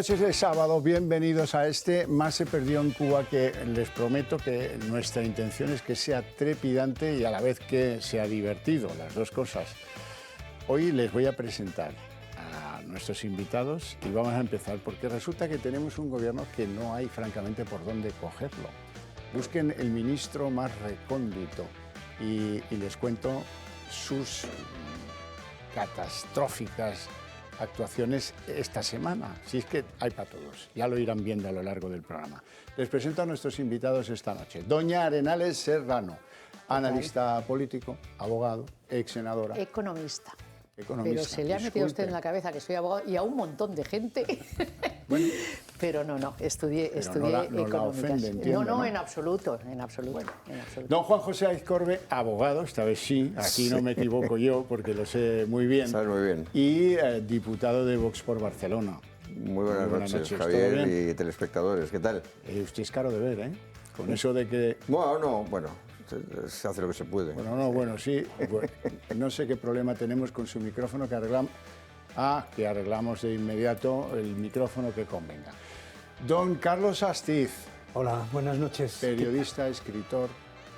noches de sábado, bienvenidos a este Más se perdió en Cuba, que les prometo que nuestra intención es que sea trepidante y a la vez que sea divertido, las dos cosas. Hoy les voy a presentar a nuestros invitados y vamos a empezar porque resulta que tenemos un gobierno que no hay francamente por dónde cogerlo. Busquen el ministro más recóndito y les cuento sus catastróficas actuaciones esta semana, si es que hay para todos, ya lo irán viendo a lo largo del programa. Les presento a nuestros invitados esta noche. Doña Arenales Serrano, analista político, abogado, ex senadora. Economista. Economista. Pero se le ha metido a usted en la cabeza que soy abogado y a un montón de gente. Bueno, pero no, estudié no la económicas. ofende, entiendo, No, ¿no? en absoluto, en absoluto. Bueno. En absoluto. Don Juan José Aizcorbe, abogado, esta vez sí, aquí no me equivoco yo porque lo sé muy bien. Sabes muy bien. Y diputado de Vox por Barcelona. Muy buenas noches, ¿todo Javier bien? y telespectadores. ¿Qué tal? Usted es caro de ver, ¿eh? Con eso de que... Bueno, se hace lo que se puede. Bueno, sí. Bueno, no sé qué problema tenemos con su micrófono que arreglamos. Que arreglamos de inmediato el micrófono que convenga. Don Carlos Astiz. Hola, buenas noches. Periodista, escritor,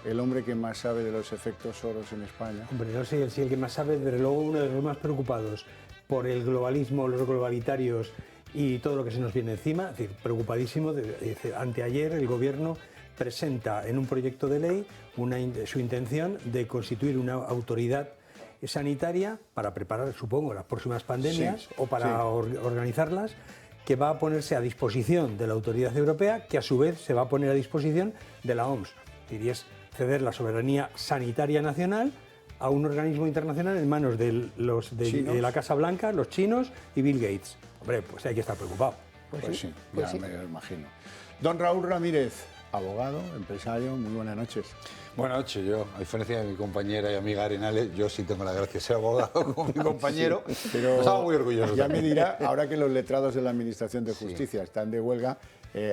el hombre que más sabe de los efectos Soros en España. Hombre, no soy el que más sabe, pero luego uno de los más preocupados por el globalismo, los globalitarios y todo lo que se nos viene encima. Es decir, preocupadísimo. Anteayer el Gobierno presenta en un proyecto de ley su intención de constituir una autoridad sanitaria para preparar, supongo, las próximas pandemias o para organizarlas, que va a ponerse a disposición de la autoridad europea, que a su vez se va a poner a disposición de la OMS. Y es ceder la soberanía sanitaria nacional a un organismo internacional en manos de la Casa Blanca, los chinos y Bill Gates. Hombre, pues hay que estar preocupado. Pues sí, ya me lo imagino. Don Raúl Ramírez, abogado, empresario, muy buenas noches. Buenas noches. Yo, a diferencia de mi compañera y amiga Arenales, yo sí tengo la gracia de ser abogado con mi compañero, sí, pero estaba muy orgulloso. Ya me dirá, ahora que los letrados de la Administración de Justicia están de huelga,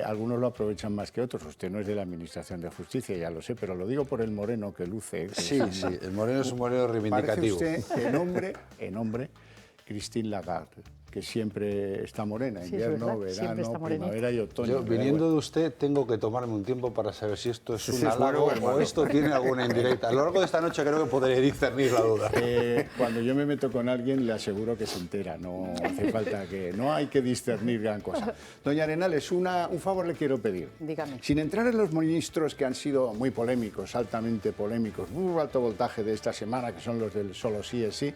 algunos lo aprovechan más que otros. Usted no es de la Administración de Justicia, ya lo sé, pero lo digo por el moreno que luce. Sí, el moreno es un moreno reivindicativo. Parece usted en hombre, Christine Lagarde, que siempre está morena, invierno, verano, primavera y otoño. Yo, viniendo de usted, tengo que tomarme un tiempo para saber si esto es un halago o esto tiene alguna indirecta. A lo largo de esta noche creo que podré discernir la duda. Cuando yo me meto con alguien, le aseguro que se entera, no hace falta que... No hay que discernir gran cosa. Doña Arenales, un favor le quiero pedir. Dígame. Sin entrar en los ministros que han sido muy polémicos, altamente polémicos, alto voltaje de esta semana, que son los del solo sí es sí,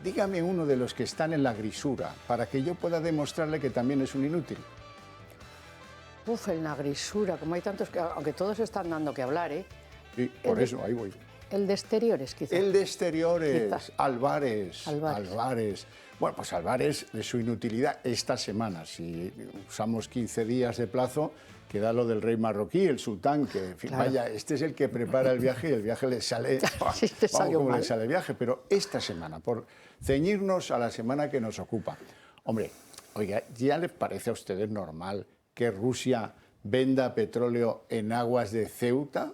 dígame uno de los que están en la grisura, para que yo pueda demostrarle que también es un inútil. En la grisura, como hay tantos que... Aunque todos están dando que hablar, ¿eh? Y por eso, ahí voy. El de exteriores, quizás. El de exteriores, Quizás. Álvarez. Bueno, pues Álvarez, de su inutilidad esta semana, si usamos 15 días de plazo, queda lo del rey marroquí, el sultán, que, en fin, Claro. vaya, este es el que prepara el viaje y el viaje le sale... Sí, te salió cómo mal. le sale el viaje, pero esta semana, por ceñirnos a la semana que nos ocupa. Hombre, oiga, ¿ya le parece a ustedes normal que Rusia venda petróleo en aguas de Ceuta?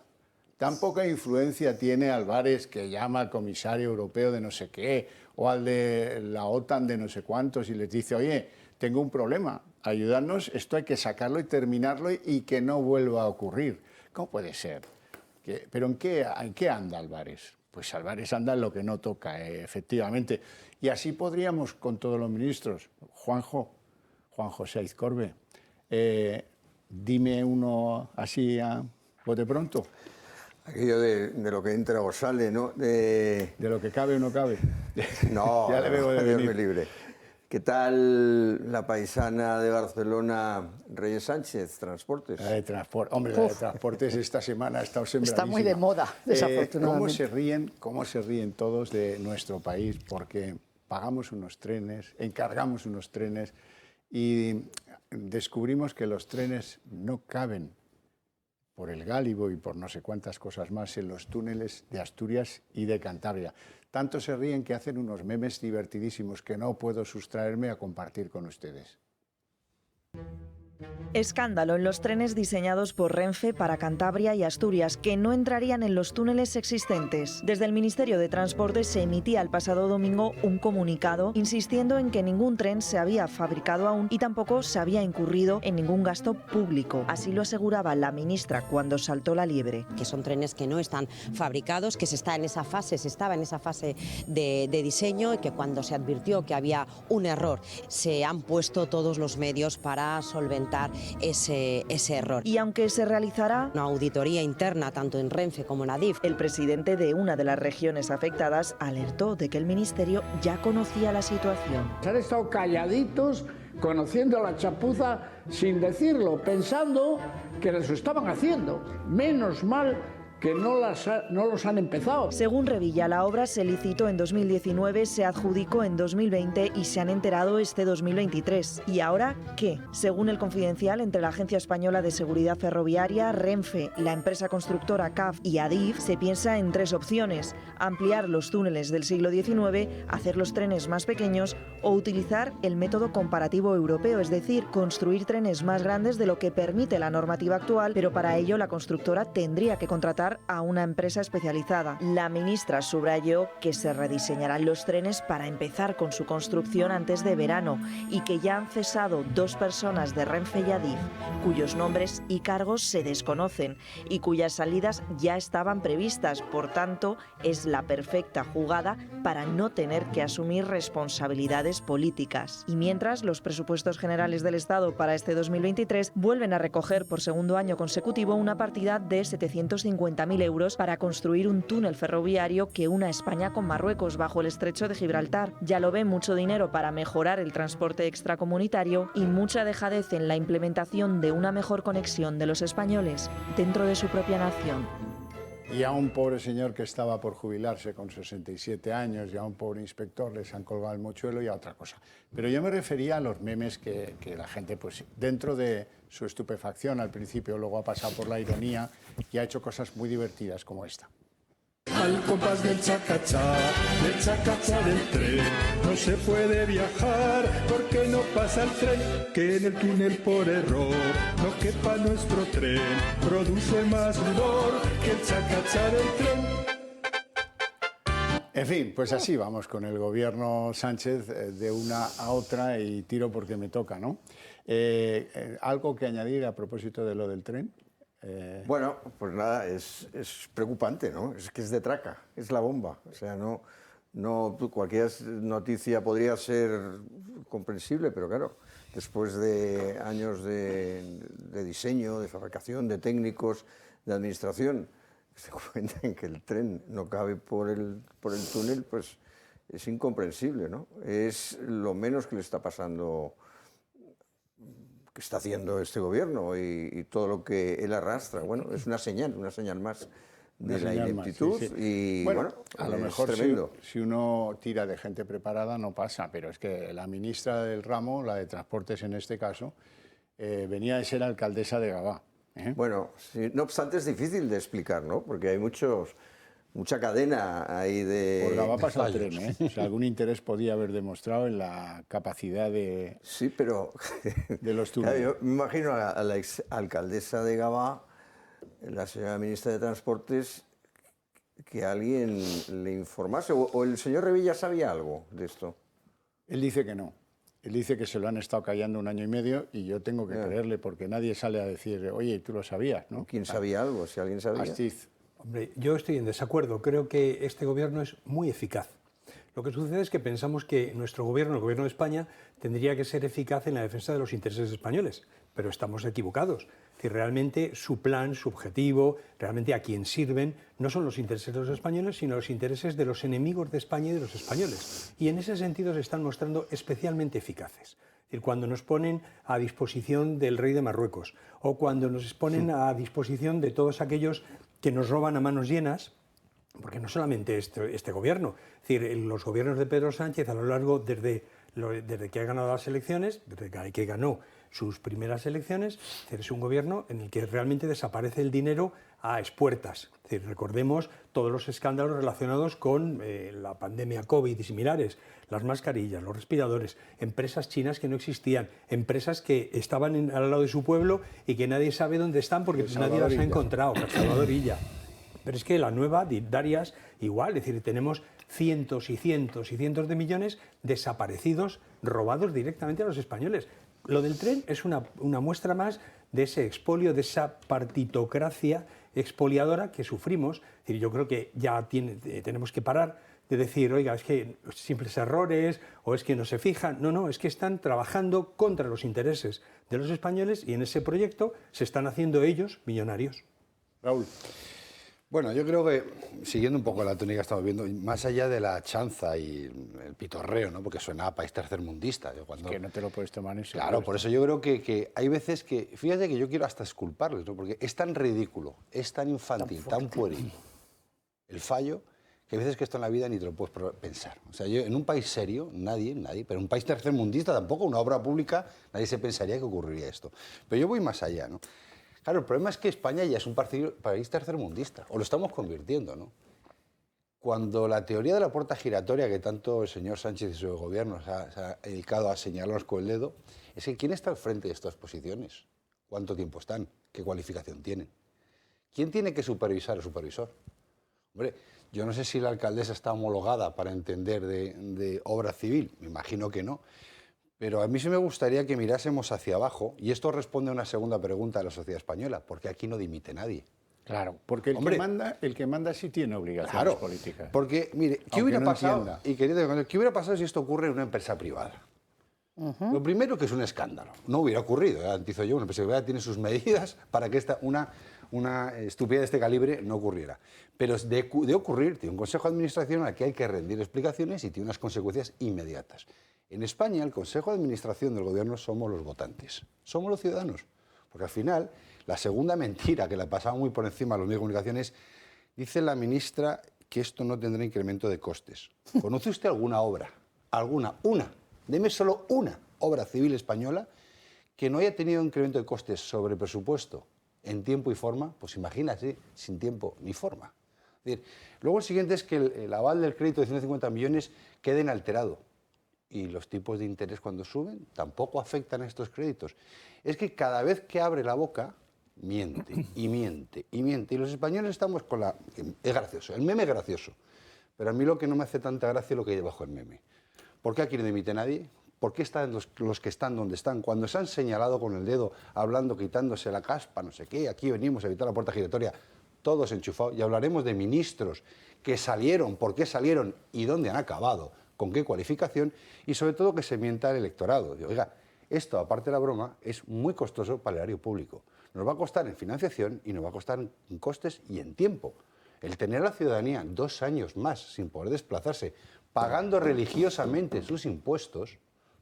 Tan poca influencia tiene Álvarez, que llama al comisario europeo de no sé qué, o al de la OTAN de no sé cuántos, y les dice, oye, tengo un problema, ayudarnos, esto hay que sacarlo y terminarlo y que no vuelva a ocurrir. ¿Cómo puede ser? ¿Pero en qué anda Álvarez? Pues Álvarez anda en lo que no toca, efectivamente. Y así podríamos con todos los ministros. Juan José Aizcorbe, dime uno así a bote pronto. Aquello de lo que entra o sale, ¿no? De lo que cabe o no cabe. No, ya le veo de Dios venir. me libre. ¿Qué tal la paisana de Barcelona, Reyes Sánchez, Transportes? La de transporte. Hombre, la de transportes esta semana ha estado sembradísima. Está muy de moda, desafortunadamente. ¿Cómo se ríen todos de nuestro país? Porque pagamos unos trenes, encargamos unos trenes y descubrimos que los trenes no caben por el Gálibo y por no sé cuántas cosas más en los túneles de Asturias y de Cantabria. Tanto se ríen que hacen unos memes divertidísimos que no puedo sustraerme a compartir con ustedes. Escándalo en los trenes diseñados por Renfe para Cantabria y Asturias, que no entrarían en los túneles existentes. Desde el Ministerio de Transporte se emitía el pasado domingo un comunicado insistiendo en que ningún tren se había fabricado aún y tampoco se había incurrido en ningún gasto público. Así lo aseguraba la ministra cuando saltó la liebre. Que son trenes que no están fabricados, que se estaba en esa fase de diseño y que cuando se advirtió que había un error se han puesto todos los medios para solventar ese error. Y aunque se realizará una auditoría interna tanto en Renfe como en Adif, el presidente de una de las regiones afectadas alertó de que el ministerio ya conocía la situación. Han estado calladitos, conociendo la chapuza sin decirlo, pensando que los estaban haciendo. Menos mal que no los han empezado. Según Revilla, la obra se licitó en 2019, se adjudicó en 2020 y se han enterado este 2023. ¿Y ahora qué? Según el Confidencial, entre la Agencia Española de Seguridad Ferroviaria, Renfe, la empresa constructora CAF y Adif, se piensa en tres opciones: ampliar los túneles del siglo XIX, hacer los trenes más pequeños o utilizar el método comparativo europeo, es decir, construir trenes más grandes de lo que permite la normativa actual, pero para ello la constructora tendría que contratar a una empresa especializada. La ministra subrayó que se rediseñarán los trenes para empezar con su construcción antes de verano y que ya han cesado 2 personas de Renfe y Adif, cuyos nombres y cargos se desconocen y cuyas salidas ya estaban previstas. Por tanto, es la perfecta jugada para no tener que asumir responsabilidades políticas. Y mientras, los presupuestos generales del Estado para este 2023 vuelven a recoger por segundo año consecutivo una partida de 750.000 euros para construir un túnel ferroviario que una España con Marruecos bajo el estrecho de Gibraltar. Ya lo ve, mucho dinero para mejorar el transporte extracomunitario y mucha dejadez en la implementación de una mejor conexión de los españoles dentro de su propia nación. Y a un pobre señor que estaba por jubilarse con 67 años y a un pobre inspector les han colgado el mochuelo y a otra cosa. Pero yo me refería a los memes que la gente, pues dentro de su estupefacción al principio, luego ha pasado por la ironía y ha hecho cosas muy divertidas como esta. Al compás del chacachá del tren, no se puede viajar porque no pasa el tren, que en el túnel por error no quepa nuestro tren, produce más sudor que el chacachá del tren. En fin, pues así vamos con el gobierno Sánchez de una a otra y tiro porque me toca, ¿no? ¿Algo que añadir a propósito de lo del tren? Bueno, pues nada, es preocupante, ¿no? Es que es de traca, es la bomba. O sea, no cualquier noticia podría ser comprensible, pero claro, después de años de diseño, de fabricación, de técnicos, de administración, se cuentan que el tren no cabe por el túnel, pues es incomprensible, ¿no? Es lo menos que le está pasando, que está haciendo este gobierno y todo lo que él arrastra. Bueno, es una señal más de la ineptitud sí. Y bueno, a lo mejor si uno tira de gente preparada no pasa, pero es que la ministra del ramo, la de Transportes en este caso, venía de ser alcaldesa de Gavà. Bueno, sí, no obstante es difícil de explicar, ¿no? Porque hay mucha cadena ahí de... Por Gavà pasa el tren, ¿eh? O sea, algún interés podía haber demostrado en la capacidad de... Sí, pero... de los túneles. Claro, yo me imagino a la exalcaldesa de Gavà, la señora ministra de Transportes, que alguien le informase, o el señor Revilla sabía algo de esto. Él dice que no. Él dice que se lo han estado callando 1 año y medio y yo tengo que creerle porque nadie sale a decir, oye, tú lo sabías, ¿no? ¿Quién sabía algo? Si alguien sabía. Astiz. Hombre, yo estoy en desacuerdo. Creo que este gobierno es muy eficaz. Lo que sucede es que pensamos que nuestro gobierno, el gobierno de España, tendría que ser eficaz en la defensa de los intereses españoles, pero estamos equivocados. Es decir, realmente su plan, su objetivo, realmente a quien sirven, no son los intereses de los españoles, sino los intereses de los enemigos de España y de los españoles. Y en ese sentido se están mostrando especialmente eficaces. Es decir, cuando nos ponen a disposición del rey de Marruecos o cuando nos ponen a disposición de todos aquellos que nos roban a manos llenas, porque no solamente este gobierno, es decir, los gobiernos de Pedro Sánchez a lo largo, desde que ha ganado las elecciones, desde que ganó sus primeras elecciones, es un gobierno en el que realmente desaparece el dinero a expuertas. Es decir, recordemos todos los escándalos relacionados con la pandemia COVID y similares, las mascarillas, los respiradores, empresas chinas que no existían, empresas que estaban al lado de su pueblo y que nadie sabe dónde están porque nadie las ha encontrado, Salvador Illa. Pero es que la nueva, Darias, igual, es decir, tenemos cientos y cientos y cientos de millones desaparecidos, robados directamente a los españoles. Lo del tren es una muestra más de ese expolio, de esa partitocracia expoliadora que sufrimos. Es decir, yo creo que ya tenemos que parar de decir, oiga, es que simples errores o es que no se fijan. No, es que están trabajando contra los intereses de los españoles y en ese proyecto se están haciendo ellos millonarios. Raúl. Bueno, yo creo que, siguiendo un poco la tónica que estamos viendo, más allá de la chanza y el pitorreo, ¿no? Porque suena a país tercermundista. Es que no te lo puedes tomar en serio. Claro, por eso yo creo que hay veces que, fíjate que yo quiero hasta exculparles, ¿no? Porque es tan ridículo, es tan infantil, tan pueril el fallo, que hay veces que esto en la vida ni te lo puedes pensar. O sea, yo en un país serio, nadie, pero en un país tercermundista tampoco, una obra pública, nadie se pensaría que ocurriría esto. Pero yo voy más allá, ¿no? Claro, el problema es que España ya es un país tercermundista, o lo estamos convirtiendo, ¿no? Cuando la teoría de la puerta giratoria, que tanto el señor Sánchez y su gobierno se ha dedicado a señalarnos con el dedo, es que ¿quién está al frente de estas posiciones? ¿Cuánto tiempo están? ¿Qué cualificación tienen? ¿Quién tiene que supervisar al supervisor? Hombre, yo no sé si la alcaldesa está homologada para entender de obra civil, me imagino que no. Pero a mí sí me gustaría que mirásemos hacia abajo, y esto responde a una segunda pregunta de la sociedad española, porque aquí no dimite nadie. Claro, porque el que manda sí tiene obligaciones políticas. Porque, mire, ¿qué hubiera pasado? Y ¿qué hubiera pasado si esto ocurre en una empresa privada? Lo primero, que es un escándalo. No hubiera ocurrido, garantizo yo, una empresa privada tiene sus medidas para que una estupidez de este calibre no ocurriera. Pero de ocurrir, tiene un consejo de administración al que hay que rendir explicaciones y tiene unas consecuencias inmediatas. En España, el Consejo de Administración del Gobierno somos los votantes, somos los ciudadanos. Porque al final, la segunda mentira que la pasaba muy por encima a los medios de comunicación es, dice la ministra que esto no tendrá incremento de costes. ¿Conoce usted alguna obra, deme solo una obra civil española que no haya tenido incremento de costes sobre presupuesto en tiempo y forma? Pues imagínate, sin tiempo ni forma. Es decir, luego el siguiente es que el aval del crédito de 150 millones quede inalterado. Y los tipos de interés cuando suben tampoco afectan a estos créditos. Es que cada vez que abre la boca, miente y miente y miente. Y los españoles estamos con la... Es gracioso, el meme es gracioso. Pero a mí lo que no me hace tanta gracia es lo que hay debajo del meme. ¿Por qué aquí no dimite nadie? ¿Por qué están los que están donde están? Cuando se han señalado con el dedo, hablando, quitándose la caspa, no sé qué, aquí venimos a evitar la puerta giratoria, todos enchufados. Y hablaremos de ministros que salieron, por qué salieron y dónde han acabado, con qué cualificación, y sobre todo que se mienta al electorado. Digo, oiga, esto, aparte de la broma, es muy costoso para el erario público. Nos va a costar en financiación y nos va a costar en costes y en tiempo. El tener a la ciudadanía 2 años más sin poder desplazarse, pagando religiosamente sus impuestos,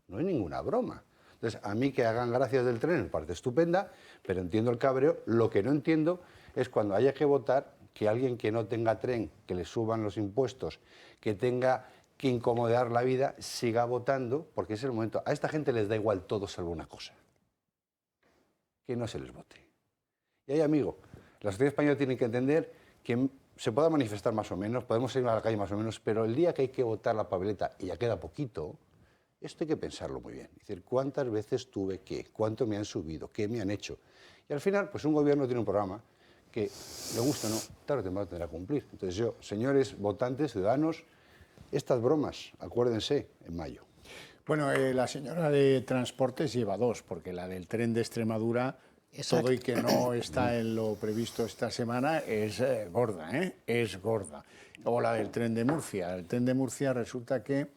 no es ninguna broma. Entonces, a mí que hagan gracias del tren, en parte estupenda, pero entiendo el cabreo. Lo que no entiendo es cuando haya que votar, que alguien que no tenga tren, que le suban los impuestos, que tenga que incomodar la vida, siga votando, porque es el momento. A esta gente les da igual todo salvo una cosa: que no se les vote. Y ahí, amigo, la sociedad española tiene que entender que se pueda manifestar más o menos, podemos ir a la calle más o menos, pero el día que hay que votar la papeleta, y ya queda poquito, esto hay que pensarlo muy bien. Es decir, ¿cuántas veces tuve qué? ¿Cuánto me han subido? ¿Qué me han hecho? Y al final, pues un gobierno tiene un programa que, le gusta o no, tarde o temprano tendrá que cumplir. Entonces yo, señores votantes, ciudadanos, estas bromas, acuérdense, en mayo. Bueno, la señora de Transportes lleva 2, porque la del tren de Extremadura, exacto, todo y que no está en lo previsto esta semana, es gorda, es gorda. O la del tren de Murcia. El tren de Murcia resulta que,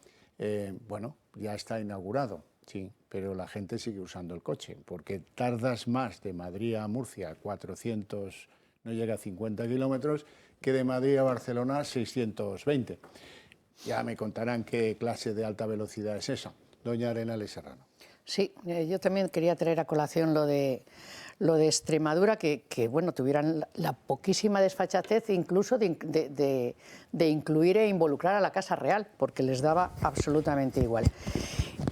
bueno, ya está inaugurado, sí, pero la gente sigue usando el coche, porque tardas más de Madrid a Murcia, 400, no llega a 50 kilómetros, que de Madrid a Barcelona, 620. Ya me contarán qué clase de alta velocidad es esa. Doña Arenales Serrano. Sí, yo también quería traer a colación lo de Extremadura, que bueno, tuvieran la poquísima desfachatez incluso de incluir e involucrar a la Casa Real, porque les daba absolutamente igual.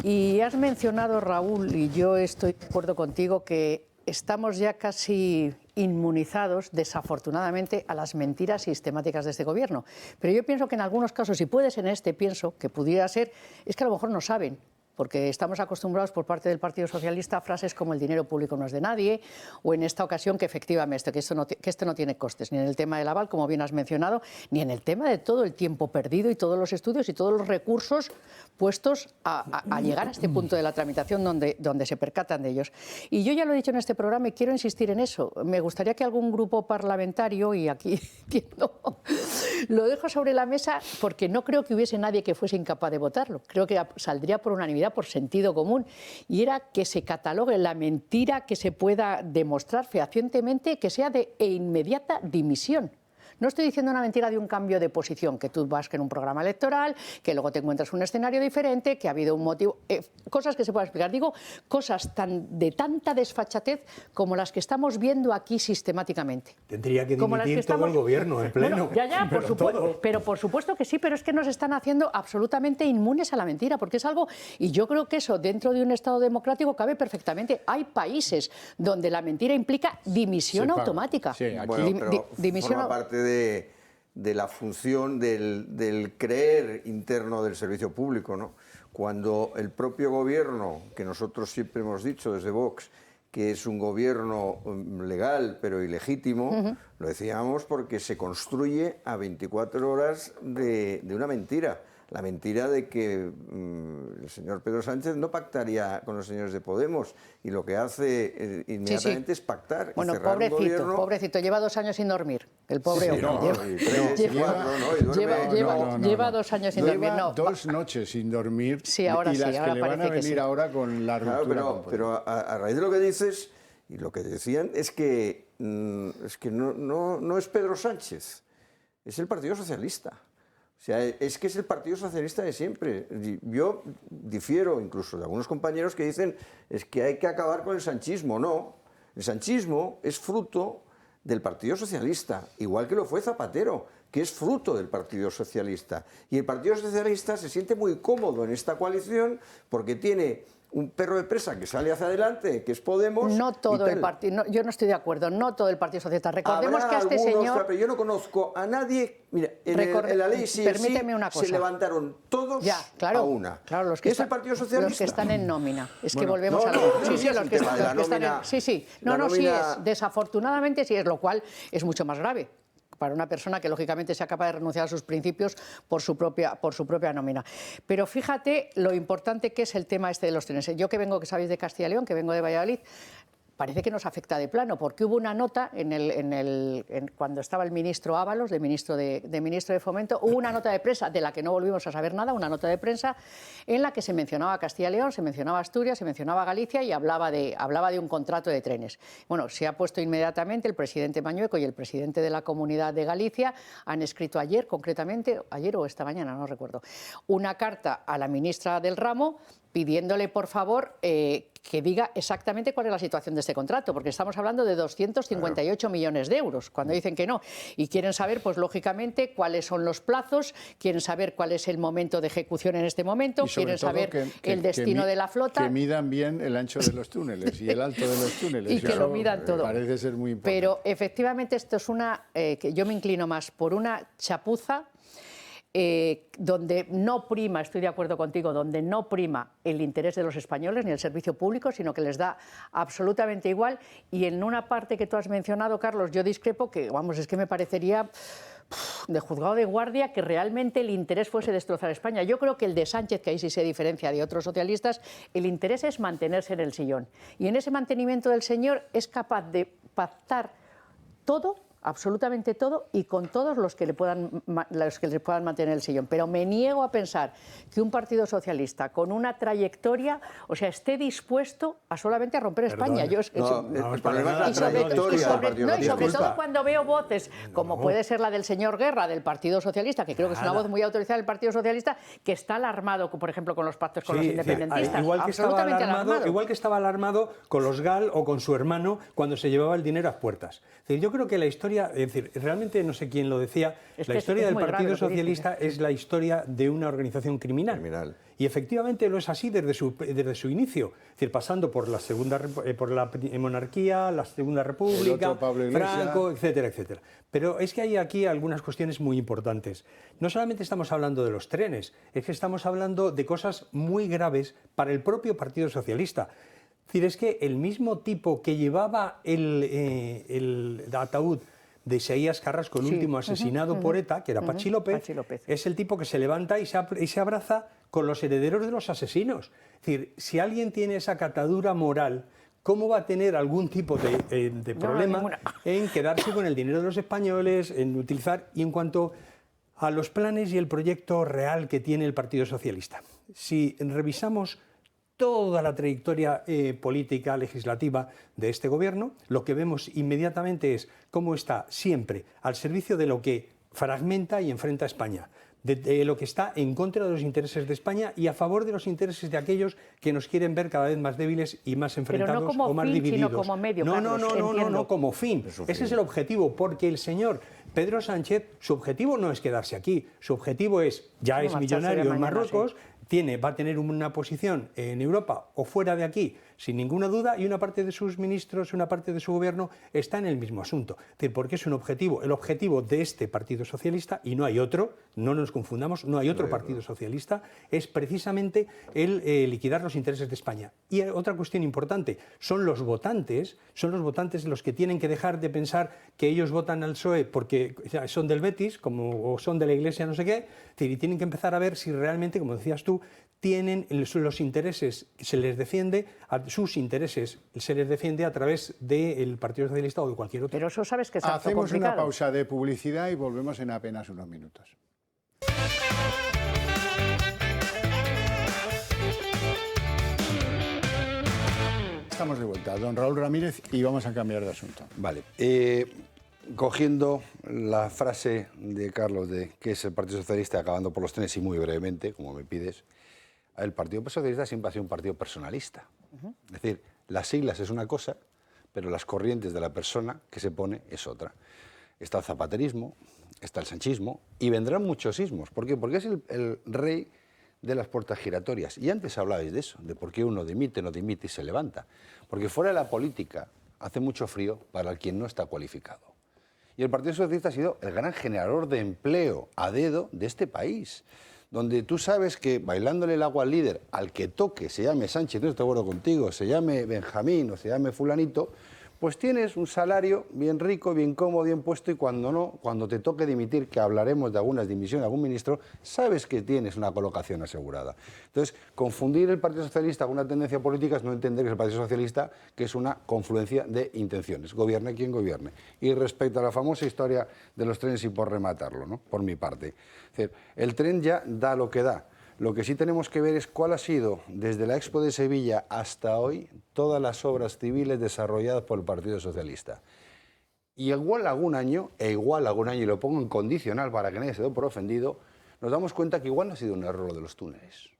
Y has mencionado, Raúl, y yo estoy de acuerdo contigo, que estamos ya casi inmunizados, desafortunadamente, a las mentiras sistemáticas de este gobierno. Pero yo pienso que en algunos casos, y puede ser en este, pienso que pudiera ser, es que a lo mejor no saben, porque estamos acostumbrados por parte del Partido Socialista a frases como el dinero público no es de nadie, o en esta ocasión que efectivamente que esto no tiene costes, ni en el tema del aval, como bien has mencionado, ni en el tema de todo el tiempo perdido y todos los estudios y todos los recursos puestos a llegar a este punto de la tramitación donde se percatan de ellos. Y yo ya lo he dicho en este programa y quiero insistir en eso. Me gustaría que algún grupo parlamentario, y aquí no, lo dejo sobre la mesa porque no creo que hubiese nadie que fuese incapaz de votarlo. Creo que saldría por unanimidad, por sentido común, y era que se catalogue la mentira que se pueda demostrar fehacientemente, que sea de inmediata dimisión. No estoy diciendo una mentira de un cambio de posición, que tú vas en un programa electoral, que luego te encuentras un escenario diferente, que ha habido un motivo, cosas que se puedan explicar. Digo, cosas de tanta desfachatez como las que estamos viendo aquí sistemáticamente. Tendría que dimitir todo el gobierno en pleno. Bueno, ya, por supuesto, pero por supuesto que sí, pero es que nos están haciendo absolutamente inmunes a la mentira, porque es algo, y yo creo que eso dentro de un Estado democrático cabe perfectamente. Hay países donde la mentira implica dimisión automática. Sí, bueno, pero forma parte de la función del creer interno del servicio público, ¿no? Cuando el propio gobierno, que nosotros siempre hemos dicho desde Vox, que es un gobierno legal pero ilegítimo, lo decíamos porque se construye a 24 horas de una mentira. La mentira de que el señor Pedro Sánchez no pactaría con los señores de Podemos y lo que hace inmediatamente es pactar. Bueno, y cerrar pobrecito, un gobierno. Pobrecito, lleva 2 años sin dormir, el pobre hombre. Lleva 2 años sin dormir. Lleva 2 noches sin dormir, sí, ahora y las ahora que le van a venir ahora con la ruptura. Claro, pero a raíz de lo que dices, y lo que decían, es que no es Pedro Sánchez, es el Partido Socialista. O sea, es que es el Partido Socialista de siempre. Yo difiero incluso de algunos compañeros que dicen es que hay que acabar con el sanchismo. No, el sanchismo es fruto del Partido Socialista, igual que lo fue Zapatero, que es fruto del Partido Socialista. Y el Partido Socialista se siente muy cómodo en esta coalición porque tiene un perro de presa que sale hacia adelante, que es Podemos. No todo el partido, yo no estoy de acuerdo, no todo el Partido Socialista. Recordemos que a este señor... Pero yo no conozco a nadie... Mira, en la ley sí se levantaron todos a una. Claro, los que ¿Es el Partido Socialista? Los que están en nómina. Es que volvemos a lo... Sí, los que están en... Sí, sí es. Desafortunadamente sí es, lo cual es mucho más grave para una persona que lógicamente sea capaz de renunciar a sus principios por su propia nómina. Pero fíjate lo importante que es el tema este de los trenes. Yo que sabéis de Castilla y León, que vengo de Valladolid, parece que nos afecta de plano, porque hubo una nota cuando estaba el ministro Ábalos, de ministro de Fomento, hubo una nota de prensa de la que no volvimos a saber nada, una nota de prensa en la que se mencionaba Castilla y León, se mencionaba Asturias, se mencionaba Galicia y hablaba de un contrato de trenes. Bueno, se ha puesto inmediatamente el presidente Mañueco y el presidente de la Comunidad de Galicia han escrito ayer, concretamente, ayer o esta mañana, no recuerdo, una carta a la ministra del ramo pidiéndole, por favor, que diga exactamente cuál es la situación de este contrato, porque estamos hablando de 258 millones de euros, cuando dicen que no. Y quieren saber, pues lógicamente, cuáles son los plazos, quieren saber cuál es el momento de ejecución en este momento, quieren saber el destino de la flota. Que midan bien el ancho de los túneles y el alto de los túneles. Y que lo midan todo. Parece ser muy importante. Pero efectivamente esto es que yo me inclino más por una chapuza donde no prima, estoy de acuerdo contigo, donde no prima el interés de los españoles ni el servicio público, sino que les da absolutamente igual. Y en una parte que tú has mencionado, Carlos, yo discrepo, que vamos, es que me parecería de juzgado de guardia que realmente el interés fuese destrozar España. Yo creo que el de Sánchez, que ahí sí se diferencia de otros socialistas, el interés es mantenerse en el sillón. Y en ese mantenimiento del señor es capaz de pactar todo, absolutamente todo, y con todos los que le puedan mantener el sillón. Pero me niego a pensar que un partido socialista con una trayectoria, o sea, esté dispuesto a solamente a romper España. El problema es la trayectoria del Partido Socialista. Y sobre todo cuando veo voces, como puede ser la del señor Guerra, del Partido Socialista, que creo que es una voz muy autorizada del Partido Socialista, que está alarmado, por ejemplo, con los pactos con los independentistas. Igual que estaba alarmado con los GAL o con su hermano cuando se llevaba el dinero a puertas. Es decir, yo creo que la historia historia, es decir, realmente no sé quién lo decía, la historia del Partido Socialista es la historia de una organización criminal. Y efectivamente lo es así desde su inicio, es decir, pasando por la monarquía, la Segunda República, Franco, etcétera, etcétera. Pero es que hay aquí algunas cuestiones muy importantes. No solamente estamos hablando de los trenes, es que estamos hablando de cosas muy graves para el propio Partido Socialista. Es decir, es que el mismo tipo que llevaba el ataúd de Isaías Carrasco, el último asesinado por ETA, que era Pachi López, es el tipo que se levanta y se abraza con los herederos de los asesinos. Es decir, si alguien tiene esa catadura moral, ¿cómo va a tener algún tipo de problema en quedarse con el dinero de los españoles, en utilizar? Y en cuanto a los planes y el proyecto real que tiene el Partido Socialista, si revisamos toda la trayectoria política, legislativa de este gobierno, lo que vemos inmediatamente es cómo está siempre al servicio de lo que fragmenta y enfrenta a España, de lo que está en contra de los intereses de España y a favor de los intereses de aquellos que nos quieren ver cada vez más débiles y más enfrentados o más divididos. Sino como medio, no, como fin. Ese es el objetivo, porque el señor Pedro Sánchez, su objetivo no es quedarse aquí, su objetivo es, ya es millonario en Marruecos, va a tener una posición en Europa o fuera de aquí, sin ninguna duda, y una parte de sus ministros, una parte de su gobierno está en el mismo asunto. Es decir, porque es un objetivo, el objetivo de este Partido Socialista, y no hay otro, no nos confundamos, no hay otro Partido Socialista, es precisamente el liquidar los intereses de España. Y otra cuestión importante, son los votantes los que tienen que dejar de pensar que ellos votan al PSOE porque son del Betis, o son de la Iglesia, no sé qué, es decir, y tienen que empezar a ver si realmente, como decías tú, tienen los intereses, se les defiende, sus intereses se les defiende a través del Partido Socialista o de cualquier otro. Pero eso sabes que es algo complicado. Hacemos una pausa de publicidad y volvemos en apenas unos minutos. Estamos de vuelta, don Raúl Ramírez, y vamos a cambiar de asunto. Vale. Cogiendo la frase de Carlos de que es el Partido Socialista, acabando por los trenes y muy brevemente, como me pides, el Partido Socialista siempre ha sido un partido personalista. Es decir, las siglas es una cosa, pero las corrientes de la persona que se pone es otra. Está el zapaterismo, está el sanchismo, y vendrán muchos ismos. ¿Por qué? Porque es el rey de las puertas giratorias. Y antes hablabais de eso, de por qué uno dimite, no dimite y se levanta. Porque fuera de la política hace mucho frío para quien no está cualificado. Y el Partido Socialista ha sido el gran generador de empleo a dedo de este país, donde tú sabes que bailándole el agua al líder, al que toque, se llame Sánchez, no estoy de acuerdo contigo, se llame Benjamín o se llame fulanito, pues tienes un salario bien rico, bien cómodo, bien puesto, y cuando no, cuando te toque dimitir, que hablaremos de algunas dimisiones de algún ministro, sabes que tienes una colocación asegurada. Entonces, confundir el Partido Socialista con una tendencia política es no entender que es el Partido Socialista, que es una confluencia de intenciones, gobierne quien gobierne. Y respecto a la famosa historia de los trenes, y por rematarlo, ¿no?, por mi parte, es decir, el tren ya da lo que da. Lo que sí tenemos que ver es cuál ha sido, desde la Expo de Sevilla hasta hoy, todas las obras civiles desarrolladas por el Partido Socialista. Y igual algún año, y lo pongo en condicional para que nadie se dé por ofendido, nos damos cuenta que igual no ha sido un error lo de los túneles.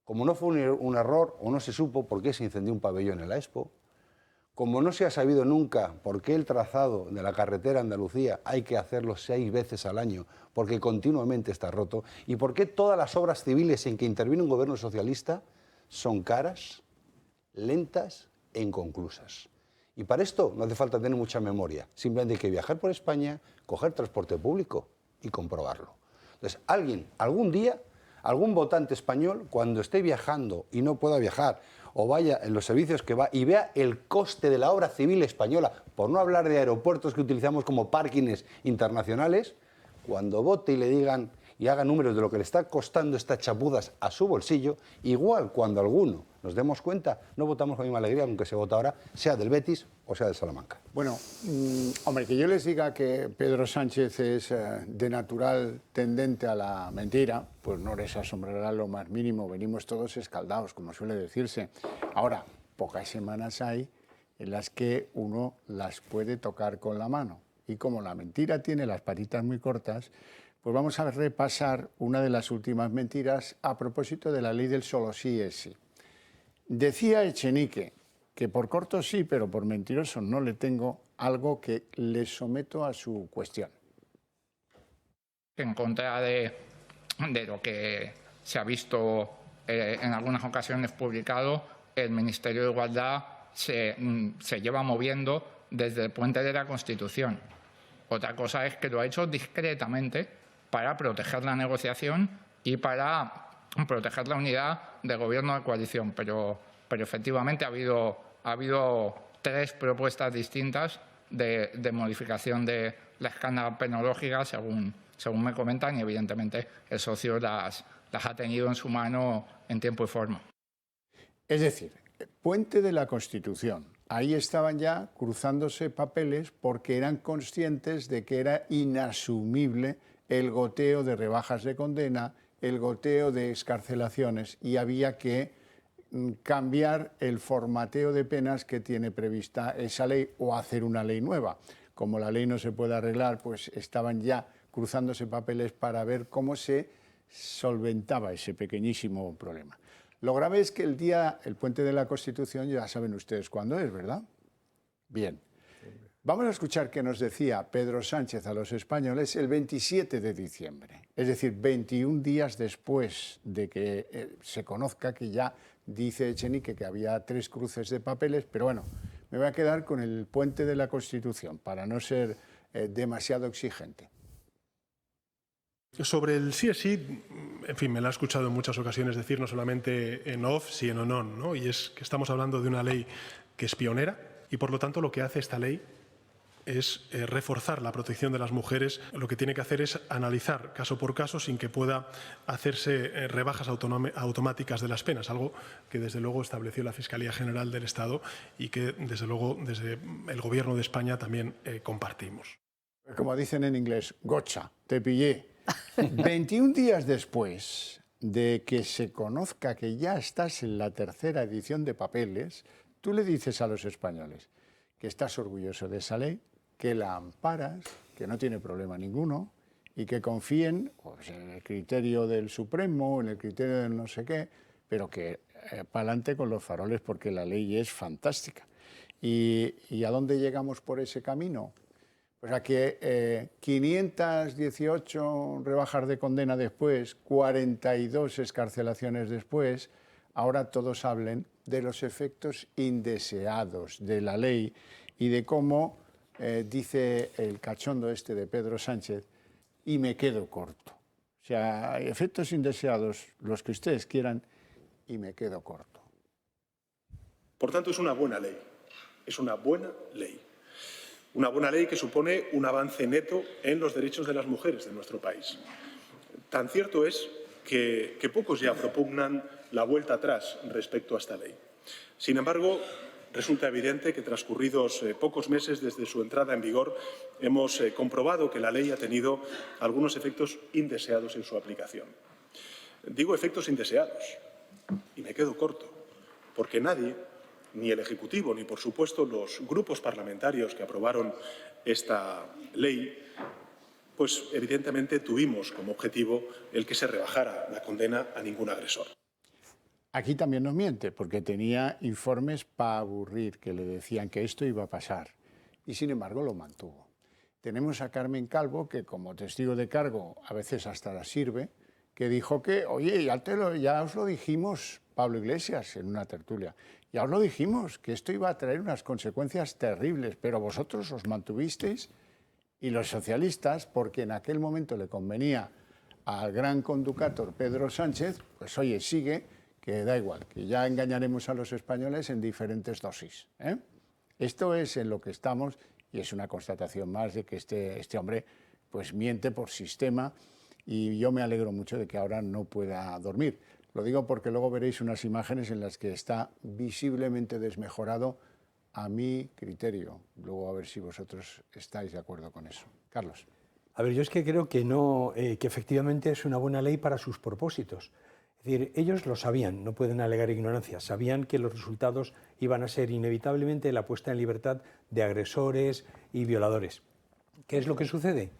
Como no fue un error, o no se supo por qué se incendió un pabellón en la Expo, como no se ha sabido nunca por qué el trazado de la carretera Andalucía hay que hacerlo 6 veces al año, porque continuamente está roto, y por qué todas las obras civiles en que interviene un gobierno socialista son caras, lentas e inconclusas. Y para esto no hace falta tener mucha memoria, simplemente hay que viajar por España, coger transporte público y comprobarlo. Entonces, algún día, algún votante español, cuando esté viajando y no pueda viajar, o vaya en los servicios que va y vea el coste de la obra civil española, por no hablar de aeropuertos que utilizamos como parkings internacionales, cuando vote y le digan y haga números de lo que le está costando estas chapuzas a su bolsillo, igual cuando alguno nos demos cuenta, no votamos con la misma alegría, aunque se vota ahora, sea del Betis o sea del Salamanca. Bueno, hombre, que yo les diga que Pedro Sánchez es de natural tendente a la mentira, pues no les asombrará lo más mínimo, venimos todos escaldados, como suele decirse. Ahora, pocas semanas hay en las que uno las puede tocar con la mano. Y como la mentira tiene las patitas muy cortas, pues vamos a repasar una de las últimas mentiras a propósito de la ley del solo sí es sí. Decía Echenique que por corto sí, pero por mentiroso no le tengo algo que les someto a su cuestión. En contra de lo que se ha visto en algunas ocasiones publicado, el Ministerio de Igualdad se lleva moviendo desde el puente de la Constitución. Otra cosa es que lo ha hecho discretamente para proteger la negociación y para proteger la unidad del gobierno de coalición. Pero efectivamente ha habido 3 propuestas distintas de modificación de la escala penológica, según me comentan, y evidentemente el socio las ha tenido en su mano en tiempo y forma. Es decir, puente de la Constitución. Ahí estaban ya cruzándose papeles porque eran conscientes de que era inasumible el goteo de rebajas de condena, el goteo de excarcelaciones, y había que cambiar el formateo de penas que tiene prevista esa ley o hacer una ley nueva. Como la ley no se puede arreglar, pues estaban ya cruzándose papeles para ver cómo se solventaba ese pequeñísimo problema. Lo grave es que el puente de la Constitución, ya saben ustedes cuándo es, ¿verdad? Bien. Vamos a escuchar qué nos decía Pedro Sánchez a los españoles el 27 de diciembre, es decir, 21 días después de que se conozca que ya dice Echenique que había 3 cruces de papeles, pero bueno, me voy a quedar con el puente de la Constitución para no ser demasiado exigente. Sobre el sí es sí, en fin, me lo ha escuchado en muchas ocasiones decir, no solamente en off, sino en on, ¿no? Y es que estamos hablando de una ley que es pionera y, por lo tanto, lo que hace esta ley es reforzar la protección de las mujeres. Lo que tiene que hacer es analizar caso por caso sin que pueda hacerse rebajas automáticas de las penas, algo que desde luego estableció la Fiscalía General del Estado y que desde luego desde el Gobierno de España también compartimos. Como dicen en inglés, gotcha, te pillé. 21 días después de que se conozca que ya estás en la 3ª edición de papeles, tú le dices a los españoles que estás orgulloso de esa ley, que la amparas, que no tiene problema ninguno y que confíen pues, en el criterio del Supremo, en el criterio del no sé qué, pero que pa'lante con los faroles porque la ley es fantástica. ¿Y a dónde llegamos por ese camino? Pues a que 518 rebajas de condena después, 42 excarcelaciones después, ahora todos hablen de los efectos indeseados de la ley y de cómo, dice el cachondo este de Pedro Sánchez, y me quedo corto. O sea, efectos indeseados, los que ustedes quieran, y me quedo corto. Por tanto, es una buena ley. Es una buena ley. Una buena ley que supone un avance neto en los derechos de las mujeres de nuestro país. Tan cierto es que pocos ya propugnan la vuelta atrás respecto a esta ley. Sin embargo, resulta evidente que transcurridos pocos meses desde su entrada en vigor hemos comprobado que la ley ha tenido algunos efectos indeseados en su aplicación. Digo efectos indeseados y me quedo corto, porque nadie, ni el Ejecutivo, ni por supuesto los grupos parlamentarios que aprobaron esta ley, pues evidentemente tuvimos como objetivo el que se rebajara la condena a ningún agresor. Aquí también nos miente, porque tenía informes para aburrir que le decían que esto iba a pasar y sin embargo lo mantuvo. Tenemos a Carmen Calvo, que como testigo de cargo a veces hasta la sirve, que dijo que, oye, ya os lo dijimos, Pablo Iglesias, en una tertulia, ya os lo dijimos, que esto iba a traer unas consecuencias terribles, pero vosotros os mantuvisteis y los socialistas, porque en aquel momento le convenía al gran conductor Pedro Sánchez, pues oye, sigue, que da igual, que ya engañaremos a los españoles en diferentes dosis. Esto es en lo que estamos y es una constatación más de que este hombre pues miente por sistema y yo me alegro mucho de que ahora no pueda dormir. Lo digo porque luego veréis unas imágenes en las que está visiblemente desmejorado a mi criterio. Luego a ver si vosotros estáis de acuerdo con eso. Carlos. A ver, yo es que creo que no, que efectivamente es una buena ley para sus propósitos. Es decir, ellos lo sabían, no pueden alegar ignorancia, sabían que los resultados iban a ser inevitablemente la puesta en libertad de agresores y violadores. ¿Qué es lo que sucede?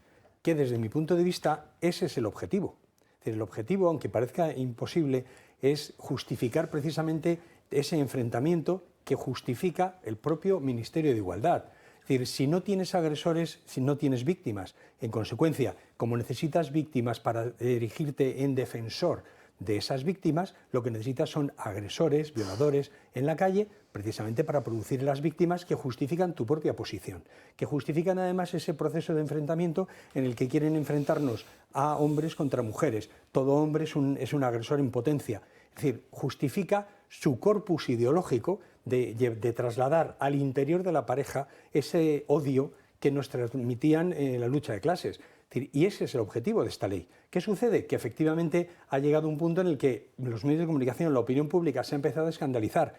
Que desde mi punto de vista ese es el objetivo. Es decir, el objetivo, aunque parezca imposible, es justificar precisamente ese enfrentamiento que justifica el propio Ministerio de Igualdad. Es decir, si no tienes agresores, si no tienes víctimas, en consecuencia, como necesitas víctimas para erigirte en defensor de esas víctimas, lo que necesitas son agresores, violadores en la calle, precisamente para producir las víctimas que justifican tu propia posición, que justifican además ese proceso de enfrentamiento en el que quieren enfrentarnos a hombres contra mujeres. Todo hombre es un agresor en potencia. Es decir, justifica su corpus ideológico de trasladar al interior de la pareja ese odio que nos transmitían en la lucha de clases. Y ese es el objetivo de esta ley. ¿Qué sucede? Que efectivamente ha llegado un punto en el que los medios de comunicación, la opinión pública se ha empezado a escandalizar.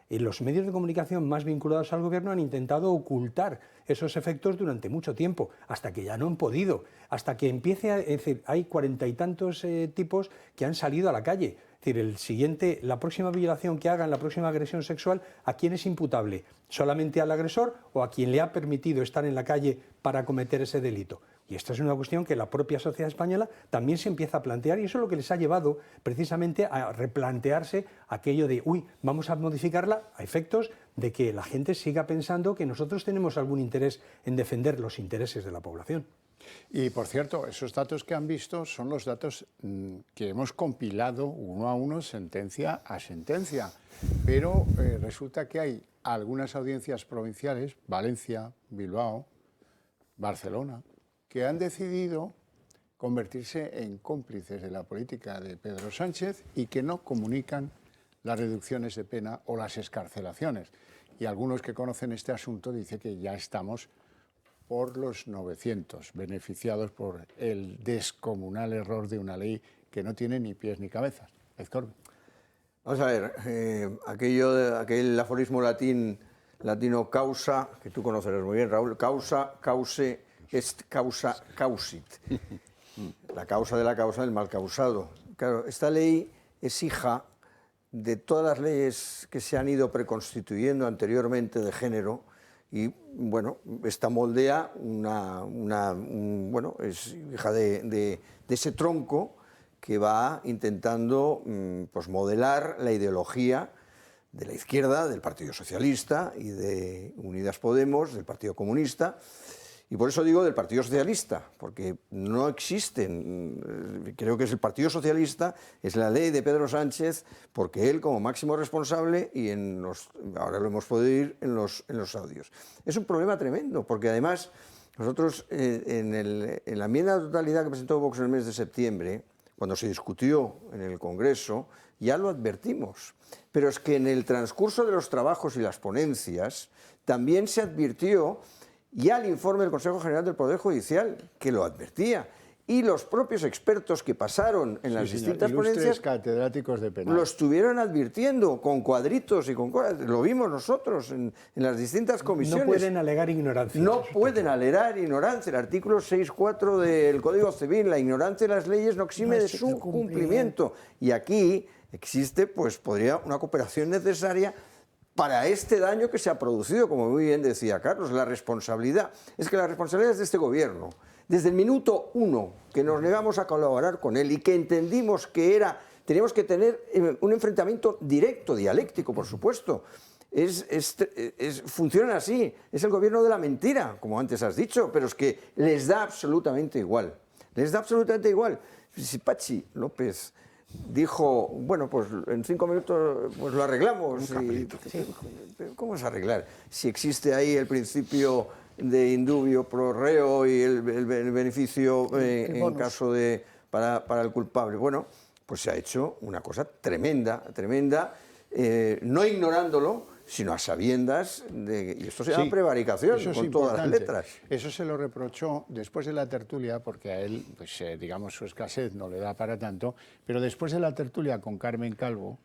Y los medios de comunicación más vinculados al gobierno han intentado ocultar esos efectos durante mucho tiempo, hasta que ya no han podido, hasta que empiece a... Es decir, hay 40 y tantos tipos que han salido a la calle. Es decir, la próxima violación que hagan, la próxima agresión sexual, ¿a quién es imputable? ¿Solamente al agresor o a quien le ha permitido estar en la calle para cometer ese delito? Y esta es una cuestión que la propia sociedad española también se empieza a plantear, y eso es lo que les ha llevado precisamente a replantearse aquello de, vamos a modificarla a efectos de que la gente siga pensando que nosotros tenemos algún interés en defender los intereses de la población. Y, por cierto, esos datos que han visto son los datos que hemos compilado uno a uno, sentencia a sentencia. Pero resulta que hay algunas audiencias provinciales, Valencia, Bilbao, Barcelona, que han decidido convertirse en cómplices de la política de Pedro Sánchez y que no comunican las reducciones de pena o las excarcelaciones. Y algunos que conocen este asunto dicen que ya estamos por los 900 beneficiados por el descomunal error de una ley que no tiene ni pies ni cabezas. Héctor. Vamos a ver, aquel aforismo latino causa, que tú conocerás muy bien, Raúl, causa, cause, est causa, causit. La causa de la causa del mal causado. Claro, esta ley es hija de todas las leyes que se han ido preconstituyendo anteriormente de género. Y bueno, esta moldea es hija de ese tronco que va intentando pues modelar la ideología de la izquierda, del Partido Socialista y de Unidas Podemos, del Partido Comunista. Y por eso digo del Partido Socialista, porque no existen, creo que es el Partido Socialista, es la ley de Pedro Sánchez, porque él como máximo responsable, y ahora lo hemos podido oír en los audios. Es un problema tremendo, porque además nosotros en la enmienda a la totalidad que presentó Vox en el mes de septiembre, cuando se discutió en el Congreso, ya lo advertimos. Pero es que en el transcurso de los trabajos y las ponencias también se advirtió ya el informe del Consejo General del Poder Judicial, que lo advertía, y los propios expertos que pasaron en las distintas ponencias, catedráticos de penal, lo estuvieron advirtiendo con cuadritos y con cosas. Lo vimos nosotros en las distintas comisiones. No pueden alegar ignorancia. No pueden alegar ignorancia. El artículo 6.4 del Código Civil, la ignorancia de las leyes no exime de su cumplimiento. Y aquí existe, pues, una cooperación necesaria para este daño que se ha producido, como muy bien decía Carlos. La responsabilidad es que la responsabilidad es de este gobierno. Desde el minuto 1 que nos negamos a colaborar con él y que entendimos que teníamos que tener un enfrentamiento directo, dialéctico, por supuesto. Funcionan así. Es el gobierno de la mentira, como antes has dicho, pero es que les da absolutamente igual. Les da absolutamente igual. Si Patxi López dijo, bueno, pues en 5 minutos pues lo arreglamos. ¿Cómo es arreglar? Si existe ahí el principio de indubio pro reo y el beneficio en caso de para el culpable. Bueno, pues se ha hecho una cosa tremenda, no ignorándolo, sino a sabiendas, y esto se llama prevaricación, con todas las letras. Eso se lo reprochó después de la tertulia, porque a él, pues, digamos, su escasez no le da para tanto, pero después de la tertulia con Carmen Calvo,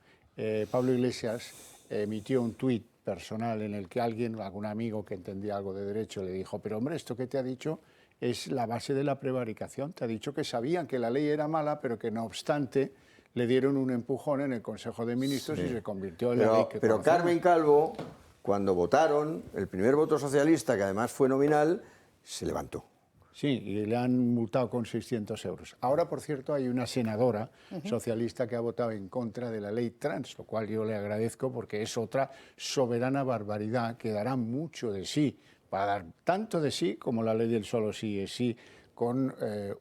Pablo Iglesias emitió un tuit personal en el que algún amigo que entendía algo de derecho le dijo, pero hombre, esto que te ha dicho es la base de la prevaricación, te ha dicho que sabían que la ley era mala, pero que no obstante le dieron un empujón en el Consejo de Ministros y se convirtió en la ley que Pero conocemos. Carmen Calvo, cuando votaron, el primer voto socialista, que además fue nominal, se levantó. Sí, y le han multado con 600 euros. Ahora, por cierto, hay una senadora socialista que ha votado en contra de la ley trans, lo cual yo le agradezco porque es otra soberana barbaridad que dará mucho de sí para dar tanto de sí como la ley del solo sí es sí, con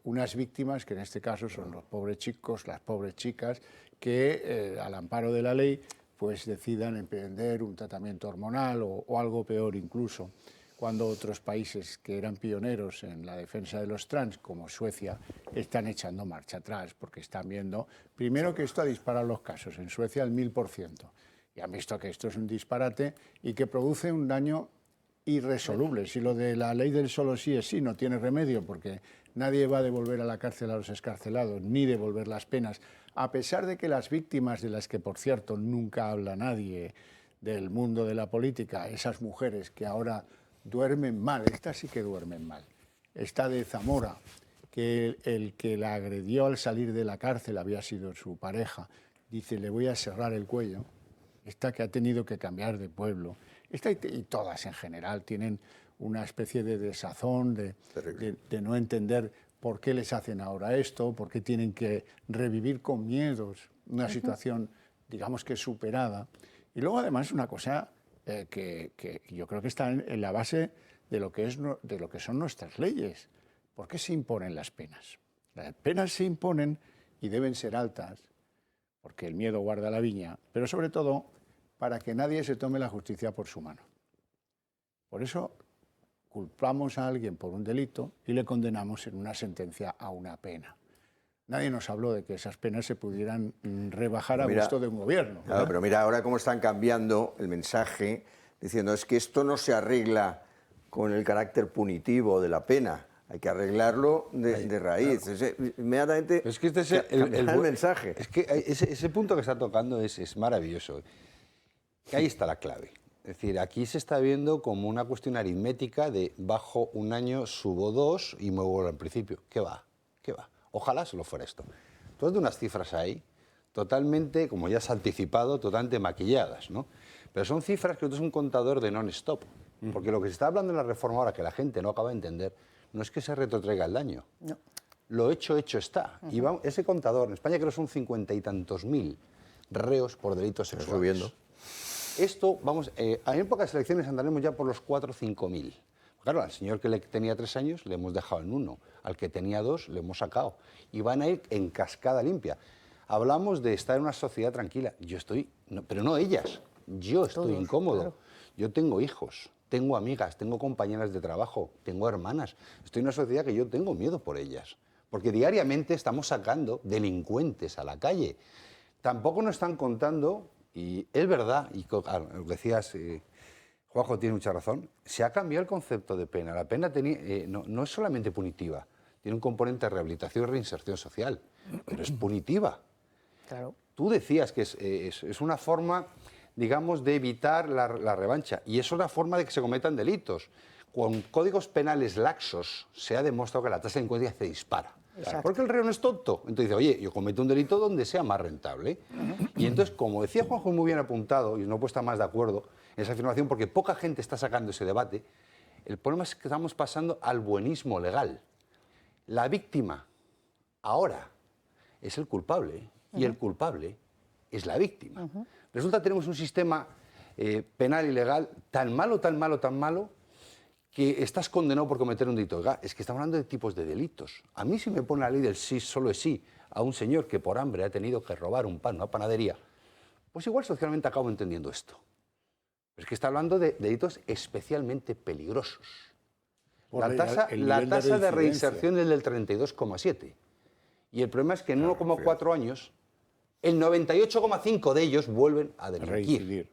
unas víctimas que en este caso son los pobres chicos, las pobres chicas, que al amparo de la ley pues decidan emprender un tratamiento hormonal o algo peor incluso, cuando otros países que eran pioneros en la defensa de los trans, como Suecia, están echando marcha atrás, porque están viendo, primero, que esto ha disparado los casos, en Suecia el 1000%, y han visto que esto es un disparate y que produce un daño irresoluble. Si lo de la ley del solo sí es sí, no tiene remedio, porque nadie va a devolver a la cárcel a los excarcelados, ni devolver las penas, a pesar de que las víctimas, de las que, por cierto, nunca habla nadie del mundo de la política, esas mujeres que ahora duermen mal, estas sí que duermen mal. Esta de Zamora, que el que la agredió al salir de la cárcel había sido su pareja, dice, le voy a cerrar el cuello. Esta que ha tenido que cambiar de pueblo. Esta y todas en general tienen una especie de desazón, de no entender por qué les hacen ahora esto, por qué tienen que revivir con miedos una situación, digamos que superada. Y luego además una cosa que yo creo que está en la base de lo que son nuestras leyes. ¿Por qué se imponen las penas? Las penas se imponen y deben ser altas, porque el miedo guarda la viña, pero sobre todo para que nadie se tome la justicia por su mano. Por eso culpamos a alguien por un delito y le condenamos en una sentencia a una pena. Nadie nos habló de que esas penas se pudieran rebajar a gusto de un gobierno. Claro, pero mira ahora cómo están cambiando el mensaje, diciendo es que esto no se arregla con el carácter punitivo de la pena, hay que arreglarlo de raíz. Claro. Inmediatamente es que este es el mensaje. Es que ese punto que está tocando es maravilloso. Ahí está la clave. Es decir, aquí se está viendo como una cuestión aritmética de bajo un año, subo 2 y me vuelvo al principio. ¿Qué va? ¿Qué va? Ojalá solo fuera esto. Tú has de unas cifras ahí, totalmente, como ya has anticipado, totalmente maquilladas, ¿no? Pero son cifras que es un contador de non-stop. Porque lo que se está hablando en la reforma ahora, que la gente no acaba de entender, no es que se retrotraiga el daño. No. Lo hecho está. Y ese contador, en España creo que son 50 y tantos mil reos por delitos sexuales. Subiendo. Esto, vamos, en pocas elecciones andaremos ya por los 4 o 5 mil. Claro, al señor que tenía 3 años le hemos dejado en 1, al que tenía 2 le hemos sacado. Y van a ir en cascada limpia. Hablamos de estar en una sociedad tranquila. Yo estoy, pero no ellas, yo estoy incómodo. Claro. Yo tengo hijos, tengo amigas, tengo compañeras de trabajo, tengo hermanas. Estoy en una sociedad que yo tengo miedo por ellas. Porque diariamente estamos sacando delincuentes a la calle. Tampoco nos están contando, y es verdad, y lo que decías, Juanjo tiene mucha razón, se ha cambiado el concepto de pena. La pena no es solamente punitiva, tiene un componente de rehabilitación y reinserción social, pero es punitiva. Claro. Tú decías que es una forma, digamos, de evitar la revancha, y es una forma de que se cometan delitos. Con códigos penales laxos se ha demostrado que la tasa de delincuencia se dispara. Claro, porque el reo no es tonto. Entonces dice, oye, yo cometo un delito donde sea más rentable. Y entonces, como decía Juanjo muy bien apuntado, y no puedo estar más de acuerdo en esa afirmación, porque poca gente está sacando ese debate, el problema es que estamos pasando al buenismo legal. La víctima ahora es el culpable, y el culpable es la víctima. Resulta que tenemos un sistema penal y legal tan malo, tan malo, tan malo, que estás condenado por cometer un delito. Oiga, es que estamos hablando de tipos de delitos. A mí si me pone la ley del sí, solo es sí, a un señor que por hambre ha tenido que robar un pan, una panadería, pues igual socialmente acabo entendiendo esto. Pero es que está hablando de delitos especialmente peligrosos. La tasa de reinserción es del 32,7. Y el problema es que en 1,4 años, el 98,5 de ellos vuelven a delinquir.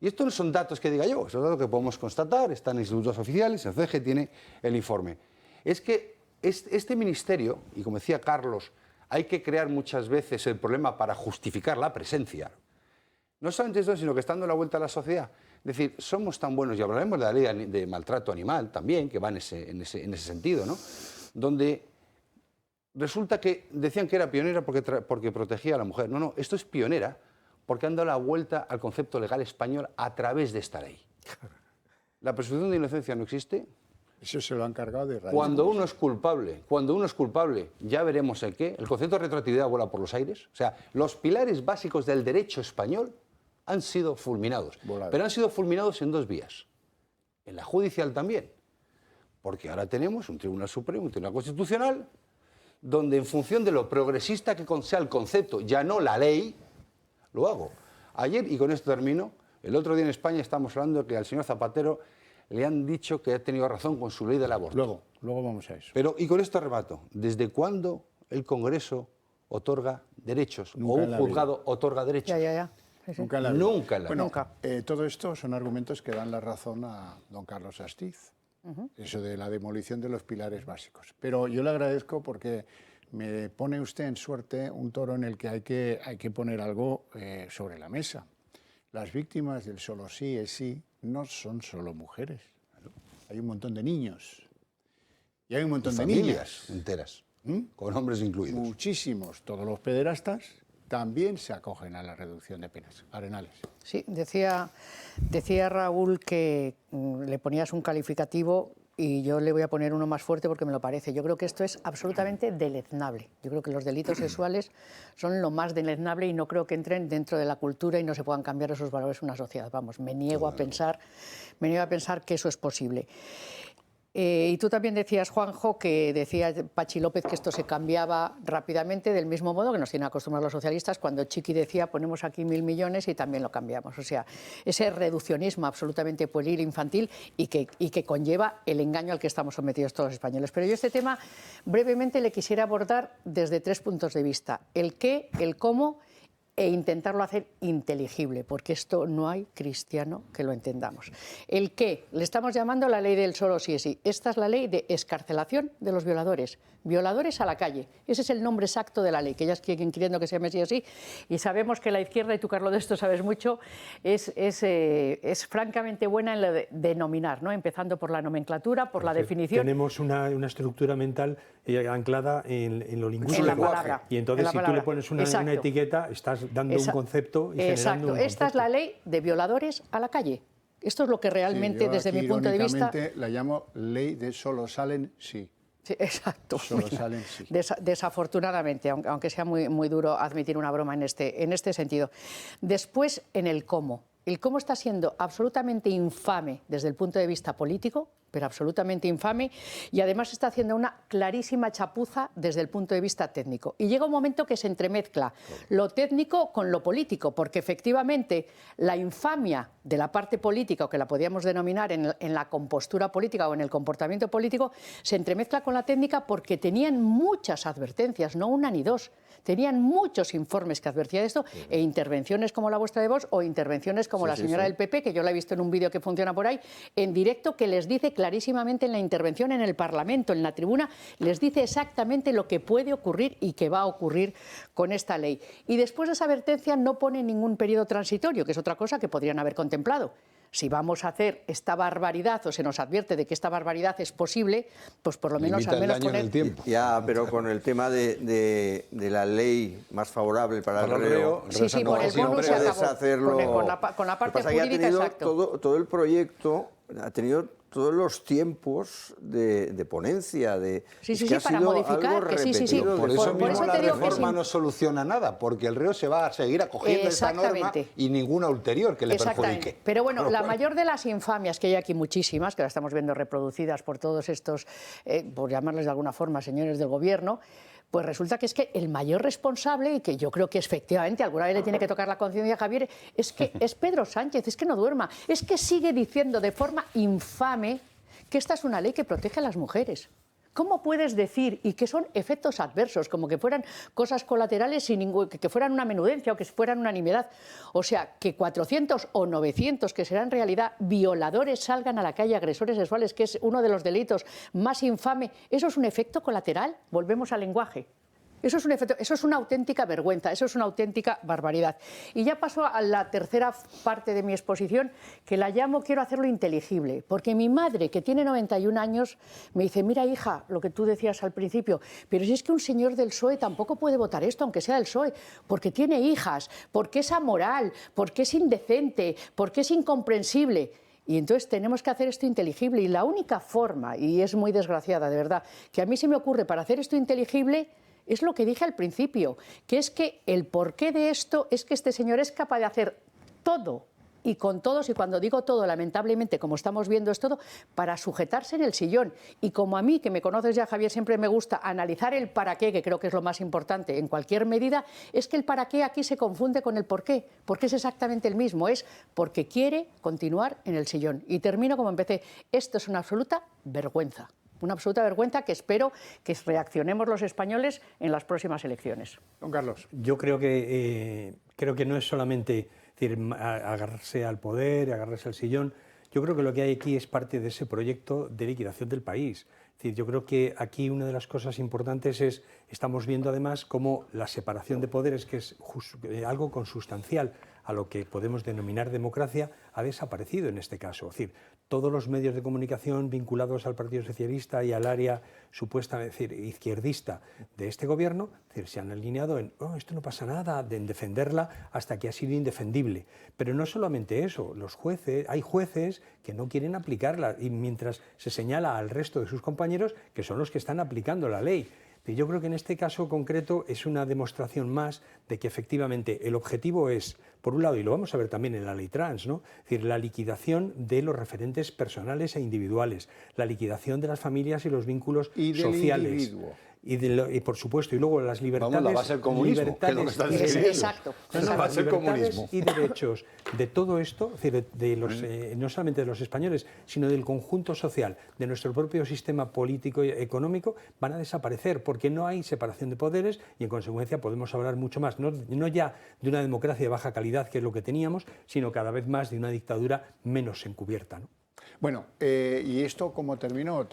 Y estos no son datos que diga yo, son datos que podemos constatar, están en institutos oficiales, el CEG tiene el informe. Es que este ministerio, y como decía Carlos, hay que crear muchas veces el problema para justificar la presencia. No solamente eso, sino que está dando la vuelta a la sociedad. Es decir, somos tan buenos, y hablaremos de la ley de maltrato animal también, que va en ese sentido, ¿no? Donde resulta que decían que era pionera porque protegía a la mujer. No, esto es pionera porque han dado la vuelta al concepto legal español a través de esta ley. La presunción de inocencia no existe. Eso se lo han cargado de raíz. Cuando uno es culpable, ya veremos el qué. El concepto de retroactividad vuela por los aires. O sea, los pilares básicos del derecho español han sido fulminados. Pero han sido fulminados en 2 vías. en la judicial también. Porque ahora tenemos un Tribunal Supremo, un Tribunal Constitucional, donde en función de lo progresista que sea el concepto, ya no la ley, lo hago. Ayer, y con esto termino, el otro día en España estamos hablando de que al señor Zapatero le han dicho que ha tenido razón con su ley del aborto. Luego vamos a eso. Pero, y con esto remato, ¿desde cuándo el Congreso otorga derechos? Nunca ¿O un juzgado otorga derechos? Ya. Sí, sí. Nunca en la vida. Nunca en la vida. Bueno, todo esto son argumentos que dan la razón a don Carlos Astiz. Eso de la demolición de los pilares básicos. Pero yo le agradezco porque me pone usted en suerte un toro en el que hay que poner algo sobre la mesa. Las víctimas del solo sí es sí no son solo mujeres. Hay un montón de niños. Y hay un montón de familias enteras, con hombres incluidos. Muchísimos. Todos los pederastas también se acogen a la reducción de penas. Arenales. Sí, decía Raúl que le ponías un calificativo y yo le voy a poner uno más fuerte porque me lo parece. Yo creo que esto es absolutamente deleznable. Yo creo que los delitos sexuales son lo más deleznable y no creo que entren dentro de la cultura y no se puedan cambiar esos valores en una sociedad. Vamos, me niego a pensar que eso es posible. Y tú también decías, Juanjo, que decía Pachi López que esto se cambiaba rápidamente, del mismo modo que nos tienen acostumbrados los socialistas, cuando Chiqui decía ponemos aquí 1.000 millones y también lo cambiamos. O sea, ese reduccionismo absolutamente pueril, infantil y que conlleva el engaño al que estamos sometidos todos los españoles. Pero yo este tema brevemente le quisiera abordar desde 3 puntos de vista: el qué, el cómo, e intentarlo hacer inteligible, porque esto no hay cristiano que lo entendamos. El qué, le estamos llamando la ley del solo sí es sí. Esta es la ley de excarcelación de los violadores. Violadores a la calle. Ese es el nombre exacto de la ley, que ellas quieren queriendo que se llame sí o sí. Y sabemos que la izquierda, y tú, Carlos, de esto sabes mucho, es francamente buena en lo de denominar, ¿no? Empezando por la nomenclatura, por la definición. Tenemos una estructura mental anclada en lo lingüístico. En la palabra. Y entonces, si tú le pones una etiqueta, estás dando un concepto y generando un concepto. Esta es la ley de violadores a la calle. Esto es lo que realmente, yo desde mi punto de vista... la llamo ley de solo salen sí. Sí, exacto. Solo salen sí. Desafortunadamente, aunque sea muy duro admitir una broma en este sentido. Después, en el cómo. El cómo está siendo absolutamente infame desde el punto de vista político, pero absolutamente infame, y además está haciendo una clarísima chapuza desde el punto de vista técnico. Y llega un momento que se entremezcla lo técnico con lo político, porque efectivamente la infamia de la parte política, o que la podríamos denominar en la compostura política o en el comportamiento político, se entremezcla con la técnica porque tenían muchas advertencias, no una ni dos. Tenían muchos informes que advertían de esto, e intervenciones como la vuestra de Vox o intervenciones como la señora del PP, que yo la he visto en un vídeo que funciona por ahí, en directo, que les dice clarísimamente en la intervención en el Parlamento, en la tribuna, les dice exactamente lo que puede ocurrir y que va a ocurrir con esta ley. Y después de esa advertencia no pone ningún periodo transitorio, que es otra cosa que podrían haber contemplado. Si vamos a hacer esta barbaridad o se nos advierte de que esta barbaridad es posible, pues por lo menos al menos poner... Ya, pero con el tema de la ley más favorable para el reo, sí, por el bonus se acabó. Hacerlo. Con la parte jurídica, exacto. Todo el proyecto ha tenido todos los tiempos de ponencia, para modificar, Por eso mismo la reforma no soluciona nada, porque el reo se va a seguir acogiendo a esta norma y ninguna ulterior que le perjudique. Pero bueno, la mayor de las infamias, que hay aquí muchísimas, que las estamos viendo reproducidas por todos estos, por llamarles de alguna forma, señores del gobierno, pues resulta que es que el mayor responsable, y que yo creo que efectivamente alguna vez le tiene que tocar la conciencia a Javier, es que es Pedro Sánchez, es que no duerma, es que sigue diciendo de forma infame que esta es una ley que protege a las mujeres. ¿Cómo puedes decir, y que son efectos adversos, como que fueran cosas colaterales, que fueran una menudencia o que fueran una nimiedad? O sea, que 400 o 900, que serán en realidad violadores, salgan a la calle, agresores sexuales, que es uno de los delitos más infame, ¿eso es un efecto colateral? Volvemos al lenguaje. Eso es una auténtica vergüenza, eso es una auténtica barbaridad. Y ya paso a la tercera parte de mi exposición, que la llamo quiero hacerlo inteligible, porque mi madre, que tiene 91 años, me dice, mira hija, lo que tú decías al principio, pero si es que un señor del PSOE tampoco puede votar esto, aunque sea del PSOE, porque tiene hijas, porque es amoral, porque es indecente, porque es incomprensible. Y entonces tenemos que hacer esto inteligible, y la única forma, y es muy desgraciada de verdad, que a mí se me ocurre para hacer esto inteligible, es lo que dije al principio, que es que el porqué de esto es que este señor es capaz de hacer todo y con todos, y cuando digo todo, lamentablemente, como estamos viendo, es todo para sujetarse en el sillón. Y como a mí, que me conoces ya, Javier, siempre me gusta analizar el para qué, que creo que es lo más importante en cualquier medida, es que el para qué aquí se confunde con el por qué, porque es exactamente el mismo, es porque quiere continuar en el sillón. Y termino como empecé, esto es una absoluta vergüenza. Una absoluta vergüenza que espero que reaccionemos los españoles en las próximas elecciones. Don Carlos. Yo creo que no es solamente agarrarse al poder, agarrarse al sillón. Yo creo que lo que hay aquí es parte de ese proyecto de liquidación del país. Es decir, yo creo que aquí una de las cosas importantes es, estamos viendo además cómo la separación de poderes, que es algo consustancial a lo que podemos denominar democracia, ha desaparecido en este caso. Es decir, todos los medios de comunicación vinculados al Partido Socialista y al área supuestamente izquierdista de este gobierno, es decir, se han alineado en esto no pasa nada, en defenderla hasta que ha sido indefendible. Pero no solamente eso, hay jueces que no quieren aplicarla y mientras se señala al resto de sus compañeros que son los que están aplicando la ley. Yo creo que en este caso concreto es una demostración más de que efectivamente el objetivo es, por un lado, y lo vamos a ver también en la ley trans, ¿no? Es decir, la liquidación de los referentes personales e individuales, la liquidación de las familias y los vínculos sociales. Individuo. Y por supuesto, y luego las libertades. Vamos, la base del comunismo, que es lo que están diciendo. Exacto. La base del comunismo. Y derechos de todo esto, es decir, no solamente de los españoles, sino del conjunto social, de nuestro propio sistema político y económico, van a desaparecer porque no hay separación de poderes y en consecuencia podemos hablar mucho más, no ya de una democracia de baja calidad, que es lo que teníamos, sino cada vez más de una dictadura menos encubierta, ¿no? Bueno, ¿y esto cómo terminó?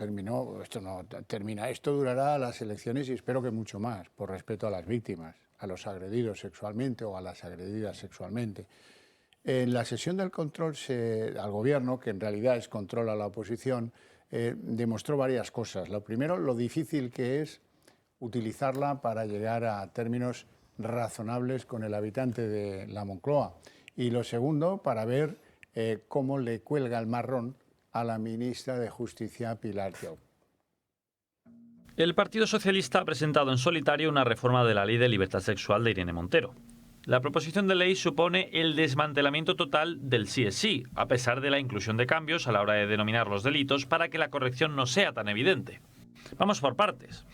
Esto no termina, esto durará las elecciones y espero que mucho más, por respeto a las víctimas, a los agredidos sexualmente o a las agredidas sexualmente. En la sesión del control al gobierno, que en realidad es control a la oposición, demostró varias cosas. Lo primero, lo difícil que es utilizarla para llegar a términos razonables con el habitante de la Moncloa. Y lo segundo, para ver cómo le cuelga el marrón a la ministra de Justicia, Pilar Llop. El Partido Socialista ha presentado en solitario una reforma de la Ley de Libertad Sexual de Irene Montero. La proposición de ley supone el desmantelamiento total del sí es sí, a pesar de la inclusión de cambios a la hora de denominar los delitos para que la corrección no sea tan evidente. Vamos por partes.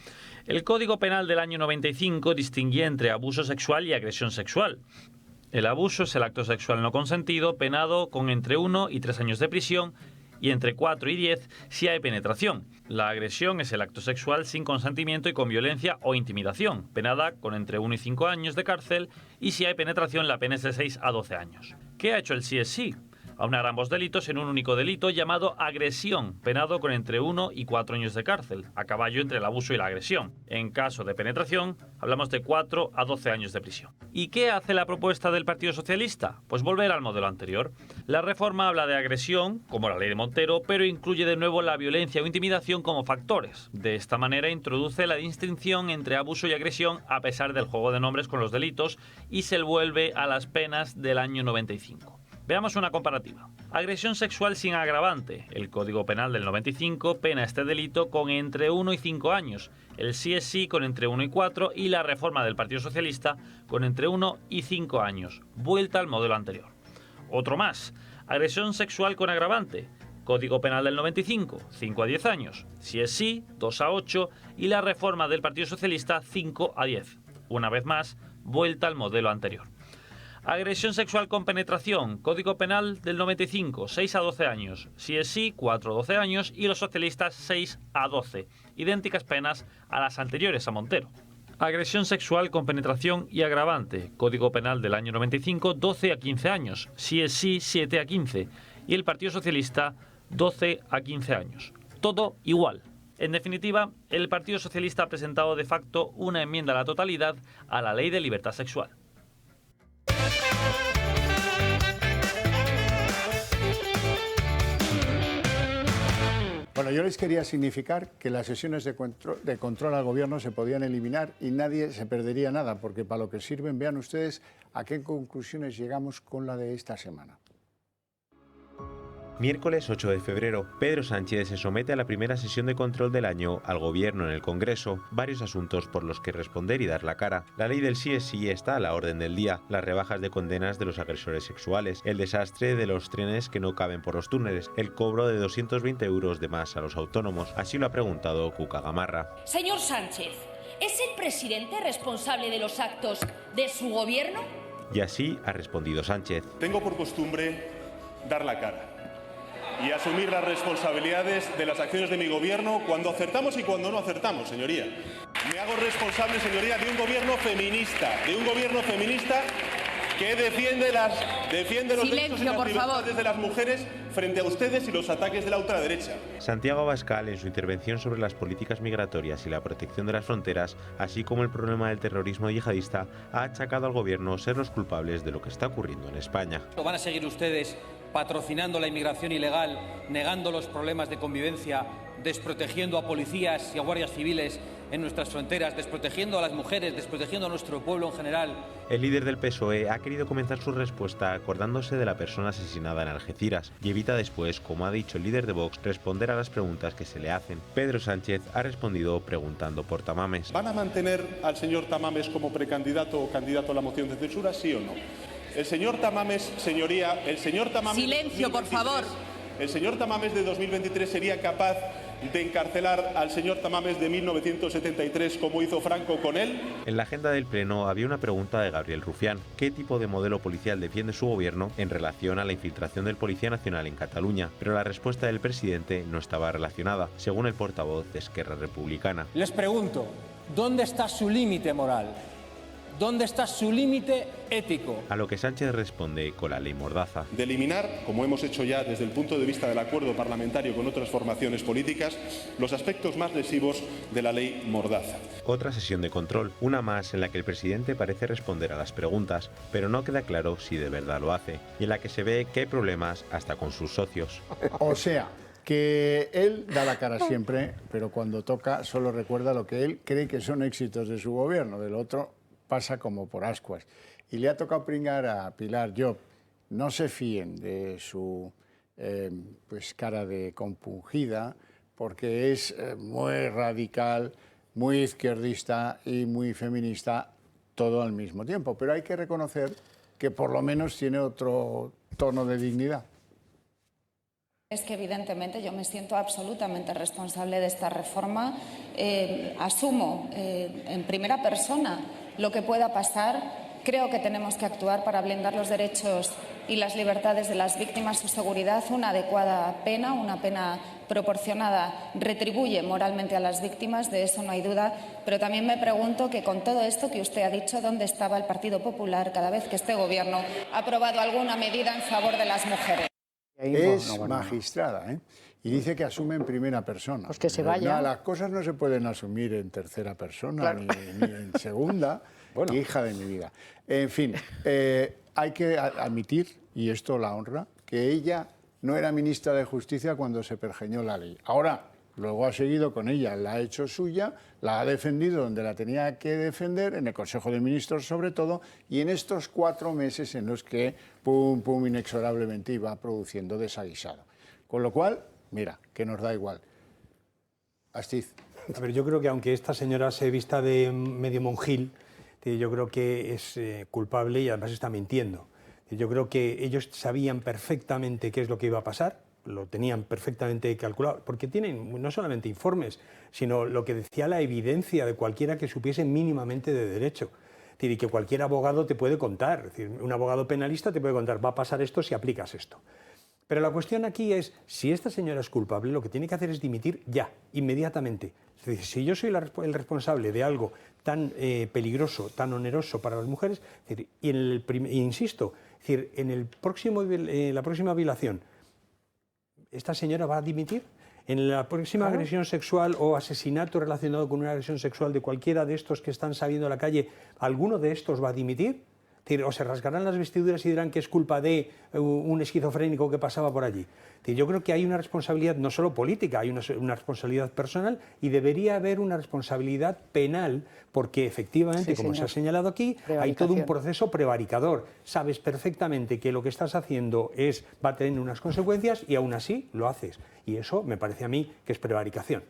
El Código Penal del año 95 distinguía entre abuso sexual y agresión sexual. El abuso es el acto sexual no consentido, penado con entre 1 y 3 años de prisión, y entre 4 y 10 si hay penetración. La agresión es el acto sexual sin consentimiento y con violencia o intimidación, penada con entre 1 y 5 años de cárcel, y si hay penetración la pena es de 6 a 12 años. ¿Qué ha hecho el sí es sí? Aunar ambos delitos en un único delito llamado agresión, penado con entre 1 y 4 años de cárcel, a caballo entre el abuso y la agresión. En caso de penetración, hablamos de 4 a 12 años de prisión. ¿Y qué hace la propuesta del Partido Socialista? Pues volver al modelo anterior. La reforma habla de agresión, como la ley de Montero, pero incluye de nuevo la violencia o intimidación como factores. De esta manera introduce la distinción entre abuso y agresión a pesar del juego de nombres con los delitos y se vuelve a las penas del año 95. Veamos una comparativa. Agresión sexual sin agravante. El Código Penal del 95 pena este delito con entre 1 y 5 años. El sí es sí con entre 1 y 4 y la reforma del Partido Socialista con entre 1 y 5 años. Vuelta al modelo anterior. Otro más. Agresión sexual con agravante. Código Penal del 95, 5 a 10 años. Sí es sí, 2 a 8 y la reforma del Partido Socialista 5 a 10. Una vez más, vuelta al modelo anterior. Agresión sexual con penetración, Código Penal del 95, 6 a 12 años. Sí es sí, 4 a 12 años y los socialistas 6 a 12. Idénticas penas a las anteriores a Montero. Agresión sexual con penetración y agravante, Código Penal del año 95, 12 a 15 años. Sí es sí, 7 a 15. Y el Partido Socialista, 12 a 15 años. Todo igual. En definitiva, el Partido Socialista ha presentado de facto una enmienda a la totalidad a la Ley de Libertad Sexual. Bueno, yo les quería significar que las sesiones de control al gobierno se podían eliminar y nadie se perdería nada, porque para lo que sirven, vean ustedes a qué conclusiones llegamos con la de esta semana. Miércoles 8 de febrero, Pedro Sánchez se somete a la primera sesión de control del año al Gobierno en el Congreso. Varios asuntos por los que responder y dar la cara. La ley del sí es sí está a la orden del día. Las rebajas de condenas de los agresores sexuales. El desastre de los trenes que no caben por los túneles. El cobro de 220 euros de más a los autónomos. Así lo ha preguntado Cuca Gamarra. Señor Sánchez, ¿es el presidente responsable de los actos de su gobierno? Y así ha respondido Sánchez. Tengo por costumbre dar la cara y asumir las responsabilidades de las acciones de mi gobierno cuando acertamos y cuando no acertamos, señoría. Me hago responsable, señoría, de un gobierno feminista, que defiende los derechos y las libertades de las mujeres frente a ustedes y los ataques de la ultraderecha. Santiago Abascal, en su intervención sobre las políticas migratorias y la protección de las fronteras, así como el problema del terrorismo yihadista, ha achacado al gobierno ser los culpables de lo que está ocurriendo en España. ¿Van a seguir ustedes patrocinando la inmigración ilegal, negando los problemas de convivencia, desprotegiendo a policías y a guardias civiles en nuestras fronteras, desprotegiendo a las mujeres, desprotegiendo a nuestro pueblo en general? El líder del PSOE ha querido comenzar su respuesta acordándose de la persona asesinada en Algeciras y evita después, como ha dicho el líder de Vox, responder a las preguntas que se le hacen. Pedro Sánchez ha respondido preguntando por Tamames. ¿Van a mantener al señor Tamames como precandidato o candidato a la moción de censura, sí o no? El señor Tamames, señoría, Silencio, por favor. El señor Tamames de 2023 sería capaz de encarcelar al señor Tamames de 1973 como hizo Franco con él. En la agenda del Pleno había una pregunta de Gabriel Rufián. ¿Qué tipo de modelo policial defiende su gobierno en relación a la infiltración del Policía Nacional en Cataluña? Pero la respuesta del presidente no estaba relacionada, según el portavoz de Esquerra Republicana. Les pregunto, ¿dónde está su límite moral? ¿Dónde está su límite ético? A lo que Sánchez responde con la ley Mordaza. De eliminar, como hemos hecho ya desde el punto de vista del acuerdo parlamentario con otras formaciones políticas, los aspectos más lesivos de la ley Mordaza. Otra sesión de control, una más en la que el presidente parece responder a las preguntas, pero no queda claro si de verdad lo hace, y en la que se ve que hay problemas hasta con sus socios. O sea, que él da la cara siempre, pero cuando toca solo recuerda lo que él cree que son éxitos de su gobierno, del otro pasa como por ascuas. Y le ha tocado pringar a Pilar Llop. No se fíen de su pues cara de compungida, porque es muy radical, muy izquierdista y muy feminista todo al mismo tiempo. Pero hay que reconocer que por lo menos tiene otro tono de dignidad. Es que evidentemente yo me siento absolutamente responsable de esta reforma. Asumo en primera persona lo que pueda pasar. Creo que tenemos que actuar para blindar los derechos y las libertades de las víctimas, su seguridad. Una adecuada pena, una pena proporcionada, retribuye moralmente a las víctimas, de eso no hay duda. Pero también me pregunto que con todo esto que usted ha dicho, ¿dónde estaba el Partido Popular cada vez que este Gobierno ha aprobado alguna medida en favor de las mujeres? Es magistrada, ¿eh? Y dice que asume en primera persona. Pues que se vaya. No, las cosas no se pueden asumir en tercera persona, claro, ni en segunda. Bueno. Hija de mi vida. En fin, hay que admitir, y esto la honra, que ella no era ministra de Justicia cuando se pergeñó la ley. Ahora, luego ha seguido con ella, la ha hecho suya, la ha defendido donde la tenía que defender, en el Consejo de Ministros sobre todo, y en estos 4 meses en los que, pum, pum, inexorablemente iba produciendo desaguisado. Con lo cual, mira, que nos da igual. Astiz. A ver, yo creo que aunque esta señora se vista de medio monjil, yo creo que es culpable y además está mintiendo. Yo creo que ellos sabían perfectamente qué es lo que iba a pasar, lo tenían perfectamente calculado, porque tienen no solamente informes, sino lo que decía la evidencia de cualquiera que supiese mínimamente de derecho. Y que cualquier abogado te puede contar, es decir, un abogado penalista te puede contar, va a pasar esto si aplicas esto. Pero la cuestión aquí es, si esta señora es culpable, lo que tiene que hacer es dimitir ya, inmediatamente. Es decir, si yo soy el responsable de algo tan peligroso, tan oneroso para las mujeres, es decir, y insisto, es decir, en la próxima violación, ¿esta señora va a dimitir? En la próxima agresión sexual o asesinato relacionado con una agresión sexual de cualquiera de estos que están saliendo a la calle, ¿alguno de estos va a dimitir? Es decir, o se rasgarán las vestiduras y dirán que es culpa de un esquizofrénico que pasaba por allí. Es decir, yo creo que hay una responsabilidad no solo política, hay una responsabilidad personal y debería haber una responsabilidad penal, porque efectivamente, como se ha señalado aquí, hay todo un proceso prevaricador. Sabes perfectamente que lo que estás haciendo va a tener unas consecuencias y aún así lo haces. Y eso me parece a mí que es prevaricación.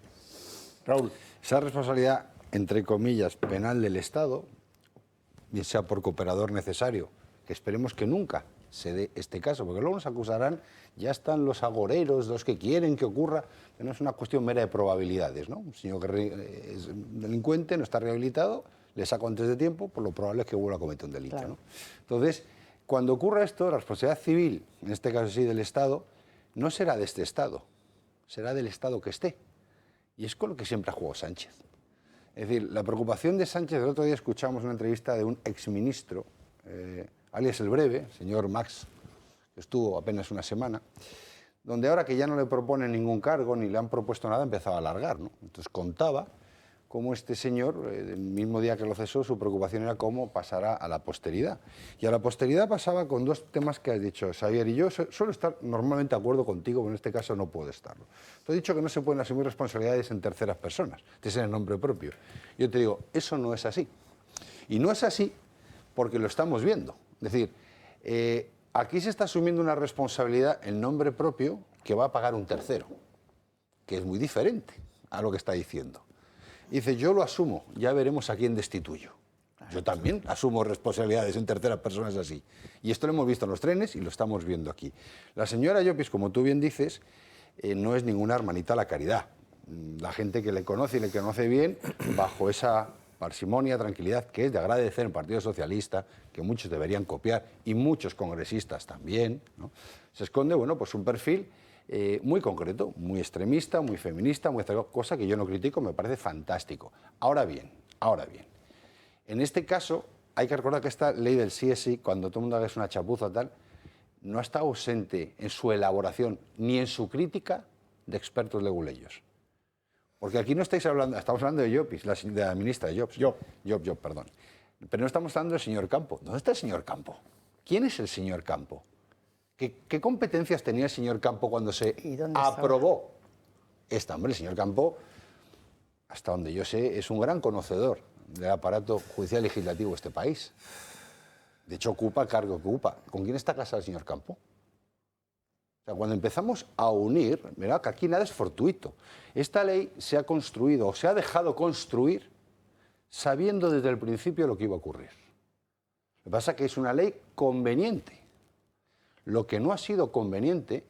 Raúl, esa responsabilidad, entre comillas, penal del Estado, bien sea por cooperador necesario, que esperemos que nunca se dé este caso, porque luego nos acusarán, ya están los agoreros, los que quieren que ocurra, que no es una cuestión mera de probabilidades, ¿no? Un señor que es delincuente, no está rehabilitado, le saco antes de tiempo, por lo probable es que vuelva a cometer un delito, ¿no? Entonces, cuando ocurra esto, la responsabilidad civil, en este caso sí del Estado, no será de este Estado, será del Estado que esté. Y es con lo que siempre ha jugado Sánchez. Es decir, la preocupación de Sánchez, el otro día escuchamos una entrevista de un exministro, alias el Breve, señor Max, que estuvo apenas una semana, donde ahora que ya no le proponen ningún cargo ni le han propuesto nada, empezaba a alargar, ¿no? Entonces contaba cómo este señor, el mismo día que lo cesó, su preocupación era cómo pasará a la posteridad. Y a la posteridad pasaba con dos temas que has dicho, Xavier, y yo suelo estar normalmente de acuerdo contigo, pero en este caso no puedo estarlo. Tú has dicho que no se pueden asumir responsabilidades en terceras personas, es en el nombre propio. Yo te digo, eso no es así. Y no es así porque lo estamos viendo. Es decir, aquí se está asumiendo una responsabilidad en nombre propio que va a pagar un tercero, que es muy diferente a lo que está diciendo. Dice, yo lo asumo, ya veremos a quién destituyo. Yo también asumo responsabilidades en terceras personas así. Y esto lo hemos visto en los trenes y lo estamos viendo aquí. La señora Llopis, como tú bien dices, no es ninguna hermanita a la caridad. La gente que le conoce y le conoce bien, bajo esa parsimonia, tranquilidad, que es de agradecer en el Partido Socialista, que muchos deberían copiar, y muchos congresistas también, ¿no? Se esconde, bueno, pues un perfil muy concreto, muy extremista, muy feminista, cosa que yo no critico, me parece fantástico. Ahora bien, en este caso hay que recordar que esta ley del sí es sí, cuando todo el mundo haga una chapuza tal, no está ausente en su elaboración ni en su crítica de expertos leguleyos. Porque aquí no estáis hablando, estamos hablando de Llopis, de la ministra de Jobs. Job, perdón. Pero no estamos hablando del señor Campo. ¿Dónde está el señor Campo? ¿Quién es el señor Campo? ¿Qué competencias tenía el señor Campo cuando se aprobó esta? Hombre, el señor Campo, hasta donde yo sé, es un gran conocedor del aparato judicial legislativo de este país. De hecho, ocupa el cargo que ocupa. ¿Con quién está casado el señor Campo? O sea, cuando empezamos a unir, mirad que aquí nada es fortuito. Esta ley se ha construido o se ha dejado construir sabiendo desde el principio lo que iba a ocurrir. Lo que pasa es que es una ley conveniente. Lo que no ha sido conveniente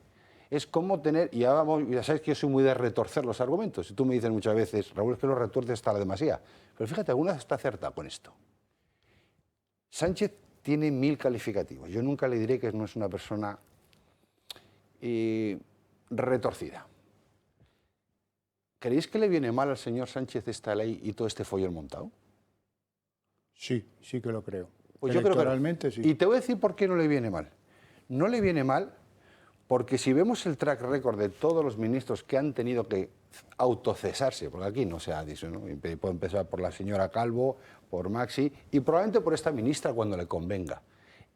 es cómo tener, y ya sabéis que yo soy muy de retorcer los argumentos, y tú me dices muchas veces, Raúl, es que los retuerces hasta la demasía, pero fíjate, alguna vez está acertada con esto. Sánchez tiene 1000 calificativos, yo nunca le diré que no es una persona retorcida. ¿Creéis que le viene mal al señor Sánchez esta ley y todo este follón montado? Sí, sí que lo creo. Pues yo creo que sí. Y te voy a decir por qué no le viene mal. No le viene mal porque si vemos el track record de todos los ministros que han tenido que autocesarse, porque aquí no se ha dicho, ¿no? Puede empezar por la señora Calvo, por Maxi y probablemente por esta ministra cuando le convenga.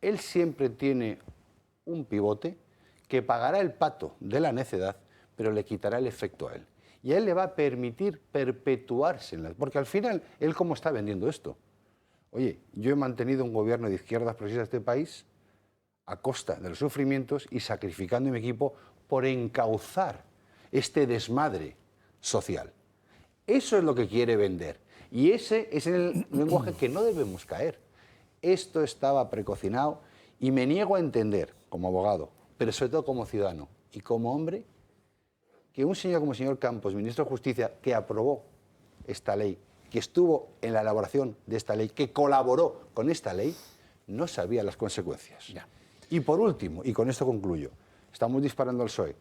Él siempre tiene un pivote que pagará el pato de la necedad, pero le quitará el efecto a él. Y a él le va a permitir perpetuarse, porque al final, él cómo está vendiendo esto. Oye, yo he mantenido un gobierno de izquierdas progresistas de este país a costa de los sufrimientos y sacrificando a mi equipo por encauzar este desmadre social. Eso es lo que quiere vender. Y ese es el lenguaje que no debemos caer. Esto estaba precocinado y me niego a entender, como abogado, pero sobre todo como ciudadano y como hombre, que un señor como el señor Campos, ministro de Justicia, que aprobó esta ley, que estuvo en la elaboración de esta ley, que colaboró con esta ley, no sabía las consecuencias. Ya. Y por último, y con esto concluyo, estamos disparando al PSOE.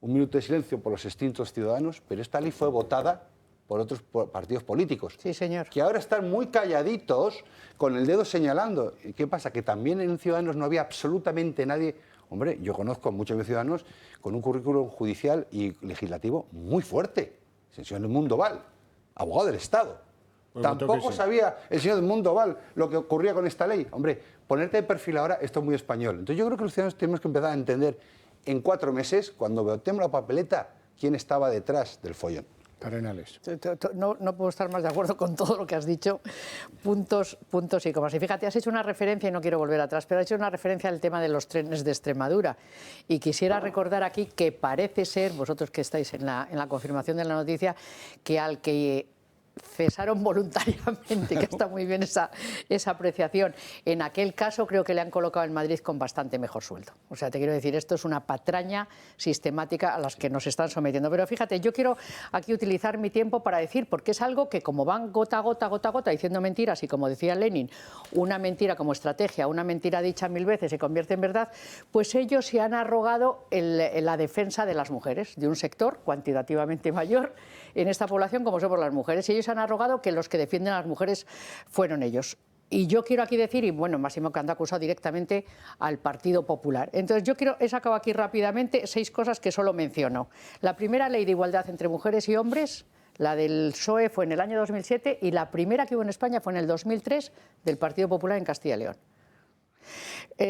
Un minuto de silencio por los extintos ciudadanos, pero esta ley fue votada por otros partidos políticos. Sí, señor. Que ahora están muy calladitos, con el dedo señalando. ¿Y qué pasa? Que también en Ciudadanos no había absolutamente nadie. Hombre, yo conozco a muchos ciudadanos con un currículum judicial y legislativo muy fuerte. El señor Edmundo Val, abogado del Estado. Tampoco sabía el señor Edmundo Val lo que ocurría con esta ley. Hombre, ponerte de perfil ahora, esto es muy español. Entonces yo creo que los ciudadanos tenemos que empezar a entender en 4 meses, cuando votemos la papeleta, quién estaba detrás del follón. Arenales. No puedo estar más de acuerdo con todo lo que has dicho, puntos y comas. Y fíjate, has hecho una referencia, y no quiero volver atrás, pero has hecho una referencia al tema de los trenes de Extremadura. Y quisiera recordar aquí que parece ser, vosotros que estáis en la confirmación de la noticia, que al que cesaron voluntariamente, que está muy bien esa apreciación. En aquel caso creo que le han colocado en Madrid con bastante mejor sueldo. O sea, te quiero decir, esto es una patraña sistemática a las que nos están sometiendo. Pero fíjate, yo quiero aquí utilizar mi tiempo para decir, porque es algo que como van gota a gota diciendo mentiras, y como decía Lenin, una mentira como estrategia, una mentira dicha 1000 veces se convierte en verdad, pues ellos se han arrogado la defensa de las mujeres, de un sector cuantitativamente mayor en esta población como somos las mujeres, y ellos han arrogado que los que defienden a las mujeres fueron ellos. Y yo quiero aquí decir, y bueno, Máximo Canda ha acusado directamente al Partido Popular. Entonces yo he sacado aquí rápidamente 6 cosas que solo menciono. La primera ley de igualdad entre mujeres y hombres, la del PSOE, fue en el año 2007, y la primera que hubo en España fue en el 2003 del Partido Popular en Castilla y León.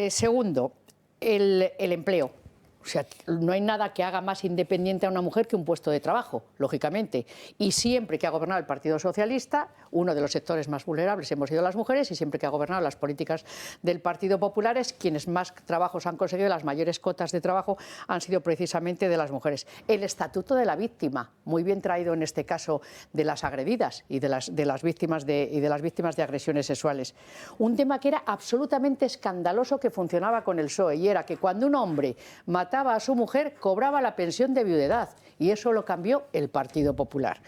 Segundo, el empleo. O sea, no hay nada que haga más independiente a una mujer que un puesto de trabajo, lógicamente. Y siempre que ha gobernado el Partido Socialista, uno de los sectores más vulnerables hemos sido las mujeres, y siempre que ha gobernado las políticas del Partido Popular, quienes más trabajos han conseguido, las mayores cotas de trabajo, han sido precisamente de las mujeres. El Estatuto de la Víctima, muy bien traído en este caso de las agredidas y de las víctimas de agresiones sexuales. Un tema que era absolutamente escandaloso, que funcionaba con el PSOE, y era que cuando un hombre mataba a su mujer, cobraba la pensión de viudedad, y eso lo cambió el Partido Popular.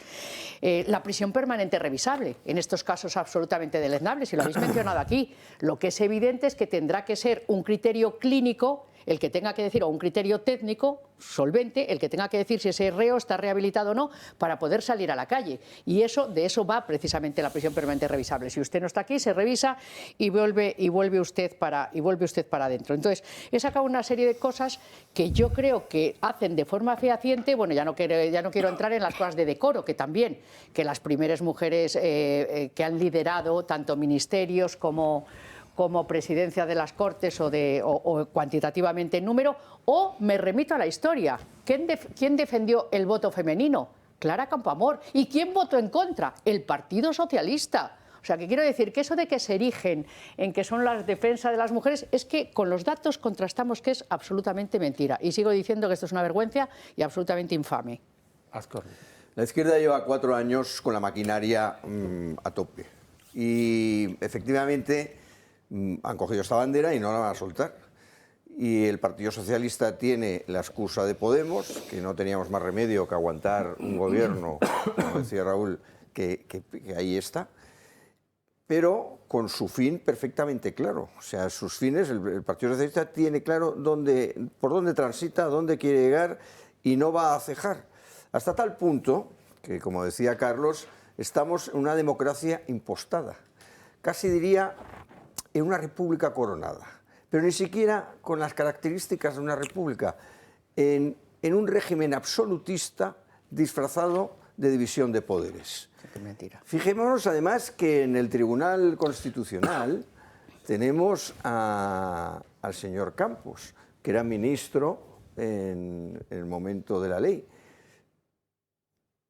La prisión permanente revisable, en estos casos absolutamente deleznables, y lo habéis mencionado aquí. Lo que es evidente es que tendrá que ser un criterio clínico el que tenga que decir, o un criterio técnico solvente, el que tenga que decir si ese reo está rehabilitado o no, para poder salir a la calle. Y de eso va precisamente la prisión permanente revisable. Si usted no está aquí, se revisa y vuelve usted para adentro. Entonces, he sacado una serie de cosas que yo creo que hacen de forma fehaciente. Bueno, ya no quiero entrar en las cosas de decoro, que también, que las primeras mujeres que han liderado tanto ministerios como presidencia de las Cortes o cuantitativamente en número, o me remito a la historia. ¿Quién defendió el voto femenino? Clara Campoamor. ¿Y quién votó en contra? El Partido Socialista. O sea, que quiero decir que eso de que se erigen en que son las defensas de las mujeres, es que con los datos contrastamos que es absolutamente mentira. Y sigo diciendo que esto es una vergüenza y absolutamente infame. La izquierda lleva 4 años con la maquinaria a tope. Y efectivamente han cogido esta bandera y no la van a soltar. Y el Partido Socialista tiene la excusa de Podemos, que no teníamos más remedio que aguantar un gobierno, como decía Raúl, que ahí está, pero con su fin perfectamente claro. O sea, sus fines, el Partido Socialista tiene claro por dónde transita, dónde quiere llegar, y no va a cejar. Hasta tal punto que, como decía Carlos, estamos en una democracia impostada. Casi diría en una república coronada, pero ni siquiera con las características de una república, en un régimen absolutista disfrazado de división de poderes. Qué mentira. Fijémonos además que en el Tribunal Constitucional tenemos al señor Campos, que era ministro en el momento de la ley,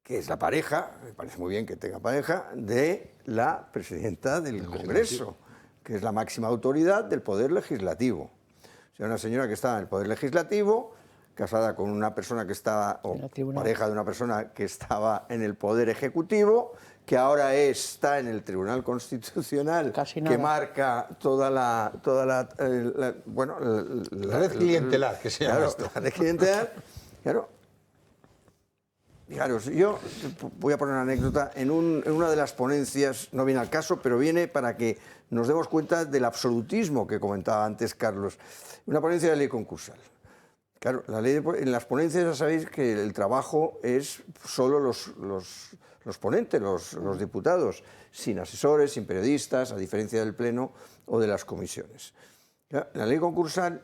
que es la pareja, me parece muy bien que tenga pareja, de la presidenta del Congreso, que es la máxima autoridad del Poder Legislativo. O sea, una señora que estaba en el Poder Legislativo, casada con una persona que estaba, o pareja de una persona que estaba en el Poder Ejecutivo, que ahora está en el Tribunal Constitucional, que marca toda la red clientelar, que se llama esto. La red clientelar, claro. Fijaros, yo voy a poner una anécdota. En una de las ponencias, no viene al caso, pero viene para que nos demos cuenta del absolutismo que comentaba antes Carlos. Una ponencia de ley concursal. Claro, en las ponencias ya sabéis que el trabajo es solo los ponentes, los diputados, sin asesores, sin periodistas, a diferencia del Pleno o de las comisiones. La ley concursal,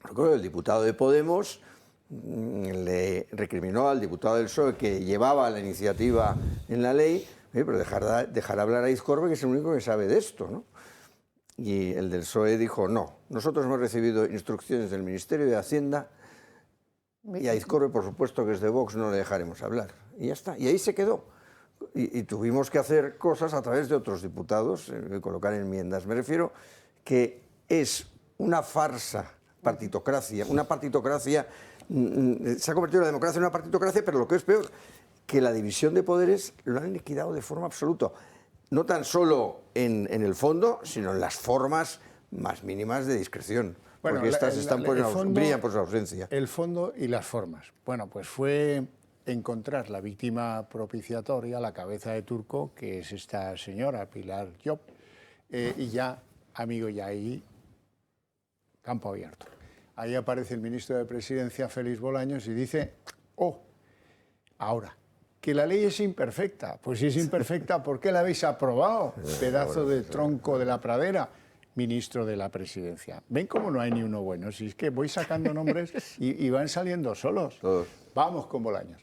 recuerdo, el diputado de Podemos le recriminó al diputado del PSOE que llevaba la iniciativa en la ley, pero dejar hablar a Aizcorbe, que es el único que sabe de esto, ¿no? Y el del PSOE dijo, no, nosotros hemos recibido instrucciones del Ministerio de Hacienda y a Aizcorbe, por supuesto, que es de Vox, no le dejaremos hablar. Y ya está, y ahí se quedó. Y tuvimos que hacer cosas a través de otros diputados, colocar enmiendas. Me refiero que es una farsa partitocracia, una partitocracia, se ha convertido la democracia en una partitocracia, pero lo que es peor, que la división de poderes lo han liquidado de forma absoluta. No tan solo en el fondo, sino en las formas más mínimas de discreción. Bueno, porque estas brillan por su ausencia. El fondo y las formas. Bueno, pues fue encontrar la víctima propiciatoria, la cabeza de turco, que es esta señora, Pilar Llop, y ya, amigo, ya ahí, campo abierto. Ahí aparece el ministro de Presidencia, Félix Bolaños, y dice, oh, ahora, que la ley es imperfecta. Pues si es imperfecta, ¿por qué la habéis aprobado? Pedazo de tronco de la pradera, ministro de la Presidencia. ¿Ven cómo no hay ni uno bueno? Si es que voy sacando nombres y van saliendo solos. Todos. Vamos con Bolaños.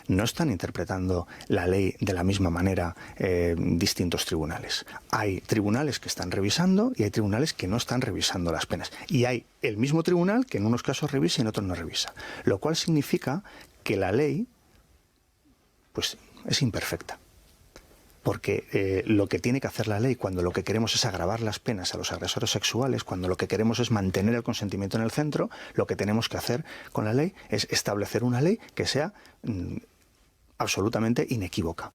No están interpretando la ley de la misma manera distintos tribunales. Hay tribunales que están revisando y hay tribunales que no están revisando las penas. Y hay el mismo tribunal que en unos casos revisa y en otros no revisa. Lo cual significa que la ley pues, es imperfecta. Porque lo que tiene que hacer la ley cuando lo que queremos es agravar las penas a los agresores sexuales, cuando lo que queremos es mantener el consentimiento en el centro, lo que tenemos que hacer con la ley es establecer una ley que sea absolutamente inequívoca.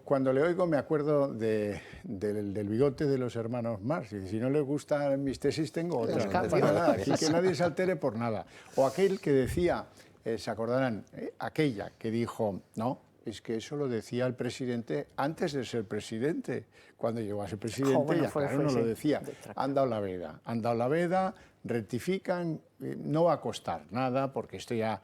Cuando le oigo me acuerdo del bigote de los hermanos Marx. Y si no les gustan mis tesis, tengo otras. No pasa nada, aquí que nadie se altere por nada. O aquel que decía, se acordarán, aquella que dijo, no, es que eso lo decía el presidente antes de ser presidente. Cuando llegó a ser presidente, ya claro, no lo decía. Han dado la veda, rectifican, no va a costar nada, porque esto ya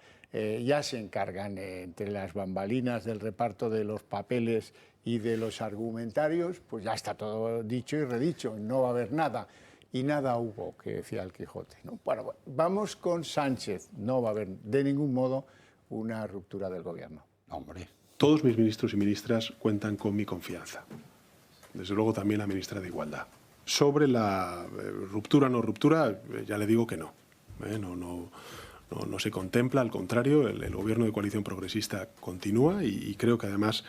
se encargan entre las bambalinas del reparto de los papeles y de los argumentarios, pues ya está todo dicho y redicho, no va a haber nada. Y nada hubo, que decía el Quijote, ¿no? Bueno, vamos con Sánchez. No va a haber de ningún modo una ruptura del gobierno. Hombre. Todos mis ministros y ministras cuentan con mi confianza. Desde luego también la ministra de Igualdad. Sobre la ruptura o no ruptura, ya le digo que no. No se contempla, al contrario, el gobierno de coalición progresista continúa y creo que además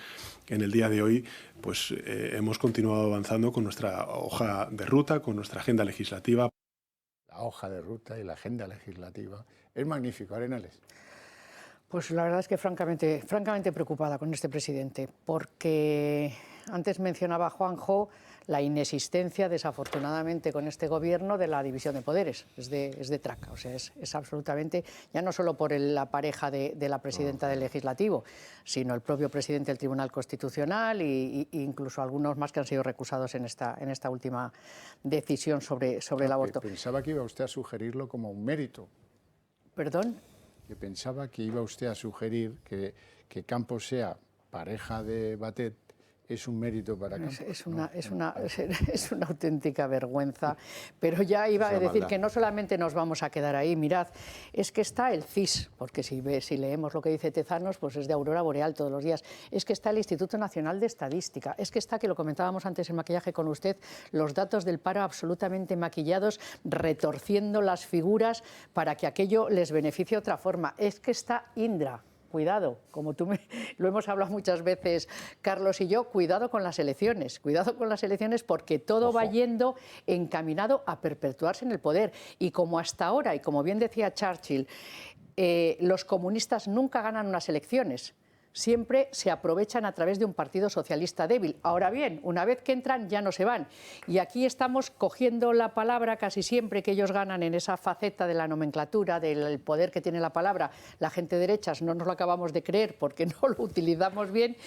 en el día de hoy pues, hemos continuado avanzando con nuestra hoja de ruta, con nuestra agenda legislativa. La hoja de ruta y la agenda legislativa es magnífico. Arenales. Pues la verdad es que francamente preocupada con este presidente, porque antes mencionaba Juanjo la inexistencia, desafortunadamente, con este gobierno de la división de poderes. Es de traca, o sea, es absolutamente, ya no solo por la pareja de la presidenta del Legislativo, sino el propio presidente del Tribunal Constitucional e incluso algunos más que han sido recusados en esta última decisión sobre el aborto. Pensaba que iba usted a sugerirlo como un mérito. ¿Perdón? Que pensaba que iba usted a sugerir que Campos sea pareja de Batet. Es un mérito para Campos. Es una auténtica vergüenza, pero ya iba a decir que no solamente nos vamos a quedar ahí, mirad, es que está el CIS, porque si leemos lo que dice Tezanos, pues es de aurora boreal todos los días, es que está el Instituto Nacional de Estadística, es que está, que lo comentábamos antes en maquillaje con usted, los datos del paro absolutamente maquillados, retorciendo las figuras para que aquello les beneficie de otra forma, es que está Indra. Cuidado, como lo hemos hablado muchas veces, Carlos y yo, cuidado con las elecciones porque todo va yendo encaminado a perpetuarse en el poder. Y como hasta ahora, y como bien decía Churchill, los comunistas nunca ganan unas elecciones. Siempre se aprovechan a través de un partido socialista débil. Ahora bien, una vez que entran ya no se van. Y aquí estamos cogiendo la palabra casi siempre que ellos ganan en esa faceta de la nomenclatura, del poder que tiene la palabra. La gente derechas no nos lo acabamos de creer porque no lo utilizamos bien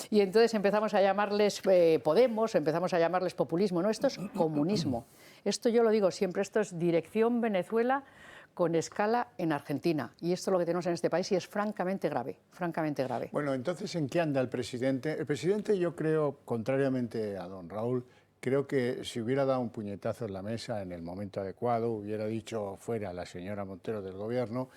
y entonces empezamos a llamarles Podemos, empezamos a llamarles populismo. No, esto es comunismo. Esto yo lo digo siempre, esto es dirección Venezuela con escala en Argentina. Y esto es lo que tenemos en este país y es francamente grave, francamente grave. Bueno, entonces, ¿en qué anda el presidente? El presidente, yo creo, contrariamente a don Raúl, creo que si hubiera dado un puñetazo en la mesa en el momento adecuado, hubiera dicho fuera la señora Montero del gobierno,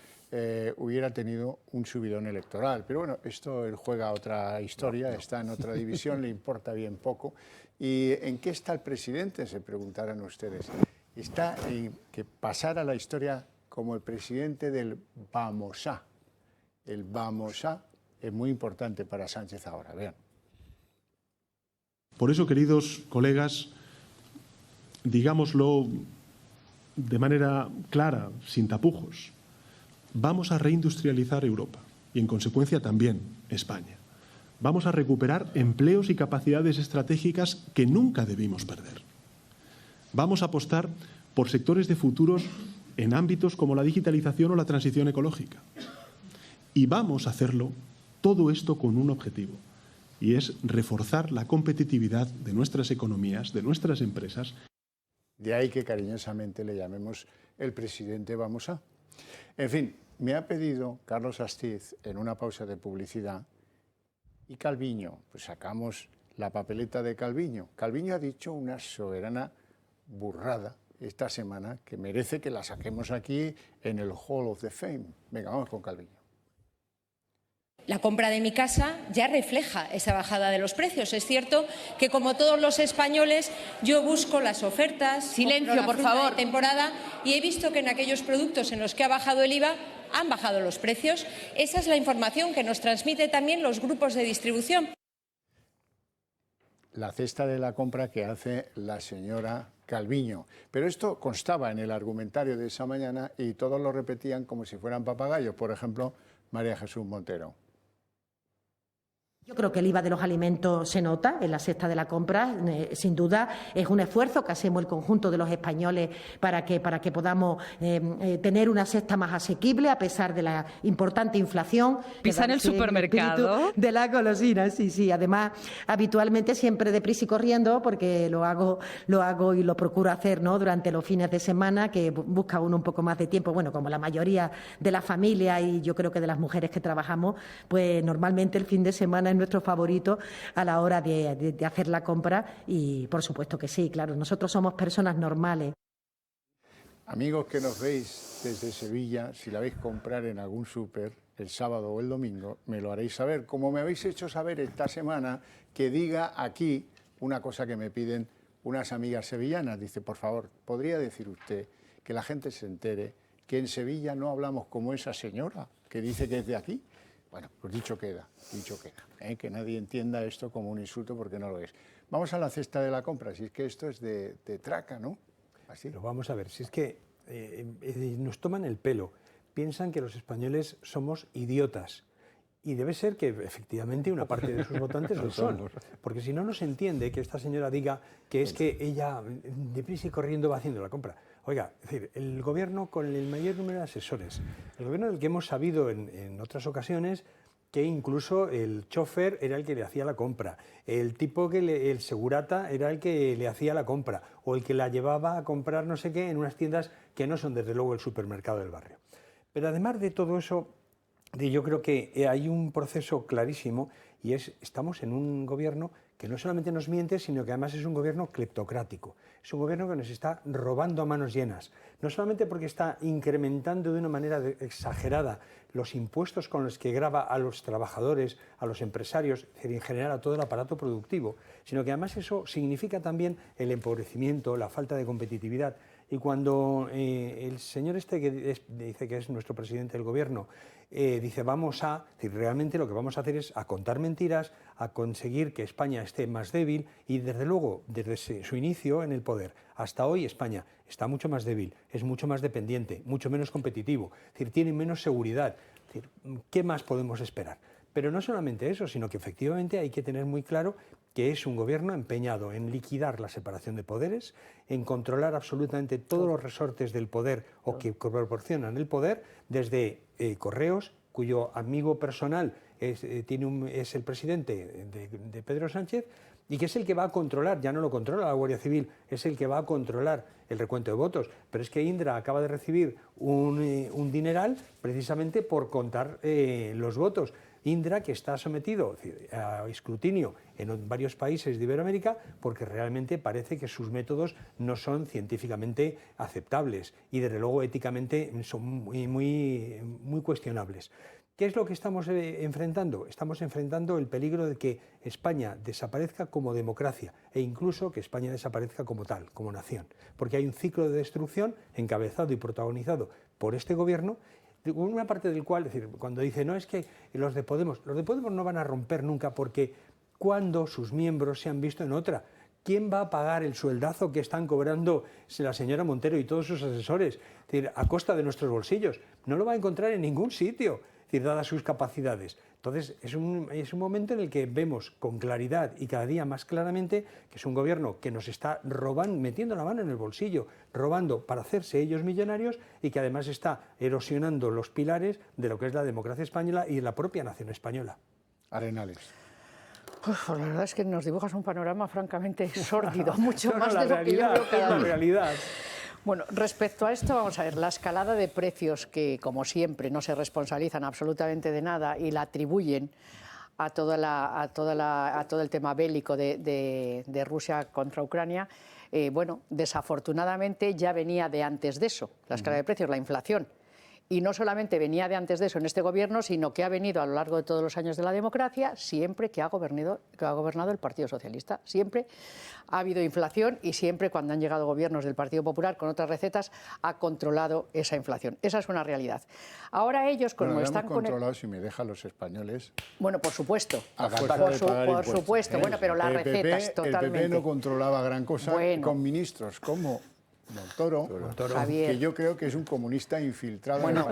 hubiera tenido un subidón electoral. Pero bueno, esto él juega otra historia, está en otra división, le importa bien poco. ¿Y en qué está el presidente?, se preguntarán ustedes. Está en que pasara a la historia como el presidente del vamos a. El vamos a es muy importante para Sánchez ahora, vean. Por eso, queridos colegas, digámoslo de manera clara, sin tapujos, vamos a reindustrializar Europa y, en consecuencia, también España. Vamos a recuperar empleos y capacidades estratégicas que nunca debimos perder. Vamos a apostar por sectores de futuros en ámbitos como la digitalización o la transición ecológica. Y vamos a hacerlo, todo esto con un objetivo, y es reforzar la competitividad de nuestras economías, de nuestras empresas. De ahí que cariñosamente le llamemos el presidente vamos a. En fin, me ha pedido Carlos Astiz, en una pausa de publicidad, y Calviño, pues sacamos la papeleta de Calviño. Calviño ha dicho una soberana burrada esta semana que merece que la saquemos aquí en el Hall of the Fame. Venga, vamos con Calviño. La compra de mi casa ya refleja esa bajada de los precios. Es cierto que, como todos los españoles, yo busco las ofertas. Silencio, por favor. De temporada, y he visto que en aquellos productos en los que ha bajado el IVA han bajado los precios. Esa es la información que nos transmite también los grupos de distribución. La cesta de la compra que hace la señora Calviño. Pero esto constaba en el argumentario de esa mañana y todos lo repetían como si fueran papagayos. Por ejemplo, María Jesús Montero. Yo creo que el IVA de los alimentos se nota en la cesta de la compra, sin duda es un esfuerzo que hacemos el conjunto de los españoles para que podamos tener una cesta más asequible a pesar de la importante inflación. Pisa en el supermercado. De la golosina, sí. Además, habitualmente siempre deprisa y corriendo, porque lo hago y lo procuro hacer, ¿no?, durante los fines de semana, que busca uno un poco más de tiempo. Bueno, como la mayoría de la familia y yo creo que de las mujeres que trabajamos, pues normalmente el fin de semana es nuestro favorito a la hora de hacer la compra y por supuesto que sí, claro, nosotros somos personas normales. Amigos que nos veis desde Sevilla, si la veis comprar en algún súper el sábado o el domingo, me lo haréis saber, como me habéis hecho saber esta semana, que diga aquí una cosa que me piden unas amigas sevillanas. Dice, por favor, ¿podría decir usted que la gente se entere que en Sevilla no hablamos como esa señora que dice que es de aquí? Bueno, pues dicho queda, que nadie entienda esto como un insulto porque no lo es. Vamos a la cesta de la compra, si es que esto es de traca, ¿no? Así. Pero vamos a ver, si es que nos toman el pelo, piensan que los españoles somos idiotas. Y debe ser que efectivamente una parte de sus votantes lo son, porque si no, no se entiende que esta señora diga que es que ella deprisa y corriendo va haciendo la compra. Oiga, es decir, el gobierno con el mayor número de asesores, el gobierno del que hemos sabido en otras ocasiones que incluso el chofer era el que le hacía la compra, el tipo el segurata era el que le hacía la compra, o el que la llevaba a comprar no sé qué en unas tiendas que no son desde luego el supermercado del barrio. Pero además de todo eso, yo creo que hay un proceso clarísimo y estamos en un gobierno que no solamente nos miente, sino que además es un gobierno cleptocrático. Es un gobierno que nos está robando a manos llenas, no solamente porque está incrementando de una manera exagerada los impuestos con los que grava a los trabajadores, a los empresarios, es decir, en general a todo el aparato productivo, sino que además eso significa también el empobrecimiento, la falta de competitividad. Y cuando el señor que dice que es nuestro presidente del gobierno, dice realmente lo que vamos a hacer es a contar mentiras, a conseguir que España esté más débil y desde luego, desde su inicio en el poder hasta hoy, España está mucho más débil, es mucho más dependiente, mucho menos competitivo, es decir, tiene menos seguridad. Es decir, ¿qué más podemos esperar? Pero no solamente eso, sino que efectivamente hay que tener muy claro que es un gobierno empeñado en liquidar la separación de poderes, en controlar absolutamente todos los resortes del poder o que proporcionan el poder, desde Correos, cuyo amigo personal es el presidente de Pedro Sánchez, y que es el que va a controlar, ya no lo controla la Guardia Civil, es el que va a controlar el recuento de votos. Pero es que Indra acaba de recibir un dineral precisamente por contar los votos. Indra, que está sometido a escrutinio en varios países de Iberoamérica porque realmente parece que sus métodos no son científicamente aceptables y desde luego éticamente son muy cuestionables. ¿Qué es lo que estamos enfrentando? Estamos enfrentando el peligro de que España desaparezca como democracia e incluso que España desaparezca como tal, como nación, porque hay un ciclo de destrucción encabezado y protagonizado por este gobierno, una parte del cual, es decir, cuando dice, no, es que los de Podemos no van a romper nunca porque cuando sus miembros se han visto en otra. ¿Quién va a pagar el sueldazo que están cobrando la señora Montero y todos sus asesores? Es decir, a costa de nuestros bolsillos. No lo va a encontrar en ningún sitio, es decir, dadas sus capacidades. Entonces, es un momento en el que vemos con claridad y cada día más claramente que es un gobierno que nos está robando, metiendo la mano en el bolsillo, robando para hacerse ellos millonarios y que además está erosionando los pilares de lo que es la democracia española y la propia nación española. Arenales. Uf, la verdad es que nos dibujas un panorama francamente sórdido, mucho más la de lo que yo veo cada la día. realidad. Bueno, respecto a esto, vamos a ver, la escalada de precios que, como siempre, no se responsabilizan absolutamente de nada y la atribuyen a todo el tema bélico de Rusia contra Ucrania, bueno, desafortunadamente ya venía de antes de eso, la escalada de precios, la inflación. Y no solamente venía de antes de eso en este gobierno, sino que ha venido a lo largo de todos los años de la democracia, siempre que ha gobernado el Partido Socialista. Siempre ha habido inflación y siempre cuando han llegado gobiernos del Partido Popular con otras recetas ha controlado esa inflación. Esa es una realidad. Ahora ellos, como están controlado, si me dejan los españoles... Bueno, por supuesto. Por supuesto. Bueno, pero las recetas totalmente. El PP no controlaba gran cosa con ministros como... Montoro, que yo creo que es un comunista infiltrado. Bueno,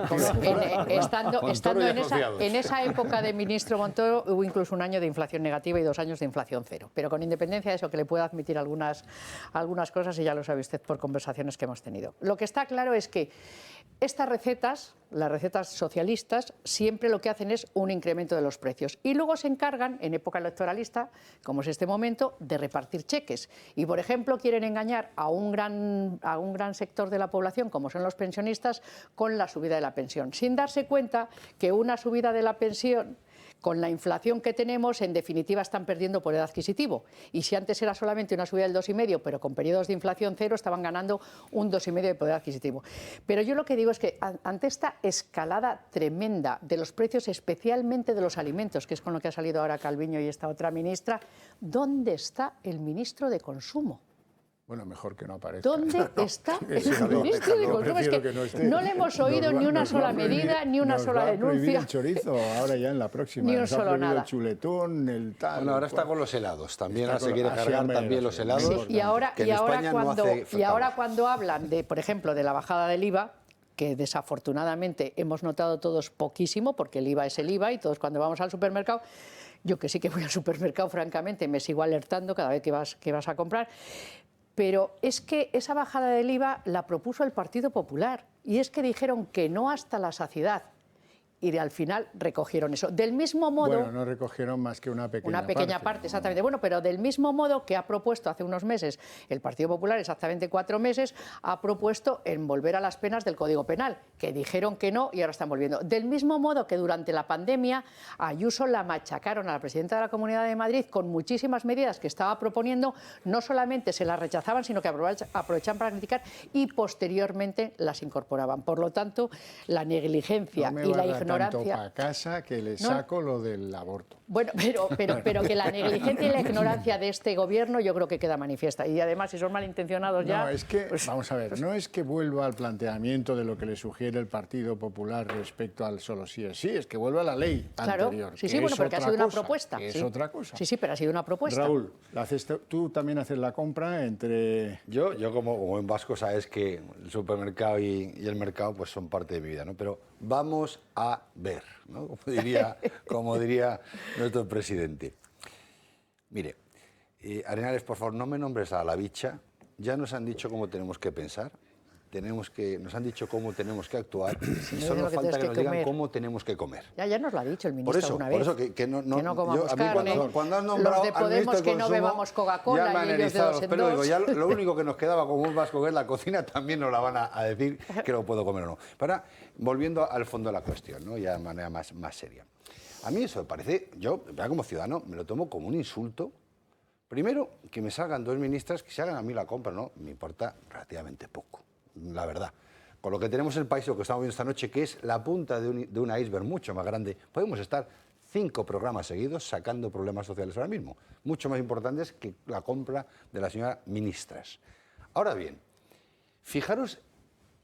estando en esa época de ministro Montoro hubo incluso un año de inflación negativa y 2 años de inflación cero. Pero con independencia de eso, que le puedo admitir algunas cosas y ya lo sabe usted por conversaciones que hemos tenido. Lo que está claro es que estas recetas, las recetas socialistas, siempre lo que hacen es un incremento de los precios. Y luego se encargan, en época electoralista, como es este momento, de repartir cheques. Y, por ejemplo, quieren engañar a un gran sector de la población, como son los pensionistas, con la subida de la pensión, sin darse cuenta que una subida de la pensión, con la inflación que tenemos, en definitiva están perdiendo poder adquisitivo. Y si antes era solamente una subida del 2,5, pero con periodos de inflación cero, estaban ganando un 2,5 de poder adquisitivo. Pero yo lo que digo es que ante esta escalada tremenda de los precios, especialmente de los alimentos, que es con lo que ha salido ahora Calviño y esta otra ministra, ¿dónde está el ministro de Consumo? Bueno, mejor que no aparezca. ¿Dónde está el ministro de Consumo? Es que no le hemos oído ni una sola medida, ni una sola denuncia. El chorizo, ahora ya en la próxima. Ni un solo nada. El chuletón, el tal. Bueno, ahora está con los helados. También ahora se quiere cargar también los helados. Sí, y ahora cuando hablan de, por ejemplo, de la bajada del IVA, que desafortunadamente hemos notado todos poquísimo, porque el IVA es el IVA y todos cuando vamos al supermercado, yo que sí que voy al supermercado, francamente, me sigo alertando cada vez que vas a comprar. Pero es que esa bajada del IVA la propuso el Partido Popular y es que dijeron que no hasta la saciedad y al final recogieron eso. Del mismo modo... Bueno, no recogieron más que una pequeña parte, exactamente. Bueno, pero del mismo modo que ha propuesto hace unos meses el Partido Popular, exactamente 4 meses, ha propuesto en volver a las penas del Código Penal, que dijeron que no y ahora están volviendo. Del mismo modo que durante la pandemia a Ayuso la machacaron a la presidenta de la Comunidad de Madrid con muchísimas medidas que estaba proponiendo, no solamente se las rechazaban, sino que aprovechaban para criticar y posteriormente las incorporaban. Por lo tanto, la negligencia y la ignorancia... tanto para casa que le saco lo del aborto. Bueno, pero que la negligencia y la ignorancia de este gobierno yo creo que queda manifiesta. Y además, si son malintencionados ya... No, es que, vamos a ver, no es que vuelva al planteamiento de lo que le sugiere el Partido Popular respecto al solo sí es sí, es que vuelva a la ley anterior. Sí, bueno, porque ha sido una propuesta. Es otra cosa. Sí, pero ha sido una propuesta. Raúl, tú también haces la compra entre... Yo como en vasco sabes que el supermercado y el mercado pues son parte de mi vida, ¿no? Pero vamos a ver, ¿no? Como diría nuestro presidente. Mire, Arenales, por favor, no me nombres a la bicha. Ya nos han dicho cómo tenemos que pensar, nos han dicho cómo tenemos que actuar y solo falta que nos digan cómo tenemos que comer. Ya nos lo ha dicho el ministro alguna vez. Por eso que no comamos carne, cuando has nombrado los de Podemos que no bebamos Coca-Cola y ellos de 2 en 2. Digo, ya lo único que nos quedaba como un vasco que es la cocina, también nos la van a decir que lo puedo comer o no. Pero volviendo al fondo de la cuestión, ¿no? Ya de manera más seria. A mí eso me parece, yo como ciudadano me lo tomo como un insulto. Primero, que me salgan dos ministras, que se hagan a mí la compra, ¿no? Me importa relativamente poco, la verdad. Con lo que tenemos en el país, lo que estamos viendo esta noche, que es la punta de un iceberg mucho más grande, podemos estar 5 programas seguidos sacando problemas sociales ahora mismo, mucho más importantes que la compra de la señora ministras. Ahora bien, fijaros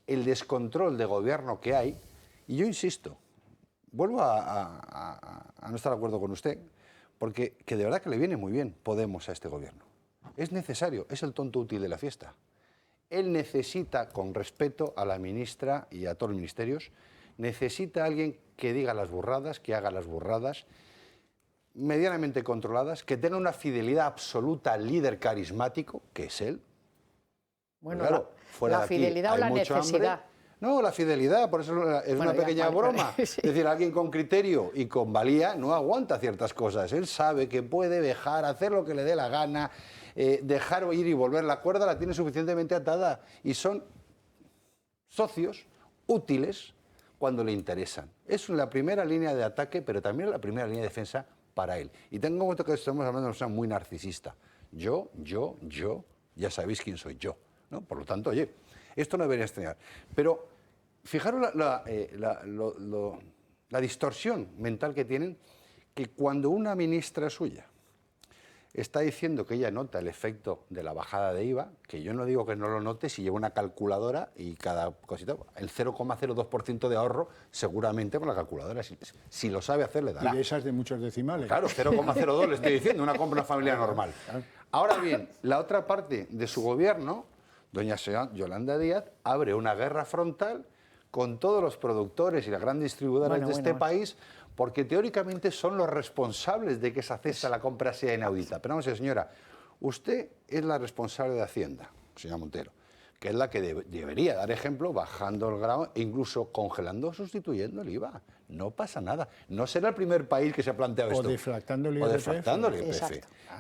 el descontrol de gobierno que hay, y yo insisto, vuelvo a no estar de acuerdo con usted, porque que de verdad que le viene muy bien Podemos a este gobierno. Es necesario, es el tonto útil de la fiesta. Él necesita, con respeto a la ministra y a todos los ministerios, necesita a alguien que diga las burradas, que haga las burradas, medianamente controladas, que tenga una fidelidad absoluta al líder carismático, que es él. Bueno, claro, la fidelidad o la necesidad. Hambre. No, la fidelidad, por eso es una pequeña broma. Sí. Es decir, alguien con criterio y con valía no aguanta ciertas cosas. Él sabe que puede dejar, hacer lo que le dé la gana, dejar ir y volver. La cuerda la tiene suficientemente atada y son socios útiles cuando le interesan. Es la primera línea de ataque, pero también la primera línea de defensa para él. Y tengo en cuenta que estamos hablando de una persona muy narcisista. Yo, ya sabéis quién soy yo, ¿no? Por lo tanto, oye, esto no debería extrañar. Pero fijaros la distorsión mental que tienen, que cuando una ministra suya está diciendo que ella nota el efecto de la bajada de IVA, que yo no digo que no lo note si lleva una calculadora y cada cosita, el 0,02% de ahorro seguramente con la calculadora, si lo sabe hacer le dará. Y esas de muchos decimales. Claro, 0,02 le estoy diciendo, una compra en una familia normal. Ahora bien, la otra parte de su gobierno, doña Yolanda Díaz, abre una guerra frontal con todos los productores y las grandes distribuidoras de este país, porque teóricamente son los responsables de que esa cesta de la compra sea inaudita. Pero vamos a ver, señora, usted es la responsable de Hacienda, señora Montero, que es la que debería dar ejemplo bajando el grado e incluso congelando o sustituyendo el IVA. No pasa nada. No será el primer país que se ha planteado esto. O deflactando el IPF. O deflactando el IPF.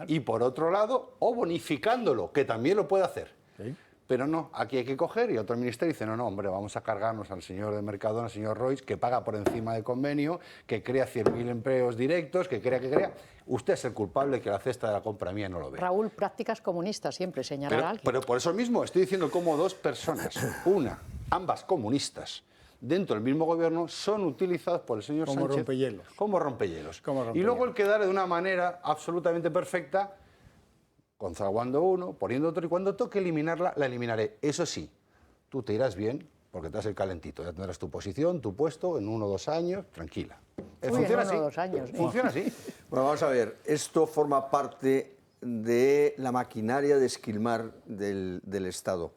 Y por otro lado, o bonificándolo, que también lo puede hacer. ¿Sí? Pero no, aquí hay que coger y otro ministerio dice, no, hombre, vamos a cargarnos al señor de Mercadona, al señor Royce, que paga por encima del convenio, que crea 100.000 empleos directos, que crea. Usted es el culpable que la cesta de la compra mía no lo ve. Raúl, prácticas comunistas siempre, señalar a alguien. Pero por eso mismo estoy diciendo cómo dos personas, ambas comunistas, dentro del mismo gobierno, son utilizados por el señor como Sánchez rompehielos. Como rompehielos. Y luego el quedar de una manera absolutamente perfecta, conzaguando uno, poniendo otro, y cuando toque eliminarla, la eliminaré. Eso sí, tú te irás bien, porque te das el calentito, ya tendrás tu posición, tu puesto, en 1 o 2 años, tranquila. Funciona así. 1 o 2 años. Funciona así. Bueno, vamos a ver, esto forma parte de la maquinaria de esquilmar del Estado.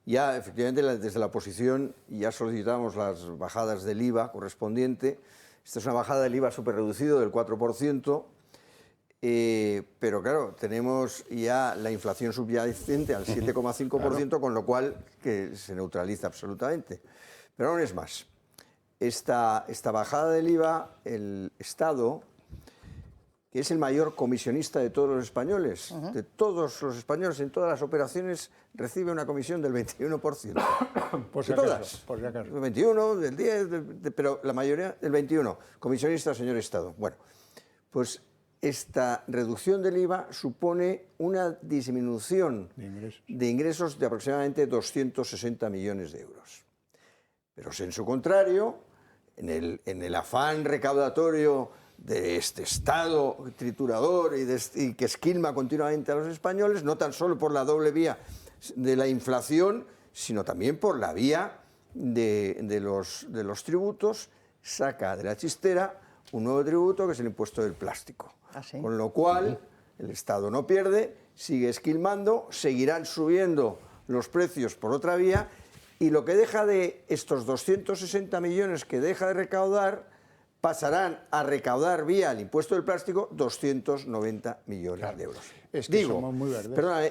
Ya, efectivamente, desde la oposición ya solicitamos las bajadas del IVA correspondiente. Esta es una bajada del IVA súper reducido del 4%, pero claro, tenemos ya la inflación subyacente al 7,5%, claro, con lo cual que se neutraliza absolutamente. Pero aún es más. Esta bajada del IVA, el Estado, que es el mayor comisionista de todos los españoles, de todos los españoles en todas las operaciones, recibe una comisión del 21%. Por si de todas. Por si acaso. Del 21, del 10, pero la mayoría del 21. Comisionista, señor Estado. Bueno, pues esta reducción del IVA supone una disminución de ingresos de aproximadamente 260 millones de euros. Pero en su contrario, en el afán recaudatorio de este Estado triturador y que esquilma continuamente a los españoles, no tan solo por la doble vía de la inflación, sino también por la vía de los tributos, saca de la chistera un nuevo tributo que es el impuesto del plástico. Con lo cual, el Estado no pierde, sigue esquilmando, seguirán subiendo los precios por otra vía, y lo que deja de estos 260 millones que deja de recaudar, pasarán a recaudar vía el impuesto del plástico 290 millones de euros. Es que somos muy verdes. Perdona,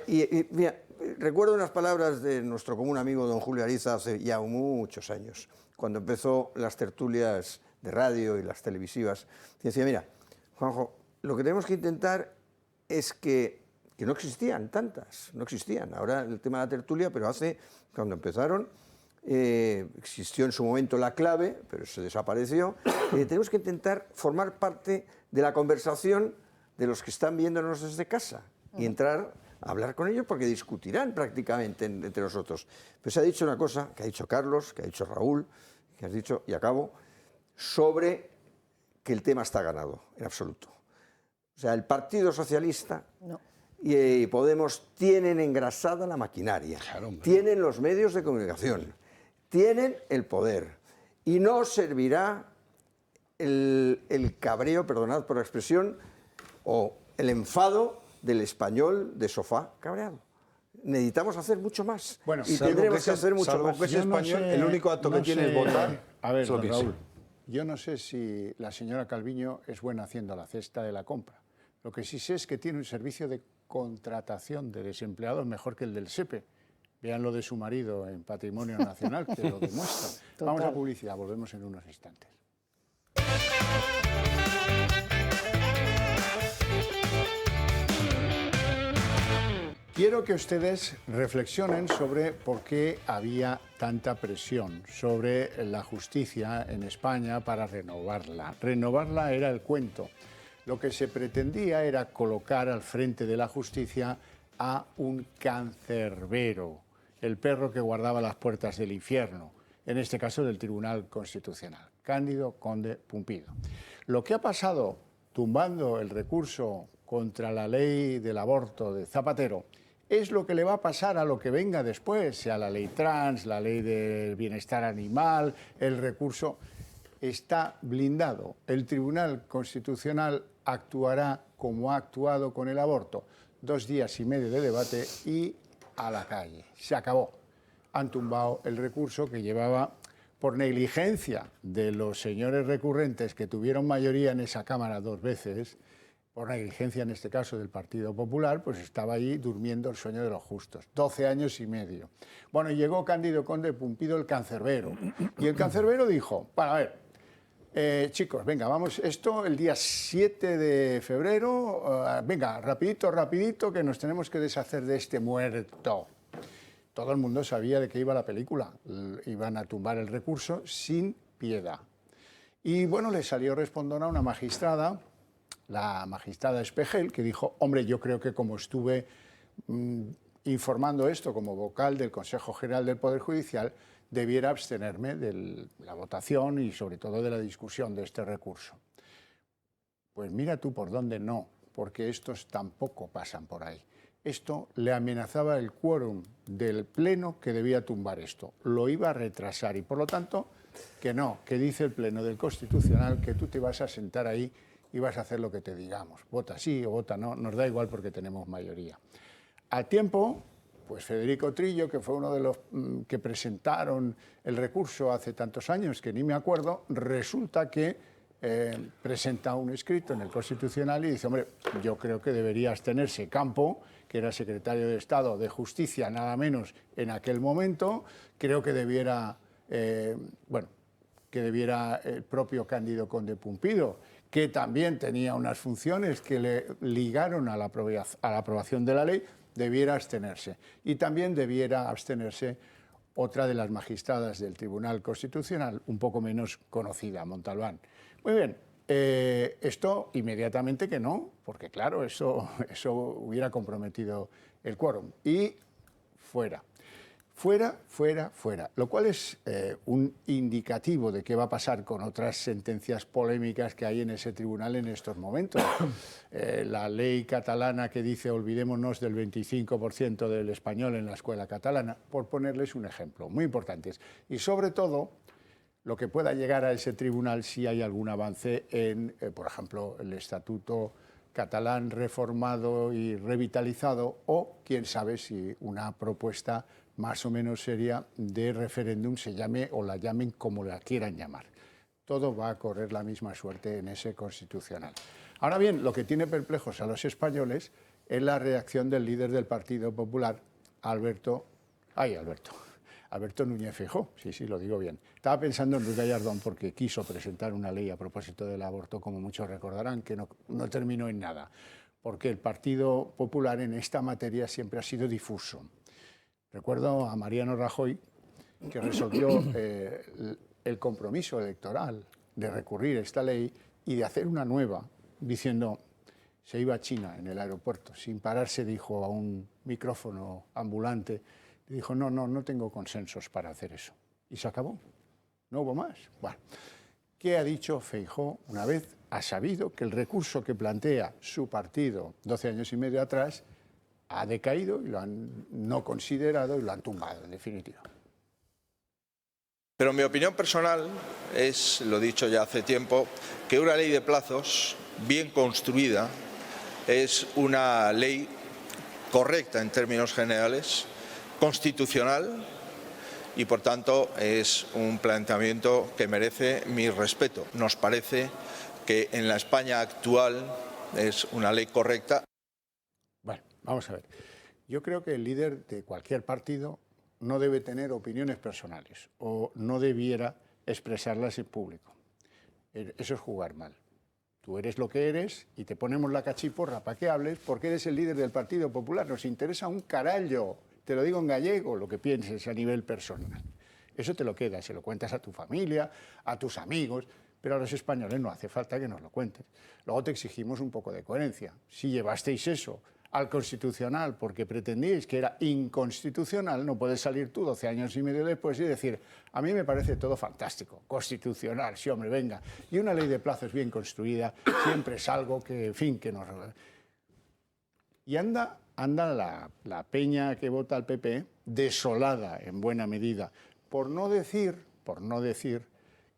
mira, recuerdo unas palabras de nuestro común amigo don Julio Ariza hace ya muchos años, cuando empezó las tertulias de radio y las televisivas. Decía, mira, Juanjo, lo que tenemos que intentar es que no existían tantas, no existían. Ahora el tema de la tertulia, pero cuando empezaron, existió en su momento la clave, pero se desapareció. Tenemos que intentar formar parte de la conversación de los que están viéndonos desde casa y entrar a hablar con ellos porque discutirán prácticamente entre nosotros. Pero se ha dicho una cosa que ha dicho Carlos, que ha dicho Raúl, que has dicho, y acabo, sobre que el tema está ganado, en absoluto. O sea, el Partido Socialista y Podemos tienen engrasada la maquinaria, tienen los medios de comunicación, tienen el poder y no servirá el cabreo, perdonad por la expresión, o el enfado del español de sofá cabreado. Necesitamos hacer mucho más y tendremos que hacer mucho más. Que ese español, el único acto que tiene es votar. A ver, don Raúl, yo no sé si la señora Calviño es buena haciendo la cesta de la compra. Lo que sí sé es que tiene un servicio de contratación de desempleados mejor que el del SEPE. Vean lo de su marido en Patrimonio Nacional, que lo demuestra. Vamos a publicidad, volvemos en unos instantes. Quiero que ustedes reflexionen sobre por qué había tanta presión sobre la justicia en España para renovarla. Renovarla era el cuento. Lo que se pretendía era colocar al frente de la justicia a un cancerbero, el perro que guardaba las puertas del infierno, en este caso del Tribunal Constitucional, Cándido Conde Pumpido. Lo que ha pasado tumbando el recurso contra la ley del aborto de Zapatero es lo que le va a pasar a lo que venga después, sea la ley trans, la ley del bienestar animal, el recurso. Está blindado. El Tribunal Constitucional actuará como ha actuado con el aborto. 2 días y medio de debate y a la calle. Se acabó. Han tumbado el recurso que llevaba, por negligencia de los señores recurrentes que tuvieron mayoría en esa Cámara 2 veces, por negligencia en este caso del Partido Popular, pues estaba ahí durmiendo el sueño de los justos. 12 años y medio. Bueno, llegó Cándido Conde Pumpido, el cancerbero. Y el cancerbero dijo, para ver, chicos, venga, vamos, esto el día 7 de febrero, venga, rapidito, rapidito, que nos tenemos que deshacer de este muerto. Todo el mundo sabía de qué iba la película. Iban a tumbar el recurso sin piedad. Y bueno, le salió respondona a una magistrada, la magistrada Espejel, que dijo, hombre, yo creo que como estuve informando esto como vocal del Consejo General del Poder Judicial, debiera abstenerme de la votación y sobre todo de la discusión de este recurso. Pues mira tú por dónde no, porque estos tampoco pasan por ahí. Esto le amenazaba el quórum del Pleno que debía tumbar esto. Lo iba a retrasar y por lo tanto que no, que dice el Pleno del Constitucional que tú te vas a sentar ahí y vas a hacer lo que te digamos. Vota sí o vota no, nos da igual porque tenemos mayoría. Al tiempo, pues Federico Trillo, que fue uno de los que presentaron el recurso hace tantos años, que ni me acuerdo, resulta que presenta un escrito en el Constitucional y dice, hombre, yo creo que debería abstenerse Campo, que era secretario de Estado de Justicia, nada menos en aquel momento, creo que debiera, que debiera el propio Cándido Conde Pumpido, que también tenía unas funciones que le ligaron a la aprobación de la ley, debiera abstenerse. Y también debiera abstenerse otra de las magistradas del Tribunal Constitucional, un poco menos conocida, Montalbán. Muy bien, esto inmediatamente que no, porque claro, eso hubiera comprometido el quórum. Y fuera. Fuera, fuera, fuera. Lo cual es un indicativo de qué va a pasar con otras sentencias polémicas que hay en ese tribunal en estos momentos. La ley catalana que dice olvidémonos del 25% del español en la escuela catalana, por ponerles un ejemplo, muy importantes. Y sobre todo, lo que pueda llegar a ese tribunal si hay algún avance en, por ejemplo, el estatuto catalán reformado y revitalizado o, quién sabe, si una propuesta más o menos seria de referéndum se llame o la llamen como la quieran llamar. Todo va a correr la misma suerte en ese constitucional. Ahora bien, lo que tiene perplejos a los españoles es la reacción del líder del Partido Popular, Alberto Núñez Feijóo, sí, lo digo bien. Estaba pensando en Ruiz Gallardón porque quiso presentar una ley a propósito del aborto, como muchos recordarán, que no terminó en nada, porque el Partido Popular en esta materia siempre ha sido difuso. Recuerdo a Mariano Rajoy que resolvió el compromiso electoral de recurrir a esta ley y de hacer una nueva, diciendo, se iba a China en el aeropuerto, sin pararse dijo a un micrófono ambulante, dijo, no tengo consensos para hacer eso. Y se acabó, no hubo más. Bueno, ¿qué ha dicho Feijóo una vez? Ha sabido que el recurso que plantea su partido 12 años y medio atrás ha decaído y lo han no considerado y lo han tumbado, en definitiva. Pero mi opinión personal es, lo he dicho ya hace tiempo, que una ley de plazos bien construida es una ley correcta en términos generales, constitucional y por tanto es un planteamiento que merece mi respeto. Nos parece que en la España actual es una ley correcta. Bueno, vamos a ver. Yo creo que el líder de cualquier partido no debe tener opiniones personales o no debiera expresarlas en público. Eso es jugar mal. Tú eres lo que eres y te ponemos la cachiporra para que hables porque eres el líder del Partido Popular. Nos interesa un carallo, te lo digo en gallego, lo que pienses a nivel personal. Eso te lo quedas, se lo cuentas a tu familia, a tus amigos, pero a los españoles no hace falta que nos lo cuentes. Luego te exigimos un poco de coherencia. Si llevasteis eso al Constitucional porque pretendíais que era inconstitucional, no puedes salir tú 12 años y medio después y decir, a mí me parece todo fantástico, constitucional, sí hombre, venga. Y una ley de plazos bien construida siempre es algo que, en fin, que nos... Y anda la peña que vota al PP desolada en buena medida, por no decir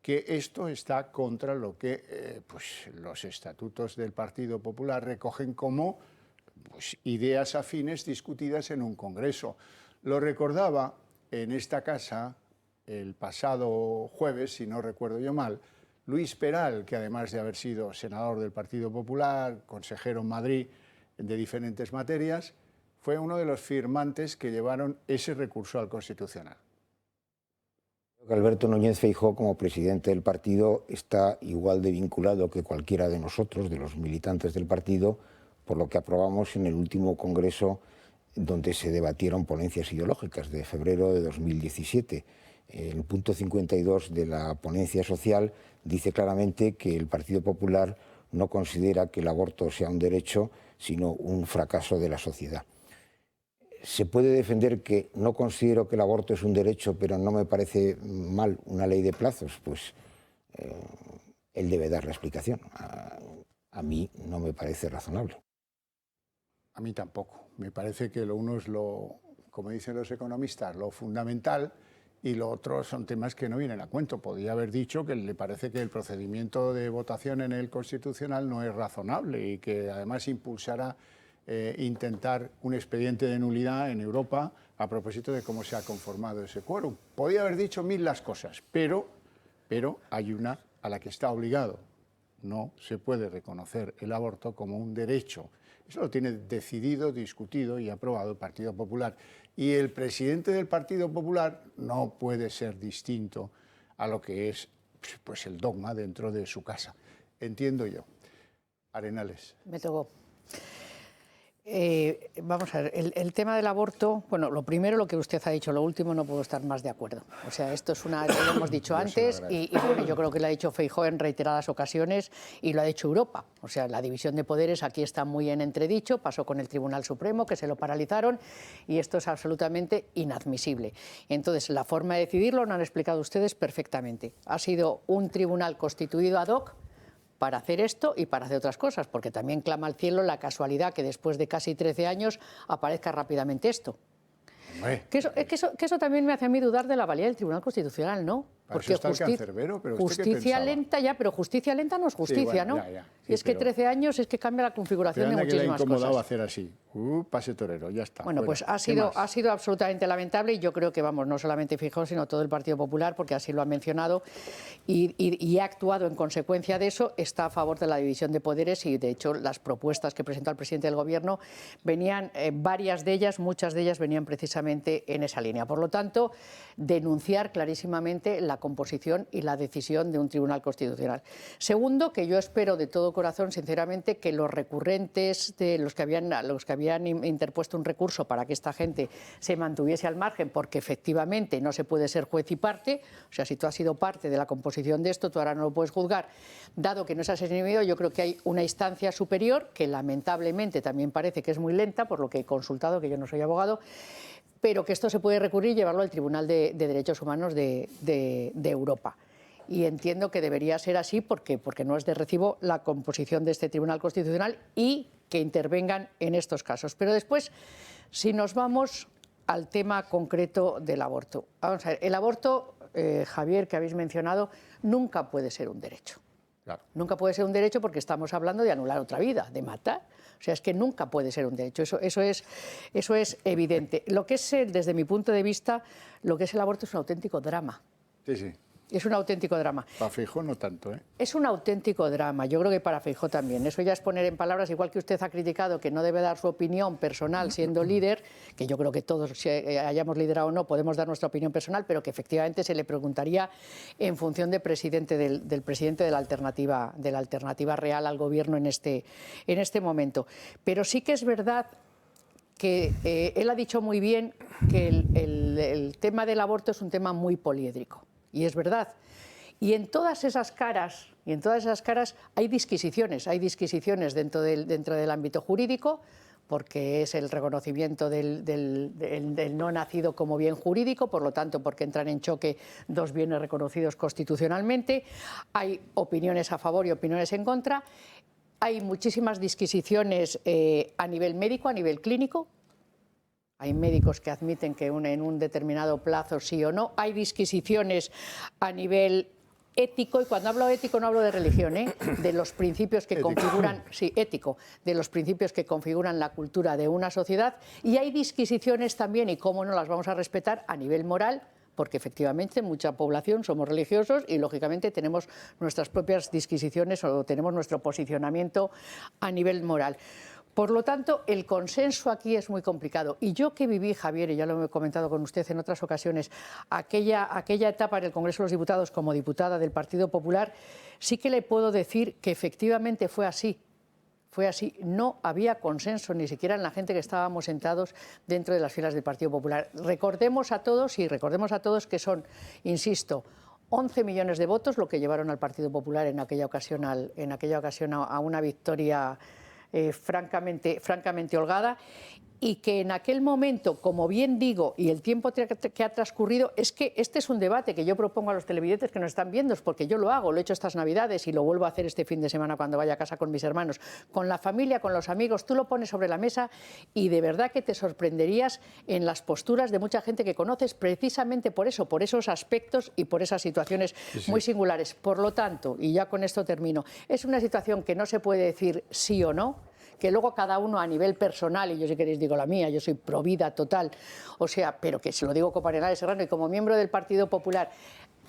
que esto está contra lo que pues, los estatutos del Partido Popular recogen como pues, ideas afines discutidas en un congreso. Lo recordaba en esta casa el pasado jueves, si no recuerdo yo mal, Luis Peral, que además de haber sido senador del Partido Popular, consejero en Madrid de diferentes materias, fue uno de los firmantes que llevaron ese recurso al Constitucional. Alberto Núñez Feijóo, como presidente del partido, está igual de vinculado que cualquiera de nosotros, de los militantes del partido, por lo que aprobamos en el último congreso donde se debatieron ponencias ideológicas de febrero de 2017. El punto 52 de la ponencia social dice claramente que el Partido Popular no considera que el aborto sea un derecho, sino un fracaso de la sociedad. Se puede defender que no considero que el aborto es un derecho, pero no me parece mal una ley de plazos, pues él debe dar la explicación. A mí no me parece razonable. A mí tampoco. Me parece que lo uno es como dicen los economistas, lo fundamental, y lo otro son temas que no vienen a cuento. Podría haber dicho que le parece que el procedimiento de votación en el Constitucional no es razonable y que además impulsará intentar un expediente de nulidad en Europa a propósito de cómo se ha conformado ese quórum. Podría haber dicho mil las cosas, pero hay una a la que está obligado. No se puede reconocer el aborto como un derecho. Eso lo tiene decidido, discutido y aprobado el Partido Popular. Y el presidente del Partido Popular no puede ser distinto a lo que es pues, el dogma dentro de su casa. Entiendo yo. Arenales. Me tocó. Vamos a ver, el tema del aborto, bueno, lo primero, lo que usted ha dicho, lo último, no puedo estar más de acuerdo. O sea, esto es una, lo hemos dicho antes y bueno, yo creo que lo ha dicho Feijóo en reiteradas ocasiones y lo ha dicho Europa. O sea, la división de poderes aquí está muy en entredicho, pasó con el Tribunal Supremo, que se lo paralizaron y esto es absolutamente inadmisible. Entonces, la forma de decidirlo lo han explicado ustedes perfectamente. Ha sido un tribunal constituido ad hoc para hacer esto y para hacer otras cosas, porque también clama al cielo la casualidad que después de casi 13 años aparezca rápidamente esto. Que eso también me hace a mí dudar de la validez del Tribunal Constitucional, ¿no? Porque justicia lenta ya, pero justicia lenta no es justicia, sí, bueno, ¿no? Sí, es que 13 años es que cambia la configuración de muchísimas que le ha incomodado cosas. hacer así. Pase torero, ya está. Bueno, pues ha sido absolutamente lamentable y yo creo que, vamos, no solamente Feijóo, sino todo el Partido Popular, porque así lo han mencionado y ha actuado en consecuencia de eso, está a favor de la división de poderes y, de hecho, las propuestas que presentó el presidente del Gobierno venían, varias de ellas, muchas de ellas venían precisamente en esa línea. Por lo tanto, denunciar clarísimamente la composición y la decisión de un Tribunal Constitucional. Segundo, que yo espero de todo corazón, sinceramente, que los recurrentes, de los que habían interpuesto un recurso para que esta gente se mantuviese al margen, porque efectivamente no se puede ser juez y parte, o sea, si tú has sido parte de la composición de esto, tú ahora no lo puedes juzgar, dado que no se has inhibido, yo creo que hay una instancia superior que lamentablemente también parece que es muy lenta, por lo que he consultado, que yo no soy abogado, pero que esto se puede recurrir y llevarlo al Tribunal de Derechos Humanos de Europa. Y entiendo que debería ser así porque no es de recibo la composición de este Tribunal Constitucional y que intervengan en estos casos. Pero después, si nos vamos al tema concreto del aborto. Vamos a ver, el aborto, Javier, que habéis mencionado, nunca puede ser un derecho. Claro. Nunca puede ser un derecho porque estamos hablando de anular otra vida, de matar. O sea, es que nunca puede ser un derecho, eso es evidente. Lo que es, desde mi punto de vista, lo que es el aborto es un auténtico drama. Sí, sí. Es un auténtico drama. Para Feijóo no tanto, ¿eh? Es un auténtico drama, yo creo que para Feijóo también. Eso ya es poner en palabras, igual que usted ha criticado que no debe dar su opinión personal siendo líder, que yo creo que todos, si hayamos liderado o no, podemos dar nuestra opinión personal, pero que efectivamente se le preguntaría en función de presidente del presidente de la alternativa real al gobierno en este momento. Pero sí que es verdad que él ha dicho muy bien que el tema del aborto es un tema muy poliédrico. Y es verdad. Y en todas esas caras hay disquisiciones dentro del ámbito jurídico, porque es el reconocimiento del no nacido como bien jurídico, por lo tanto, porque entran en choque dos bienes reconocidos constitucionalmente. Hay opiniones a favor y opiniones en contra. Hay muchísimas disquisiciones a nivel médico, a nivel clínico. Hay médicos que admiten que en un determinado plazo sí o no. Hay disquisiciones a nivel ético, y cuando hablo ético no hablo de religión, de los principios que configuran, sí, ético, de los principios que configuran la cultura de una sociedad. Y hay disquisiciones también, y cómo no las vamos a respetar, a nivel moral, porque efectivamente mucha población somos religiosos y lógicamente tenemos nuestras propias disquisiciones o tenemos nuestro posicionamiento a nivel moral. Por lo tanto, el consenso aquí es muy complicado. Y yo que viví, Javier, y ya lo he comentado con usted en otras ocasiones, aquella etapa en el Congreso de los Diputados como diputada del Partido Popular, sí que le puedo decir que efectivamente fue así. Fue así. No había consenso ni siquiera en la gente que estábamos sentados dentro de las filas del Partido Popular. Recordemos a todos que son, insisto, 11 millones de votos lo que llevaron al Partido Popular en aquella ocasión a una victoria francamente holgada, y que en aquel momento, como bien digo, y el tiempo que ha transcurrido, es que este es un debate que yo propongo a los televidentes que nos están viendo, es porque yo lo hago, lo he hecho estas Navidades y lo vuelvo a hacer este fin de semana cuando vaya a casa con mis hermanos, con la familia, con los amigos, tú lo pones sobre la mesa y de verdad que te sorprenderías en las posturas de mucha gente que conoces precisamente por eso, por esos aspectos y por esas situaciones muy singulares. Por lo tanto, y ya con esto termino, es una situación que no se puede decir sí o no, que luego cada uno a nivel personal, y yo si queréis digo la mía, yo soy provida total, o sea, pero que se lo digo con Arenales Serrano y como miembro del Partido Popular,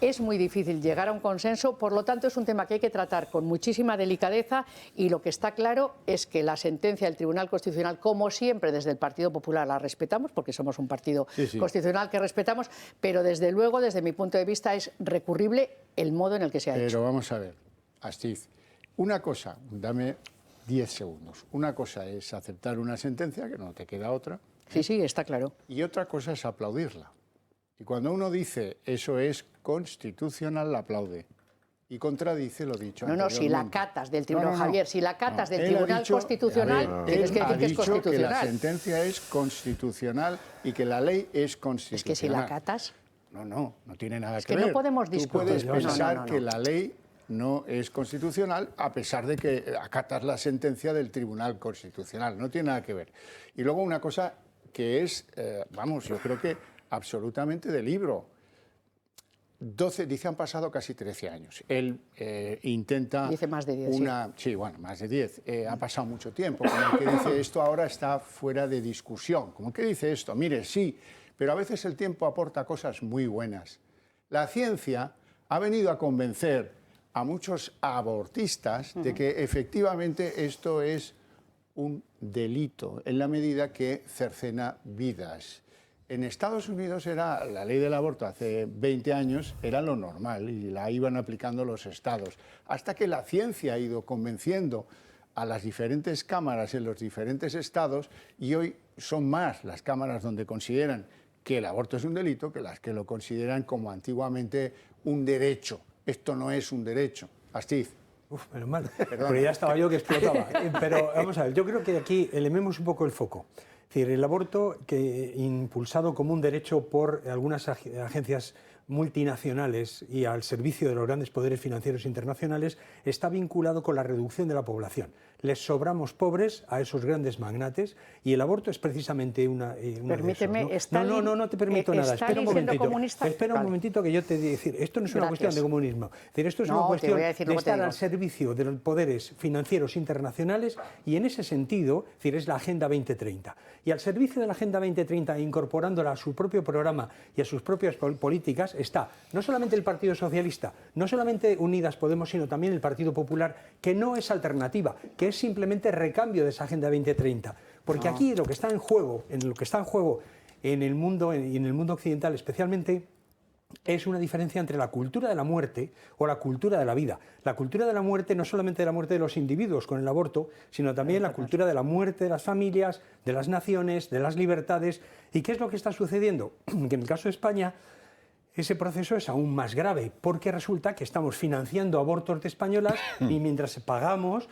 es muy difícil llegar a un consenso, por lo tanto es un tema que hay que tratar con muchísima delicadeza, y lo que está claro es que la sentencia del Tribunal Constitucional, como siempre desde el Partido Popular la respetamos, porque somos un partido constitucional que respetamos, pero desde luego, desde mi punto de vista, es recurrible el modo en el que se ha hecho. Pero vamos a ver, Astiz, una cosa, dame 10 segundos. Una cosa es aceptar una sentencia, que no te queda otra. Sí, está claro. Y otra cosa es aplaudirla. Y cuando uno dice eso es constitucional, la aplaude. Y contradice lo dicho anteriormente. No, si la catas del Tribunal, Javier, si la catas del Tribunal Constitucional, tienes que decir que es constitucional. Que la sentencia es constitucional y que la ley es constitucional. Es que si la catas... No tiene nada que ver. Es que no podemos discutir. Tú puedes pensar que la ley no es constitucional a pesar de que acatas la sentencia del Tribunal Constitucional. No tiene nada que ver. Y luego una cosa que es, yo creo que absolutamente de libro. Dice, han pasado casi 13 años. Él intenta... Dice más de 10, sí, bueno, más de 10. Ha pasado mucho tiempo. Como que dice, esto ahora está fuera de discusión. Como que dice esto, mire, sí, pero a veces el tiempo aporta cosas muy buenas. La ciencia ha venido a convencer a muchos abortistas de que efectivamente esto es un delito en la medida que cercena vidas. En Estados Unidos era la ley del aborto hace 20 años, era lo normal y la iban aplicando los estados, hasta que la ciencia ha ido convenciendo a las diferentes cámaras en los diferentes estados y hoy son más las cámaras donde consideran que el aborto es un delito que las que lo consideran como antiguamente un derecho. Esto no es un derecho. Astiz. Uf, menos mal, porque ya estaba yo que explotaba. Pero vamos a ver, yo creo que aquí elevemos un poco el foco. Es decir, el aborto, que impulsado como un derecho por algunas agencias multinacionales y al servicio de los grandes poderes financieros internacionales, está vinculado con la reducción de la población. Les sobramos pobres a esos grandes magnates y el aborto es precisamente una Permíteme, de esos, ¿no? No te permito nada. Espera un momentito. Espera un momentito que yo te diga. Esto no es una cuestión de comunismo. Es decir, esto es una cuestión de estar al servicio de los poderes financieros internacionales y en ese sentido, es decir, es la Agenda 2030. Y al servicio de la Agenda 2030, incorporándola a su propio programa y a sus propias políticas, está no solamente el Partido Socialista, no solamente Unidas Podemos, sino también el Partido Popular, que no es alternativa, que es simplemente recambio de esa Agenda 2030. Porque aquí lo que está en juego, en el mundo occidental especialmente, es una diferencia entre la cultura de la muerte o la cultura de la vida. La cultura de la muerte no solamente de la muerte de los individuos con el aborto, sino también la cultura de la muerte de las familias, de las naciones, de las libertades. ¿Y qué es lo que está sucediendo? Que en el caso de España ese proceso es aún más grave, porque resulta que estamos financiando abortos de españolas y mientras pagamos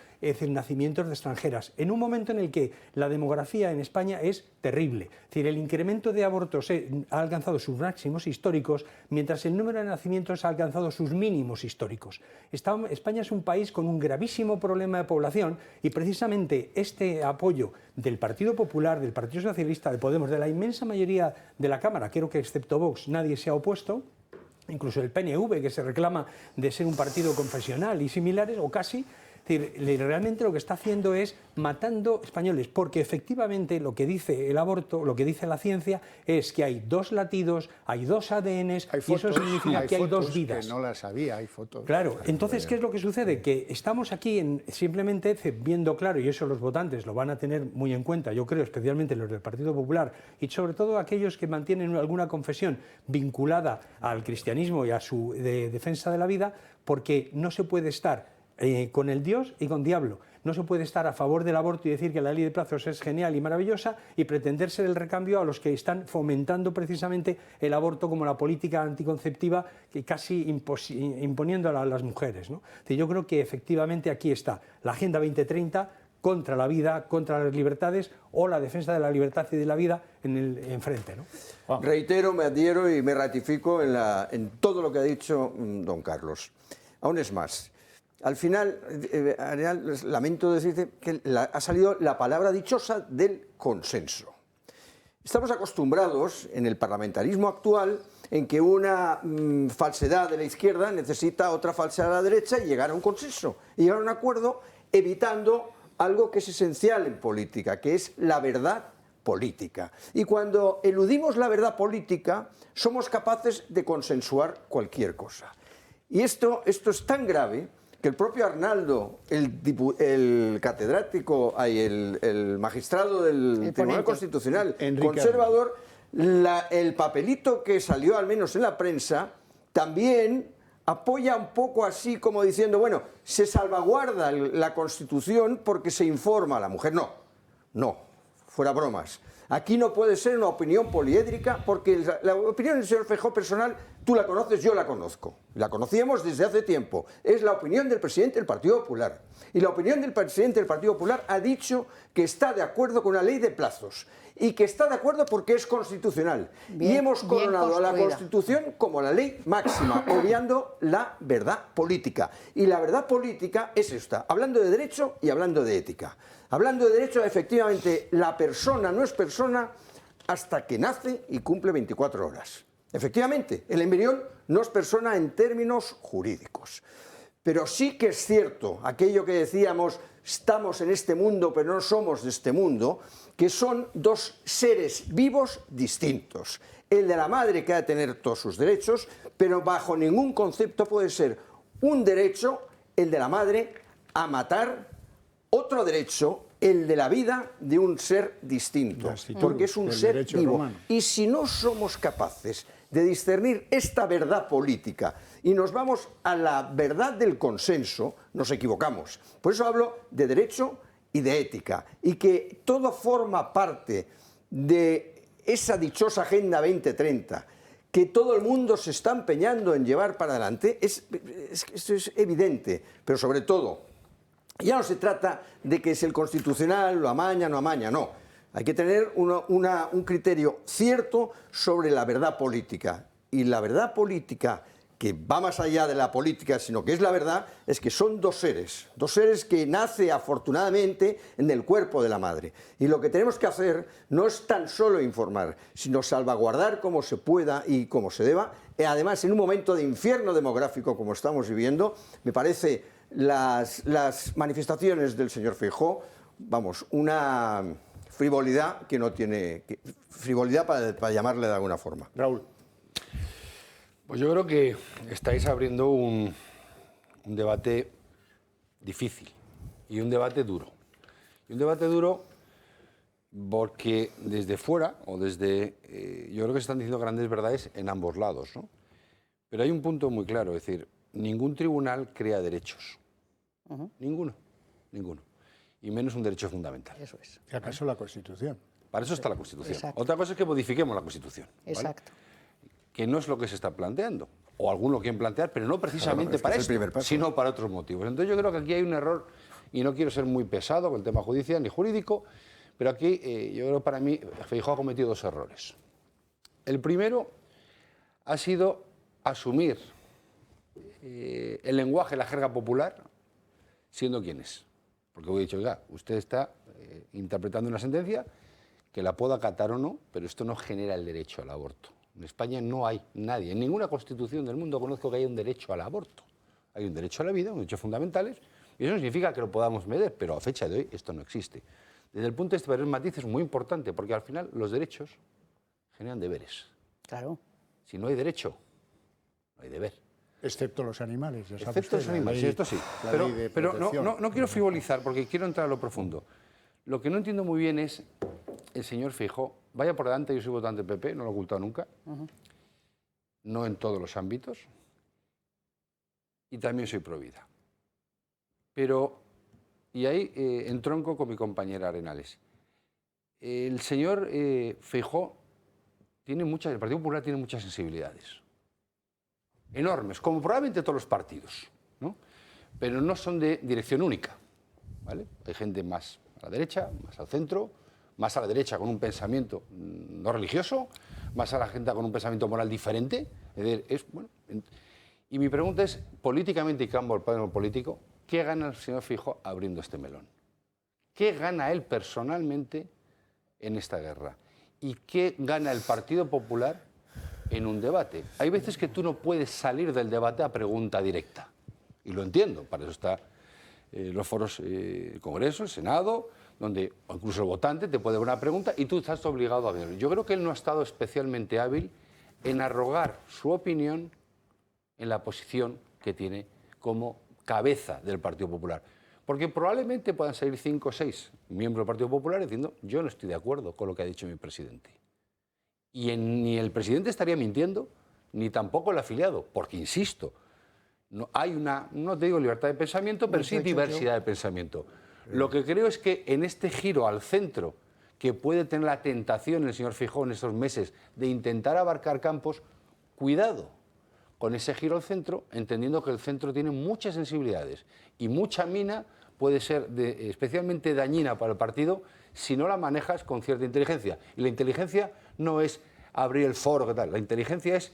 nacimientos de extranjeras, en un momento en el que la demografía en España es terrible. Es decir, el incremento de abortos ha alcanzado sus máximos históricos, mientras el número de nacimientos ha alcanzado sus mínimos históricos. España es un país con un gravísimo problema de población y precisamente este apoyo del Partido Popular, del Partido Socialista, de Podemos, de la inmensa mayoría de la Cámara, creo que excepto Vox nadie se ha opuesto, incluso el PNV, que se reclama de ser un partido confesional y similares, o casi. Es decir, realmente lo que está haciendo es matando españoles, porque efectivamente lo que dice el aborto, lo que dice la ciencia, es que hay dos latidos, hay dos ADNs, y eso significa que hay dos vidas. Que no las había, hay fotos. Claro, entonces, ¿qué es lo que sucede? Que estamos aquí simplemente viendo claro, y eso los votantes lo van a tener muy en cuenta, yo creo, especialmente los del Partido Popular, y sobre todo aquellos que mantienen alguna confesión vinculada al cristianismo y a su defensa de la vida, porque no se puede estar con el Dios y con diablo. No se puede estar a favor del aborto y decir que la ley de plazos es genial y maravillosa y pretender ser el recambio a los que están fomentando precisamente el aborto como la política anticonceptiva que casi imponiendo a las mujeres, ¿no? Yo creo que efectivamente aquí está la Agenda 2030 contra la vida, contra las libertades o la defensa de la libertad y de la vida enfrente, ¿no? Reitero, me adhiero y me ratifico en todo lo que ha dicho don Carlos. Aún es más. Al final, lamento decirte que ha salido la palabra dichosa del consenso. Estamos acostumbrados en el parlamentarismo actual en que una falsedad de la izquierda necesita otra falsedad de la derecha y llegar a un consenso, y llegar a un acuerdo evitando algo que es esencial en política, que es la verdad política. Y cuando eludimos la verdad política, somos capaces de consensuar cualquier cosa. Y esto es tan grave que el propio Arnaldo, el catedrático, el magistrado del Tribunal Constitucional, conservador, el papelito que salió al menos en la prensa, también apoya un poco así como diciendo, bueno, se salvaguarda la Constitución porque se informa a la mujer. No, fuera bromas. Aquí no puede ser una opinión poliédrica porque la opinión del señor Feijóo personal, tú la conoces, yo la conozco. La conocíamos desde hace tiempo. Es la opinión del presidente del Partido Popular. Y la opinión del presidente del Partido Popular ha dicho que está de acuerdo con la ley de plazos y que está de acuerdo porque es constitucional. Y hemos coronado a la Constitución como la ley máxima, obviando la verdad política. Y la verdad política es esta, hablando de derecho y hablando de ética. Hablando de derecho, efectivamente, la persona no es persona hasta que nace y cumple 24 horas. Efectivamente, el embrión no es persona en términos jurídicos. Pero sí que es cierto aquello que decíamos, estamos en este mundo pero no somos de este mundo, que son dos seres vivos distintos. El de la madre que ha de tener todos sus derechos, pero bajo ningún concepto puede ser un derecho el de la madre a matar, otro derecho el de la vida de un ser distinto, porque es un ser vivo. Romano. Y si no somos capaces de discernir esta verdad política y nos vamos a la verdad del consenso, nos equivocamos. Por eso hablo de derecho y de ética, y que todo forma parte de esa dichosa Agenda 2030, que todo el mundo se está empeñando en llevar para adelante, esto es evidente, pero sobre todo, ya no se trata de que si el Constitucional lo amaña, no amaña, no. Hay que tener un criterio cierto sobre la verdad política. Y la verdad política, que va más allá de la política, sino que es la verdad, es que son dos seres que nacen afortunadamente en el cuerpo de la madre. Y lo que tenemos que hacer no es tan solo informar, sino salvaguardar como se pueda y como se deba. Además, en un momento de infierno demográfico como estamos viviendo, me parece las manifestaciones del señor Feijóo, vamos, una frivolidad que no tiene... frivolidad para llamarle de alguna forma. Raúl. Pues yo creo que estáis abriendo un debate difícil y un debate duro. Y un debate duro porque desde fuera, o desde... yo creo que se están diciendo grandes verdades en ambos lados, ¿no? Pero hay un punto muy claro, es decir, ningún tribunal crea derechos. Ninguno. Y menos un derecho fundamental. Eso es. ¿Y acaso la Constitución? Para eso está la Constitución. Exacto. Otra cosa es que modifiquemos la Constitución. ¿Vale? Exacto. Que no es lo que se está planteando, o algunos lo quieren plantear, pero no precisamente para eso, sino para otros motivos. Entonces yo creo que aquí hay un error, y no quiero ser muy pesado con el tema judicial ni jurídico, pero aquí yo creo que para mí Feijóo ha cometido dos errores. El primero ha sido asumir el lenguaje, la jerga popular, siendo quien es. Porque he dicho, oiga, usted está interpretando una sentencia que la pueda acatar o no, pero esto no genera el derecho al aborto. En España no hay nadie, en ninguna constitución del mundo conozco que haya un derecho al aborto. Hay un derecho a la vida, unos derechos fundamentales, y eso no significa que lo podamos medir, pero a fecha de hoy esto no existe. Desde el punto de vista de los matices es muy importante, porque al final los derechos generan deberes. Claro. Si no hay derecho, no hay deber. Excepto los animales, ya sabe Excepto usted, los animales, sí, esto sí. Pero no quiero frivolizar, porque quiero entrar a lo profundo. Lo que no entiendo muy bien es el señor Feijóo. Vaya por delante, yo soy votante del PP, no lo he ocultado nunca. No en todos los ámbitos. Y también soy pro vida. Pero, y ahí entronco con mi compañera Arenales. El señor Feijóo tiene muchas, el Partido Popular tiene muchas sensibilidades. Enormes, como probablemente todos los partidos, ¿no? Pero no son de dirección única, ¿vale? Hay gente más a la derecha, más al centro, más a la derecha con un pensamiento no religioso, más a la gente con un pensamiento moral diferente. Es decir, y mi pregunta es, políticamente, y cambio el plano político, ¿qué gana el señor Feijóo abriendo este melón? ¿Qué gana él personalmente en esta guerra? ¿Y qué gana el Partido Popular en un debate? Hay veces que tú no puedes salir del debate a pregunta directa. Y lo entiendo, para eso está los foros, el Congreso, el Senado, donde incluso el votante te puede dar una pregunta y tú estás obligado a verlo. Yo creo que él no ha estado especialmente hábil en arrogar su opinión en la posición que tiene como cabeza del Partido Popular. Porque probablemente puedan salir 5 o 6 miembros del Partido Popular diciendo yo no estoy de acuerdo con lo que ha dicho mi presidente. Y ni el presidente estaría mintiendo, ni tampoco el afiliado, porque, insisto, no hay no te digo libertad de pensamiento, pero sí diversidad de pensamiento. Lo que creo es que en este giro al centro, que puede tener la tentación el señor Feijóo en estos meses de intentar abarcar campos, cuidado con ese giro al centro, entendiendo que el centro tiene muchas sensibilidades y mucha mina puede ser especialmente dañina para el partido si no la manejas con cierta inteligencia. Y la inteligencia no es abrir el foro, ¿qué tal? La inteligencia es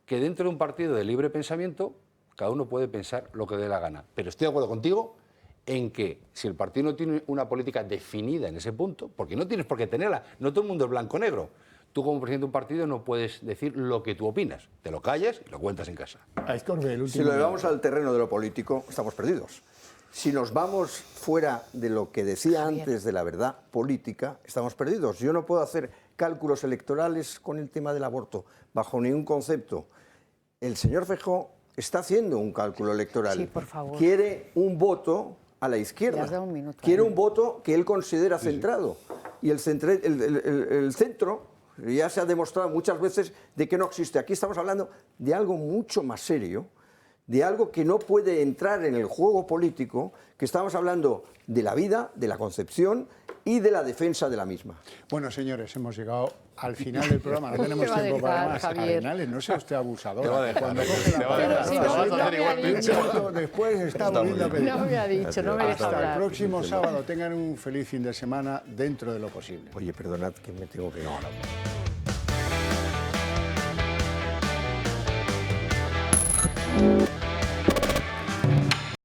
que dentro de un partido de libre pensamiento cada uno puede pensar lo que dé la gana. Pero estoy de acuerdo contigo en que si el partido no tiene una política definida en ese punto, porque no tienes por qué tenerla, no todo el mundo es blanco-negro. Tú como presidente de un partido no puedes decir lo que tú opinas. Te lo callas y lo cuentas en casa. Si lo llevamos al terreno de lo político, estamos perdidos. Si nos vamos fuera de lo que decía antes de la verdad política, estamos perdidos. Yo no puedo hacer cálculos electorales con el tema del aborto, bajo ningún concepto. El señor Feijóo está haciendo un cálculo electoral. Sí, por favor. Quiere un voto a la izquierda. Le has dado un minuto, Quiere un voto que él considera centrado. Y el centro ya se ha demostrado muchas veces de que no existe. Aquí estamos hablando de algo mucho más serio, de algo que no puede entrar en el juego político, que estamos hablando de la vida, de la concepción y de la defensa de la misma. Bueno, señores, hemos llegado al final del programa. No tenemos tiempo para más. Arenales, no sea usted abusador. Cuando coge la pelota, después está volviendo a pedir. No me ha dicho, no me deja hablar. Hasta el próximo sábado. Tengan un feliz fin de semana dentro de lo posible. Oye, perdonad que me tengo que ir. No.